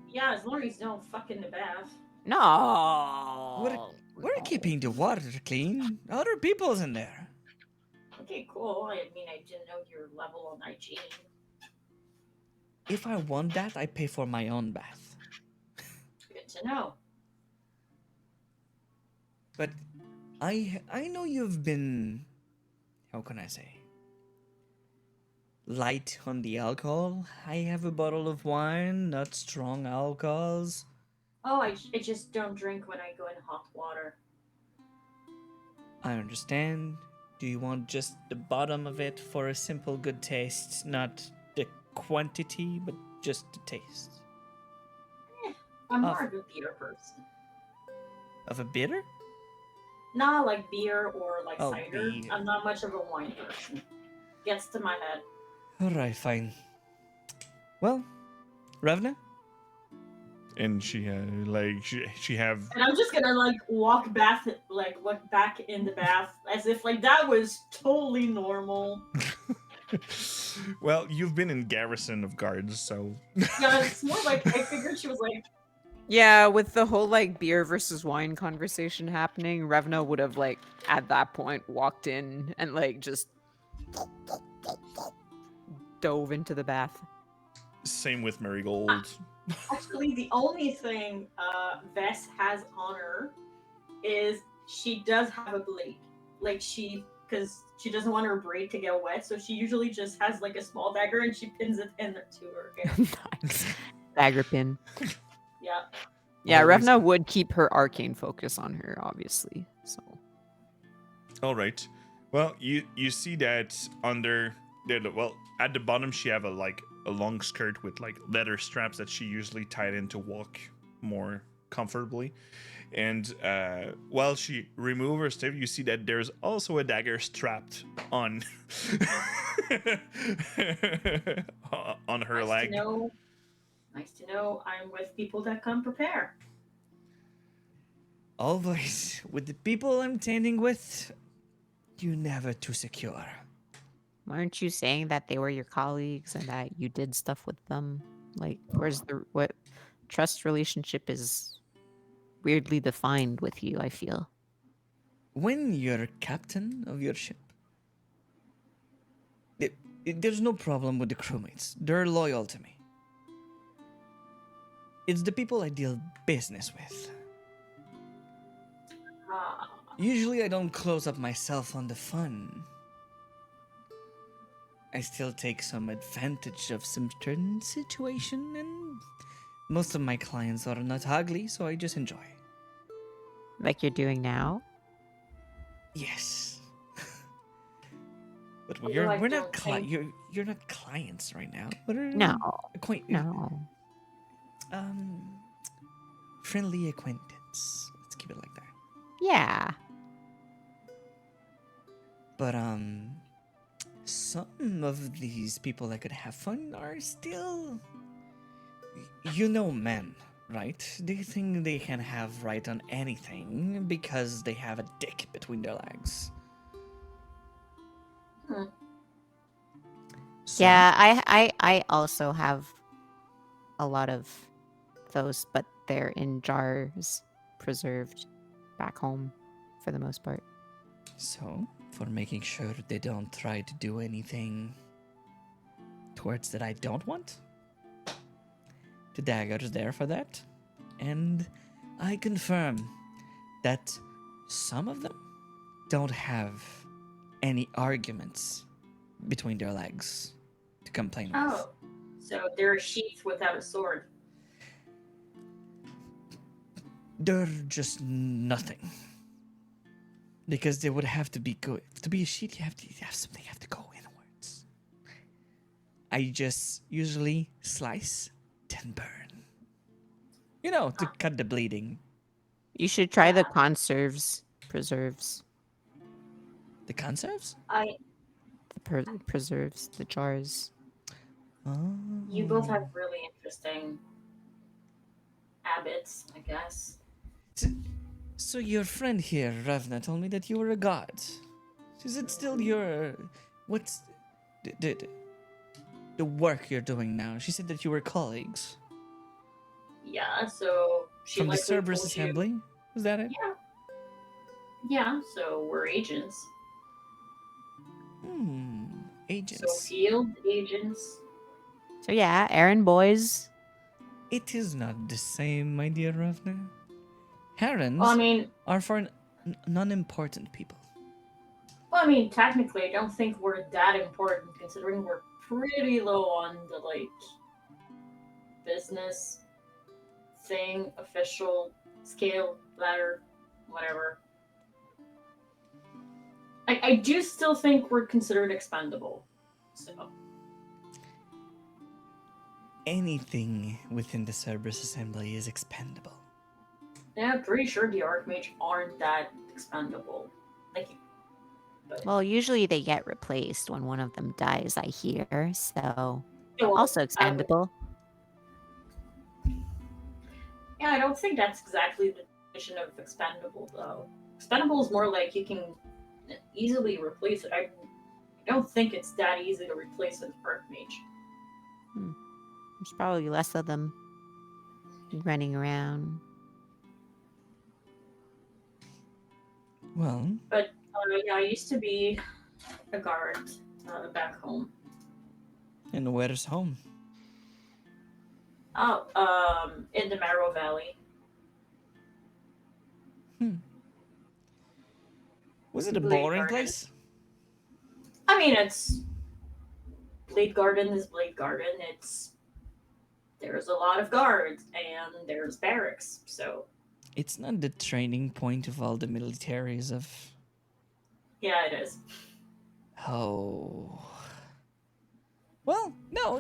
S5: Yeah, as long as you don't fuck in the bath.
S2: No.
S9: We're
S2: no.
S9: keeping the water clean. Other people's in there.
S5: Okay, cool. I mean, I didn't know your level on hygiene.
S9: If I want that, I pay for my own bath.
S5: Good to know.
S9: But I know you've been, how can I say, light on the alcohol. I have a bottle of wine, not strong alcohols.
S5: Oh, I just don't drink when I go in hot water.
S9: I understand. Do you want just the bottom of it for a simple good taste, not the quantity, but just the taste?
S5: I'm
S9: Oh.
S5: more of a beer person.
S9: Of a bitter?
S5: Not like beer or like
S9: Oh,
S5: cider.
S9: beer.
S5: I'm not much of a wine person. Gets to my head.
S9: Alright, fine. Well, Ravna?
S1: and she she have
S5: And I'm just gonna like walk back in the bath as if like that was totally normal.
S1: well, you've been in garrison of guards, so
S5: Yeah, it's more like I figured she was like,
S2: Yeah, with the whole like beer versus wine conversation happening, Revna would have like at that point walked in and like just dove into the bath.
S1: same with Marigold.
S5: actually the only thing Vess has on her is she does have a blade. Like because she doesn't want her braid to get wet, so she usually just has like a small dagger and she pins it in to her hair.
S2: Nice. Dagger pin.
S5: Yeah.
S2: Yeah,
S1: Always-
S2: Revna would keep her arcane focus on her, obviously. So
S1: All right. Well, you see that under well at the bottom she have a long skirt with like leather straps that she usually tied in to walk more comfortably. And while she remove her stuff, you see that there's also a dagger strapped on on her
S5: Nice
S1: leg.
S5: to know. Nice to know I'm with people that come prepare.
S9: Always, with the people I'm tending with, you're never too secure.
S2: weren't you saying that they were your colleagues and that you did stuff with them? Like, where's the what trust relationship is weirdly defined with you, I feel.
S9: When you're captain of your ship, there's no problem with the crewmates. They're loyal to me. It's the people I deal business with.
S5: Ah,
S9: Usually I don't close up myself on the fun. I still take some advantage of some certain situation, and most of my clients are not ugly, so I just enjoy.
S2: Like you're doing now?
S9: Yes. But
S5: Although I
S9: we're not
S5: don't think-
S9: you're not clients right now. We're
S2: No.
S9: no.
S2: No.
S9: Friendly acquaintance. Let's keep it like that.
S2: Yeah.
S9: But some of these people that could have fun are still, men, right? They think they can have right on anything because they have a dick between their legs.
S5: Hmm.
S9: So,
S2: Yeah, I also have a lot of those, but they're in jars preserved back home for the most part.
S9: So, for making sure they don't try to do anything towards that I don't want, the dagger's there for that. And I confirm that some of them don't have any arguments between their legs to complain with.
S5: Oh, so they're a sheath without a sword.
S9: They're just nothing. Because they would have to be good. To be a sheet, you have something you have to go inwards. I just usually slice, then burn. To cut the bleeding.
S2: You should try the
S5: Yeah.
S2: conserves, preserves,
S9: The conserves?
S2: the preserves, the jars.
S9: Oh.
S5: You both have really interesting habits, I guess.
S9: So your friend here, Ravna, told me that you were a god. Is it still your... What's... The work you're doing now? She said that you were colleagues.
S5: Yeah, so she
S9: From the
S5: likely
S9: Cerberus
S5: told you-
S9: Assembly? Was that it?
S5: Yeah. Yeah, so we're agents. So
S9: Agents.
S5: field agents.
S2: So yeah, errand boys.
S9: It is not the same, my dear Ravna. Herons
S5: Well, I mean,
S9: are for non-important people.
S5: Technically, I don't think we're that important considering we're pretty low on the business thing, official scale, ladder, whatever. I do still think we're considered expendable. So
S9: Anything within the Cerberus Assembly is expendable.
S5: yeah, I'm pretty sure the Archmage aren't that expendable.
S2: Well, usually they get replaced when one of them dies, I hear. So
S5: Yeah, well,
S2: also expendable.
S5: Yeah, I don't think that's exactly the definition of expendable, though. Expendable is more like you can easily replace it. I don't think it's that easy to replace an Archmage.
S2: There's probably less of them running around.
S9: Well,
S5: But yeah, I used to be a guard back home.
S9: and where's home?
S5: Oh, in the Marrow Valley.
S9: Was it a
S5: Blade
S9: boring
S5: Garden.
S9: place?
S5: I mean, it's Blade Garden is Blade Garden. There's a lot of guards and there's barracks. So
S9: It's not the training point of all the militaries of...
S5: yeah, it is.
S9: Oh. Well, no.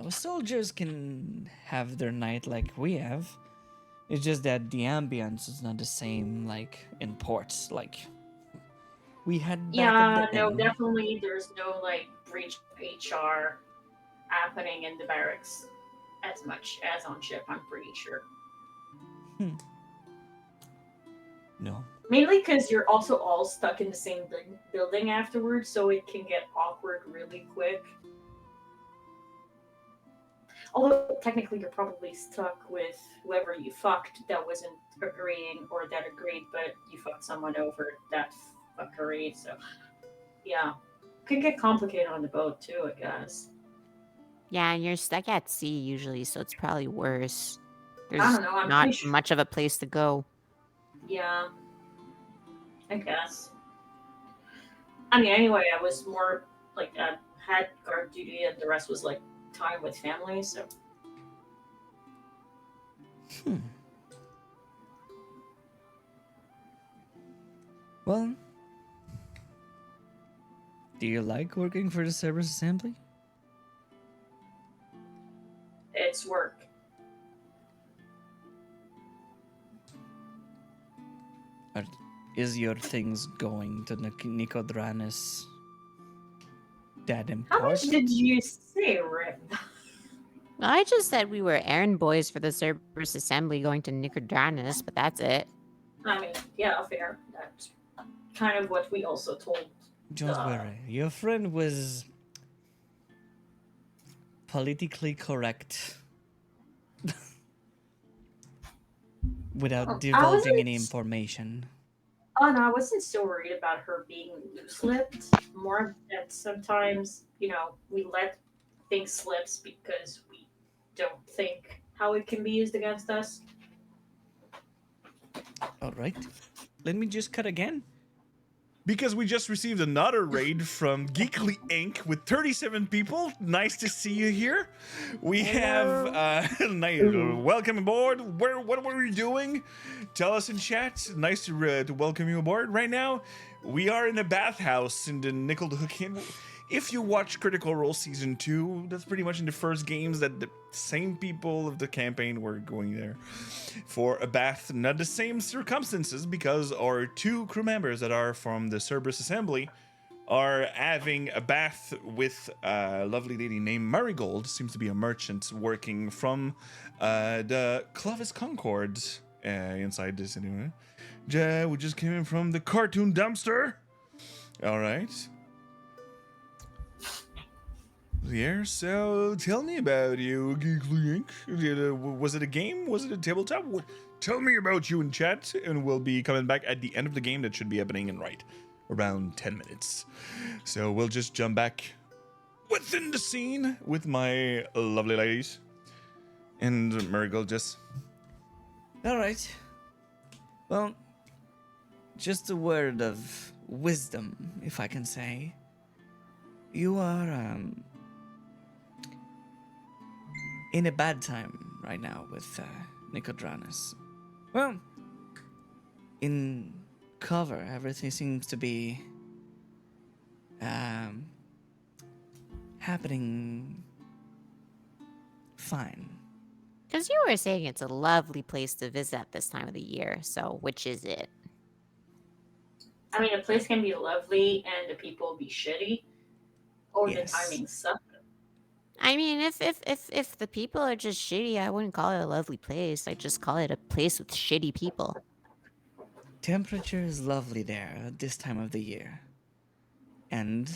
S9: Soldiers can have their night like we have. It's just that the ambience is not the same like in ports. Like we had back
S5: Yeah,
S9: at the
S5: no,
S9: inn.
S5: definitely there's no breach of HR happening in the barracks as much as on ship, I'm pretty sure.
S9: No.
S5: Mainly because you're also all stuck in the same building afterwards, so it can get awkward really quick. Although technically you're probably stuck with whoever you fucked that wasn't agreeing or that agreed, but you fucked someone over that fuckery. So yeah, could get complicated on the boat too, I guess.
S2: Yeah, and you're stuck at sea usually, so it's probably worse. There's
S5: I don't know. I'm
S2: not
S5: pretty sure.
S2: much of a place to go.
S5: Yeah, I guess. I mean, anyway, I was more I had guard duty, and the rest was time with family. So
S9: Well, do you like working for the Cerberus Assembly?
S5: it's work.
S9: Or is your things going to Nicodranas that
S5: How
S9: important?
S5: much did you say, Rip?
S2: I just said we were errand boys for the Cerberus Assembly going to Nicodranas, but that's it.
S5: I mean, yeah, fair. That's kind of what we also told.
S9: Don't worry. Your friend was politically correct without
S5: I
S9: divulging any
S5: wasn't-
S9: information.
S5: Oh no, I wasn't so worried about her being loose-lipped. More that sometimes, we let things slip because we don't think how it can be used against us.
S9: All right. Let me just cut again.
S1: Because we just received another raid from Geekly Inc. with 37 people. Nice to see you here. We have welcome aboard. What were you doing? Tell us in chat. Nice to welcome you aboard. Right now, we are in a bathhouse in the Nickel Hook Inn. If you watch Critical Role Season 2, that's pretty much in the first games that the same people of the campaign were going there for a bath. Not the same circumstances, because our 2 crew members that are from the Cerberus Assembly are having a bath with a lovely lady named Marigold. Seems to be a merchant working from the Clovis Concord inside this anyway. We just came in from the cartoon dumpster. All right. Yeah, so tell me about you, Geekly Inc. Was it a game? Was it a tabletop? Tell me about you in chat, and we'll be coming back at the end of the game. That should be happening in around 10 minutes. So we'll just jump back within the scene with my lovely ladies. And Marigold just...
S9: All right. Well, just a word of wisdom, if I can say. You are in a bad time right now with Nicodranus. Well, in cover, everything seems to be happening fine.
S6: Because you were saying it's a lovely place to visit at this time of the year, so which is it?
S5: I mean, a place can be lovely and the people be shitty, or
S9: Yes.
S5: the timing sucks.
S6: I mean, if the people are just shitty, I wouldn't call it a lovely place. I'd just call it a place with shitty people.
S9: Temperature is lovely there at this time of the year. And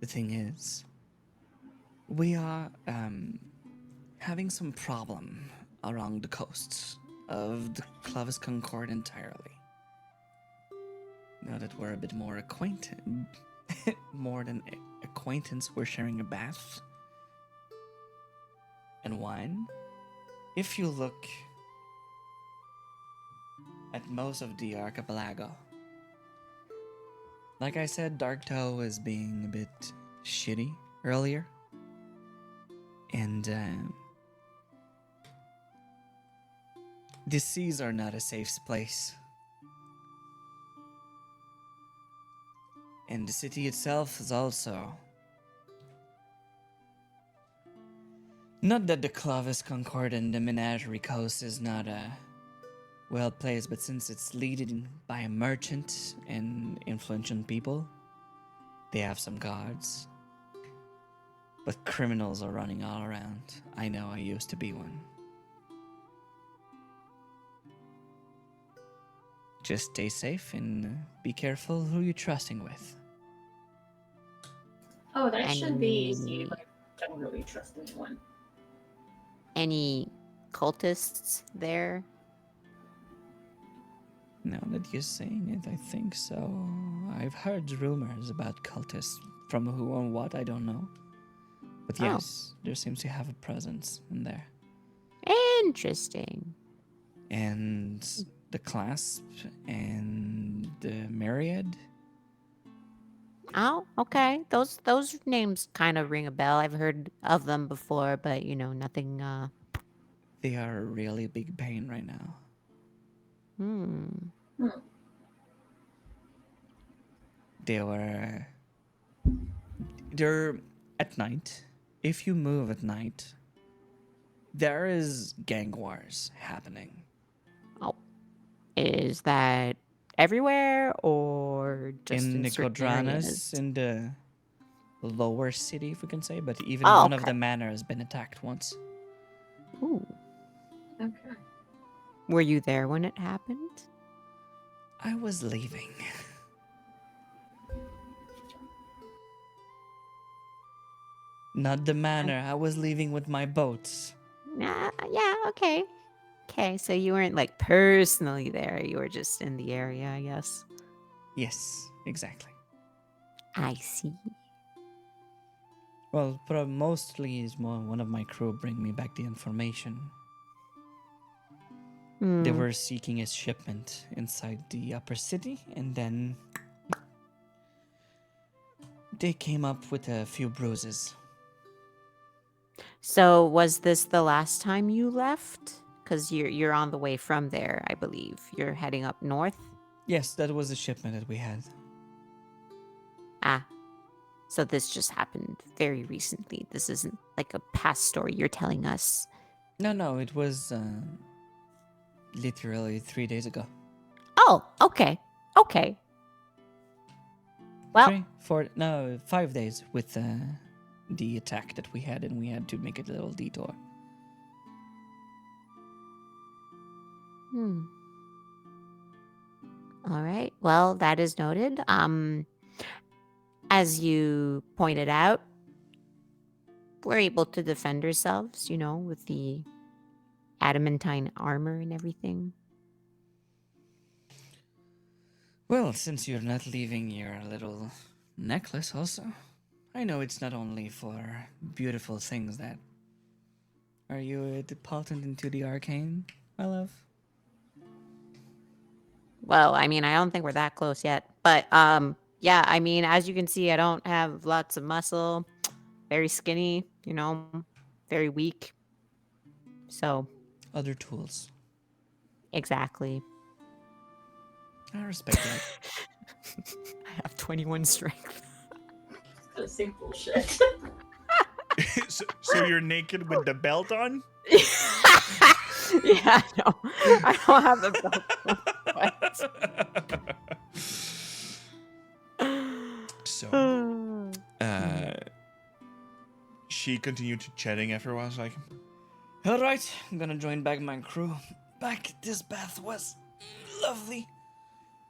S9: the thing is, we are having some problem along the coasts of the Clovis Concord entirely. Now that we're a bit more acquainted, more than acquaintance, we're sharing a bath and wine. If you look at most of the archipelago, like I said, Darktow is being a bit shitty earlier. And the seas are not a safe place. And the city itself is also... Not that the Clovis Concord and the Menagerie Coast is not a well placed, but since it's leaded by a merchant and influential people, they have some guards. But criminals are running all around. I know, I used to be one. Just stay safe and be careful who you're trusting with.
S5: Oh, that should be
S6: Any-
S5: easy. Like, I don't really trust anyone.
S6: Any cultists there?
S9: Now that you're saying it, I think so. I've heard rumors about cultists. From who and what, I don't know. But
S6: Oh.
S9: yes, there seems to have a presence in there.
S6: Interesting.
S9: And the Clasp and the Myriad.
S6: Oh, okay. Those names kind of ring a bell. I've heard of them before, but nothing.
S9: They are a really big pain right now. They're at night. If you move at night, there is gang wars happening.
S6: Is that everywhere or just
S9: in
S6: in certain areas?
S9: Nicodranus, in the lower city, if we can say, but even
S6: Oh,
S9: one of
S6: okay.
S9: the manor has been attacked once.
S6: Ooh.
S5: Okay.
S6: Were you there when it happened?
S9: I was leaving. Not the manor. I was leaving with my boats.
S6: Yeah, okay. Okay, so you weren't like personally there. You were just in the area, I guess.
S9: Yes, exactly.
S6: I see.
S9: Well, mostly is one of my crew bring me back the information. They were seeking a shipment inside the upper city, and then they came up with a few bruises.
S6: So was this the last time you left? Because you're on the way from there, I believe. You're heading up north.
S9: Yes, that was the shipment that we had.
S6: Ah, so this just happened very recently. This isn't like a past story you're telling us.
S9: No, it was literally 3 days ago.
S6: Oh, okay. Okay. Well,
S9: 5 days with the attack that we had, and we had to make a little detour.
S6: All right. Well, that is noted. As you pointed out, we're able to defend ourselves, with the adamantine armor and everything.
S9: Well, since you're not leaving your little necklace also, I know it's not only for beautiful things that... Are you a departant into the arcane, my love?
S6: Well, I mean, I don't think we're that close yet. But, yeah, I mean, as you can see, I don't have lots of muscle. Very skinny, very weak. So,
S9: Other tools.
S6: exactly.
S9: I respect that.
S2: I have 21 strength.
S5: That's the same bullshit.
S1: So you're naked with the belt on?
S2: Yeah, no. I don't have the belt.
S1: So, she continued chatting after a while. She's like,
S9: All right, I'm gonna join back my crew. This bath was lovely.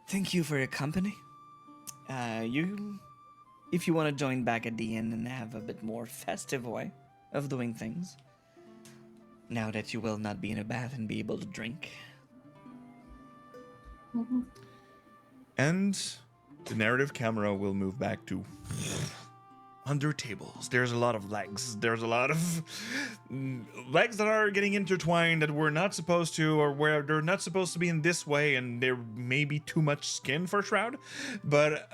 S9: Thank you for your company. If you want to join back at the inn and have a bit more festive way of doing things, now that you will not be in a bath and be able to drink.
S1: and the narrative camera will move back to under tables. There's a lot of legs. There's a lot of legs that are getting intertwined that we're not supposed to, or where they're not supposed to be in this way, and there may be too much skin for Shroud. But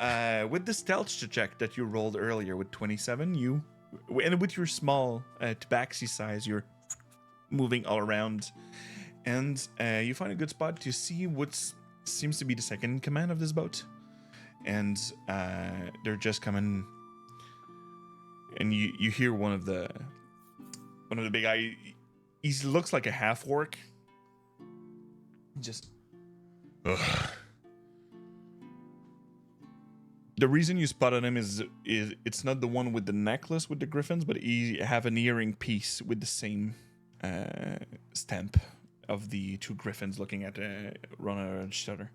S1: with the stealth check that you rolled earlier with 27, and with your small tabaxi size, you're moving all around, and you find a good spot to see what seems to be the second in command of this boat, and they're just coming. And you hear one of the big guy. He looks like a half orc. Just. Ugh. The reason you spotted him is it's not the one with the necklace with the griffins, but he have an earring piece with the same stamp of the two griffins looking at Rona and Stutter.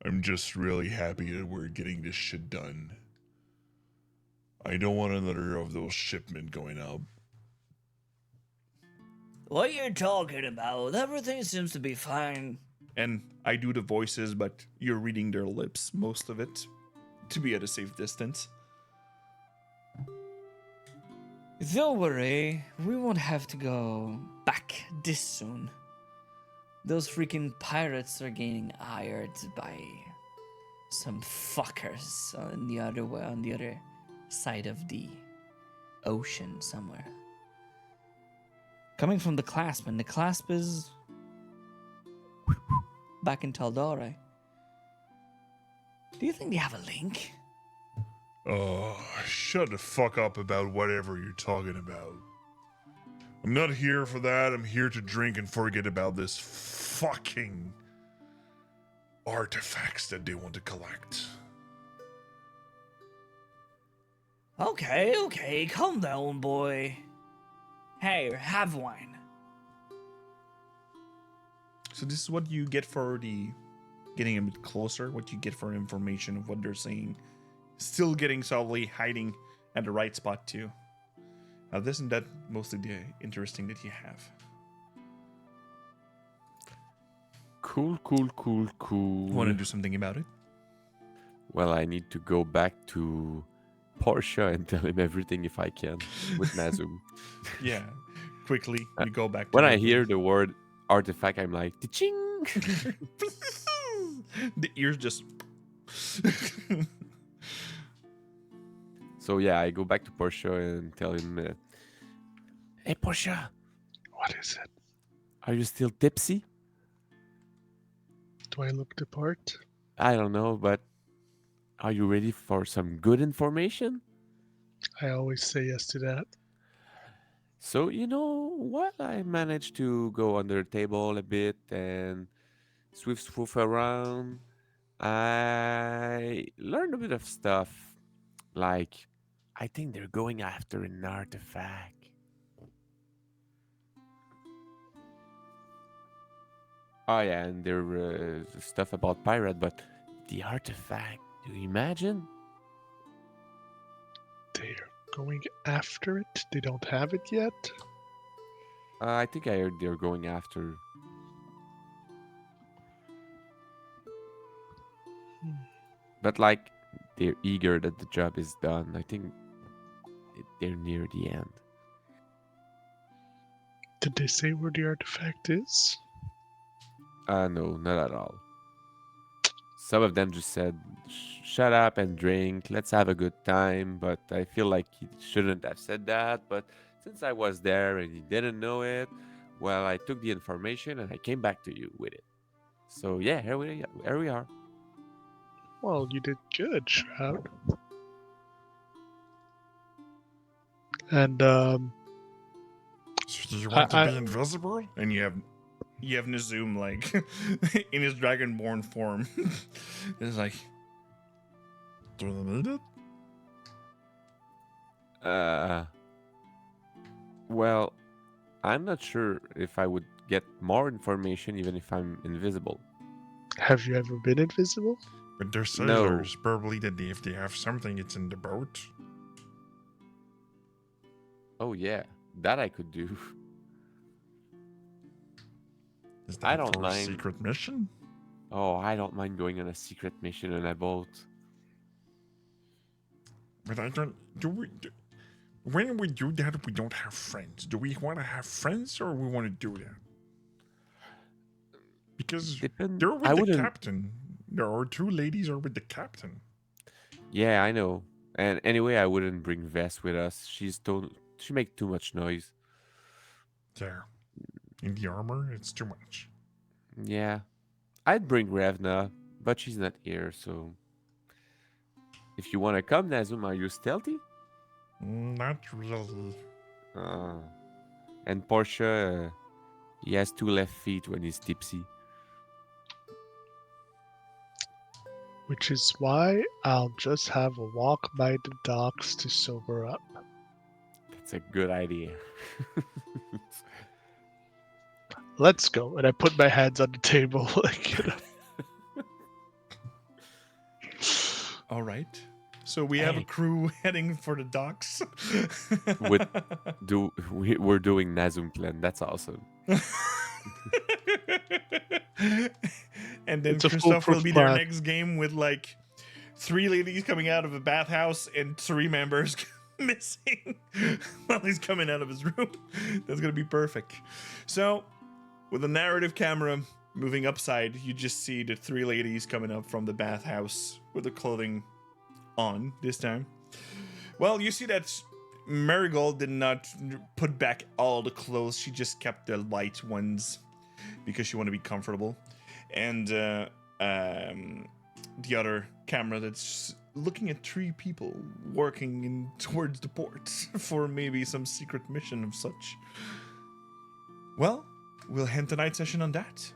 S7: I'm just really happy that we're getting this shit done. I don't want another of those shipment going out.
S9: What are you talking about? Everything seems to be fine.
S1: And I do the voices, but you're reading their lips, most of it, to be at a safe distance.
S9: Don't worry, we won't have to go back this soon. Those freaking pirates are getting hired by some fuckers on the other side of the ocean somewhere. Coming from the clasp, and the clasp is back in Taldore. Do you think they have a link?
S7: Oh, shut the fuck up about whatever you're talking about. I'm not here for that. I'm here to drink and forget about this fucking artifacts that they want to collect.
S9: Okay, calm down, boy. Hey, have wine.
S1: So this is what you get for the getting a bit closer, what you get for information of what they're saying. Still getting solidly hiding at the right spot too. Now, isn't that mostly the interesting that you have?
S4: Cool.
S1: Want to do something about it?
S4: Well, I need to go back to Portia and tell him everything if I can with Nazum.
S1: Yeah. Quickly, you go back to
S4: When I hear the word artifact, I'm like, ching.
S1: The ears just.
S4: So yeah, I go back to Portia and tell him, hey Portia,
S3: What is it?
S4: are you still tipsy?
S3: Do I look the part?
S4: I don't know, but are you ready for some good information?
S3: I always say yes to that.
S4: So, while I managed to go under the table a bit and swoof around, I learned a bit of stuff. Like, I think they're going after an artifact. Oh, yeah, and there stuff about pirate, but the artifact, do you imagine?
S3: They're going after it. They don't have it yet.
S4: I think I heard they're going after. But, like, they're eager that the job is done. I think they're near the end.
S3: Did they say where the artifact is?
S4: No, not at all. Some of them just said, shut up and drink, let's have a good time. But I feel like he shouldn't have said that. But since I was there and he didn't know it, well, I took the information and I came back to you with it. So yeah, here we are.
S3: Well, you did good, Shroud. And
S7: So do you want to be invisible?
S1: And you have Nazoom like in his dragonborn form. It's like,
S7: Do you need it?
S4: Well, I'm not sure if I would get more information even if I'm invisible.
S3: have you ever been invisible?
S7: But they're
S4: No.
S7: sailors. Probably that if they have something, it's in the boat.
S4: Oh yeah, that I could do.
S7: Is
S4: I
S7: that
S4: don't
S7: for a
S4: mind.
S7: secret mission?
S4: Oh, I don't mind going on a secret mission on a boat.
S7: But I don't. When we do that, we don't have friends. Do we want to have friends or we want to do that? Because
S4: Depend.
S7: they're with
S4: I
S7: the
S4: wouldn't.
S7: captain. Our two ladies are with the captain.
S4: Yeah, I know. And anyway, I wouldn't bring Vess with us. She make too much noise.
S7: There. In the armor, it's too much.
S4: Yeah, I'd bring Revna, but she's not here. So, if you want to come, Nazum, are you stealthy?
S7: Not really.
S4: And Portia, he has 2 left feet when he's tipsy.
S3: Which is why I'll just have a walk by the docks to sober up.
S4: That's a good idea.
S3: Let's go. And I put my hands on the table. Like,
S1: all right. So we have a
S4: Hey.
S1: crew heading for the docks.
S4: We're doing Nazum plan. That's awesome.
S1: And then
S3: It's a
S1: Christoph will
S3: foolproof
S1: be there
S3: plan.
S1: next game with like 3 ladies coming out of a bathhouse and 3 members missing while he's coming out of his room. That's gonna be perfect. So, with the narrative camera moving upside, you just see the 3 ladies coming up from the bathhouse with the clothing on this time. Well, you see that Marigold did not put back all the clothes. She just kept the light ones because she wanted to be comfortable. And the other camera that's looking at 3 people working in towards the port for maybe some secret mission of such. Well, we'll end tonight's session on that.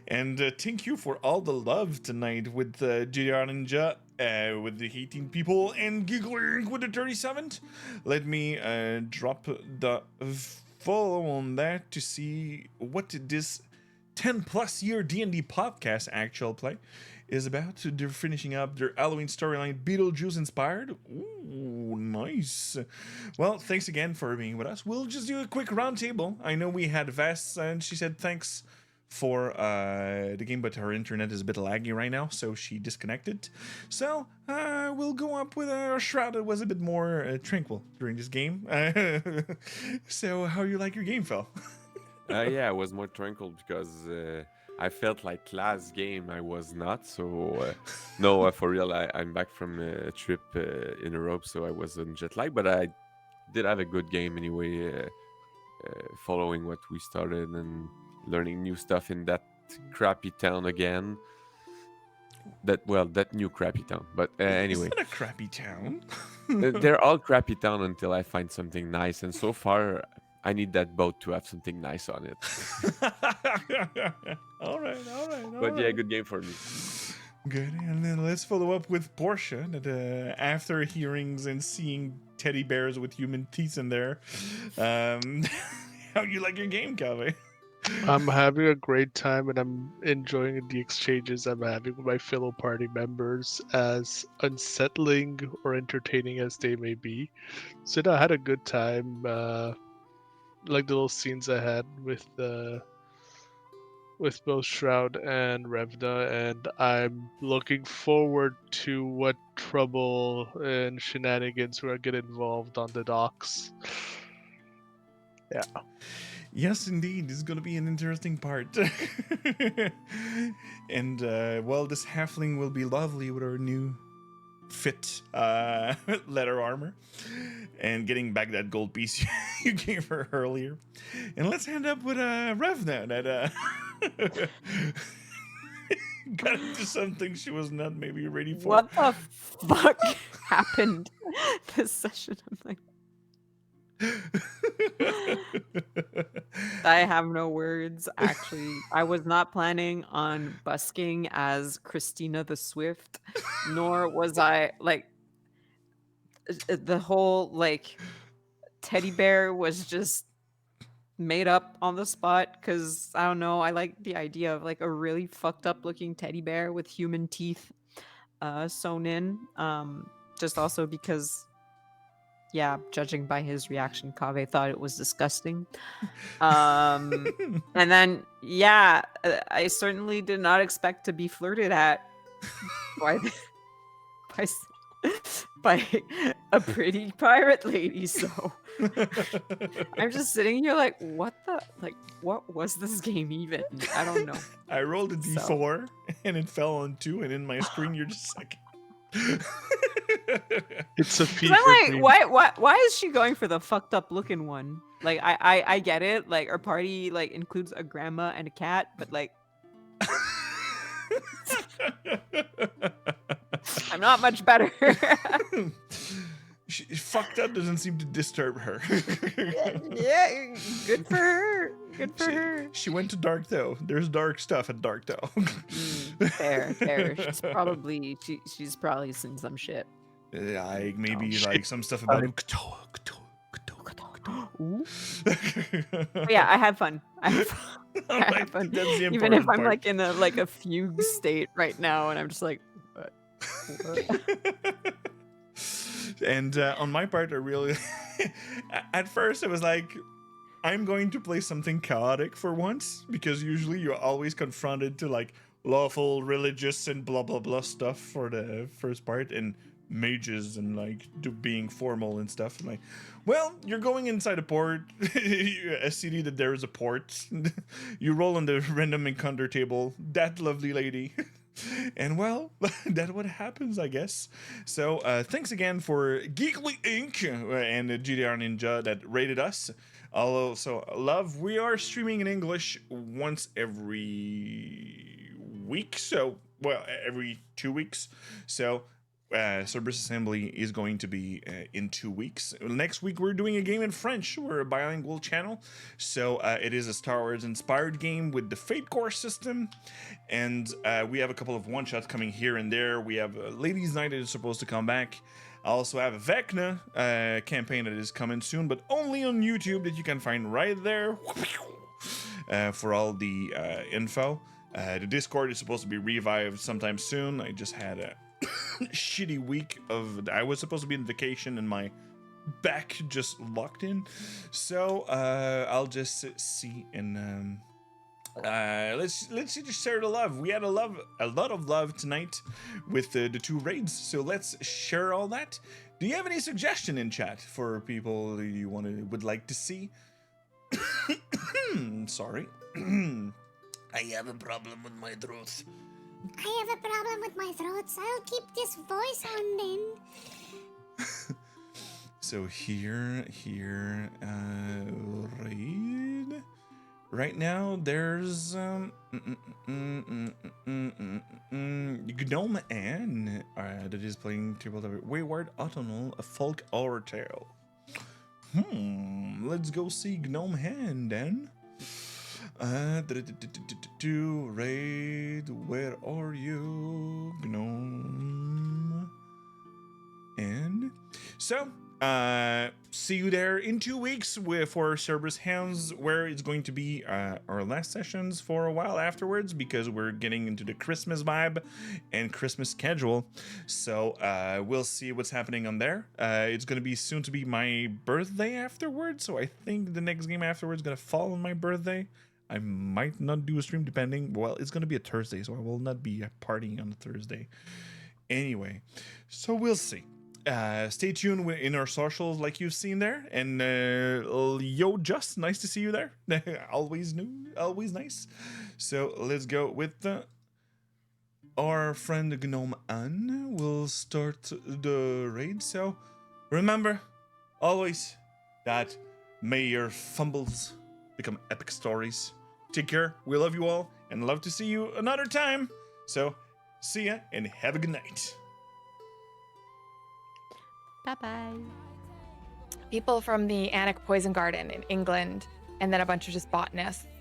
S1: And thank you for all the love tonight with JR Ninja, with the 18 people, and Giggling with the 37th. Let me drop the follow on that to see what this 10 plus year D&D podcast actual play is about. They're finishing up their Halloween storyline, Beetlejuice inspired. Ooh, nice. Well, thanks again for being with us. We'll just do a quick roundtable. I know we had Vess, and she said thanks for the game, but her internet is a bit laggy right now, so she disconnected. So we'll go up with a Shroud that was a bit more tranquil during this game. So how you like your game, Phil?
S4: Yeah, I was more tranquil because I felt like last game I was not. So no, for real, I'm back from a trip in Europe, so I was on jet lag. But I did have a good game anyway, following what we started, and learning new stuff in that crappy town again. That new crappy town. But
S1: It's
S4: anyway,
S1: not a crappy town.
S4: they're all crappy town until I find something nice. And so far, I need that boat to have something nice on it.
S1: all right.
S4: But yeah, good game for me.
S1: Good, and then let's follow up with Portia. That after hearings and seeing teddy bears with human teeth in there, how you like your game, Calvi?
S3: I'm having a great time and I'm enjoying the exchanges I'm having with my fellow party members, as unsettling or entertaining as they may be. So I had a good time. Like the little scenes I had with both Shroud and Revna, and I'm looking forward to what trouble and shenanigans we're gonna get involved on the docks. Yeah.
S1: Yes, indeed. This is going to be an interesting part. And, well, this halfling will be lovely with our new fit leather armor. And getting back that gold piece you gave her earlier. And let's end up with Revna that got into something she was not maybe ready for.
S2: What the fuck happened this session? I'm like, I have no words. Actually, I was not planning on busking as Christina the Swift, nor was I like the whole like teddy bear was just made up on the spot because I don't know. I like the idea of like a really fucked up looking teddy bear with human teeth sewn in. Just also because, yeah, judging by his reaction, Kaveh thought it was disgusting. And then, yeah, I certainly did not expect to be flirted at by by, by a pretty pirate lady. So I'm just sitting here like, what was this game even? I don't know.
S1: I rolled a d4 and it fell on 2, and in my screen you're just like.
S3: It's a
S2: 'Cause
S3: fever
S2: I'm
S3: dream.
S2: like, why is she going for the fucked up looking one? Like, I get it. Like, our party like includes a grandma and a cat, but like, I'm not much better.
S1: Fucked up doesn't seem to disturb her.
S2: Yeah, good for her. Good for her.
S1: She went to Dark Toe. There's dark stuff at Dark Toe.
S2: Fair. She's probably seen some shit.
S1: Like maybe
S3: shit.
S1: like some stuff about Katoa.
S2: Ooh. But yeah, I had fun. I had fun.
S1: That's the
S2: Even if
S1: important
S2: I'm
S1: part.
S2: like in a fugue state right now, and I'm just like, what?
S1: And on my part, I really, at first, I was like, I'm going to play something chaotic for once, because usually you're always confronted to like lawful, religious, and blah blah blah stuff for the first part, and mages and like being formal and stuff. I'm like, well, you're going inside a port, a city that there is a port. You roll on the random encounter table. That lovely lady. And well, that's what happens, I guess. So thanks again for Geekly Inc. And GDR Ninja that rated us. Also, love, we are streaming in English once every week. So, well, every 2 weeks. So, Cerberus Assembly is going to be in 2 weeks. Next week, we're doing a game in French. We're a bilingual channel. So it is a Star Wars inspired game with the Fate Core system. And we have a couple of one-shots coming here and there. We have Ladies' Night that is supposed to come back. I also have a Vecna campaign that is coming soon, but only on YouTube, that you can find right there for all the info. The Discord is supposed to be revived sometime soon. I just had a shitty week of, I was supposed to be on vacation and my back just locked in, so I'll just see and let's just share the love. We had a lot of love tonight with the 2 raids, so let's share all that. Do you have any suggestion in chat for people you would like to see? Sorry. I have a problem with my throat.
S10: I have a problem with my throat, so I'll keep this voice on then.
S1: So here, raid. right now there's Gnome Anne that is playing tabletop Wayward Autumnal, a folk horror tale. Let's go see Gnome Anne then. Raid, where are you, Gnome Anne? So, see you there in 2 weeks for Cerberus Hounds, where it's going to be our last sessions for a while afterwards, because we're getting into the Christmas vibe and Christmas schedule. So we'll see what's happening on there. It's going to be soon to be my birthday afterwards, so I think the next game afterwards is going to fall on my birthday. I might not do a stream depending. Well, it's going to be a Thursday, so I will not be partying on a Thursday. Anyway, so we'll see. Stay tuned in our socials like you've seen there. And yo, Just, nice to see you there. Always new, always nice. So let's go with our friend Gnome Anne. We'll start the raid. So remember, always, that may your fumbles become epic stories. Take care. We love you all and love to see you another time. So see ya and have a good night.
S6: Bye-bye.
S11: People from the Annick Poison Garden in England, and then a bunch of just botanists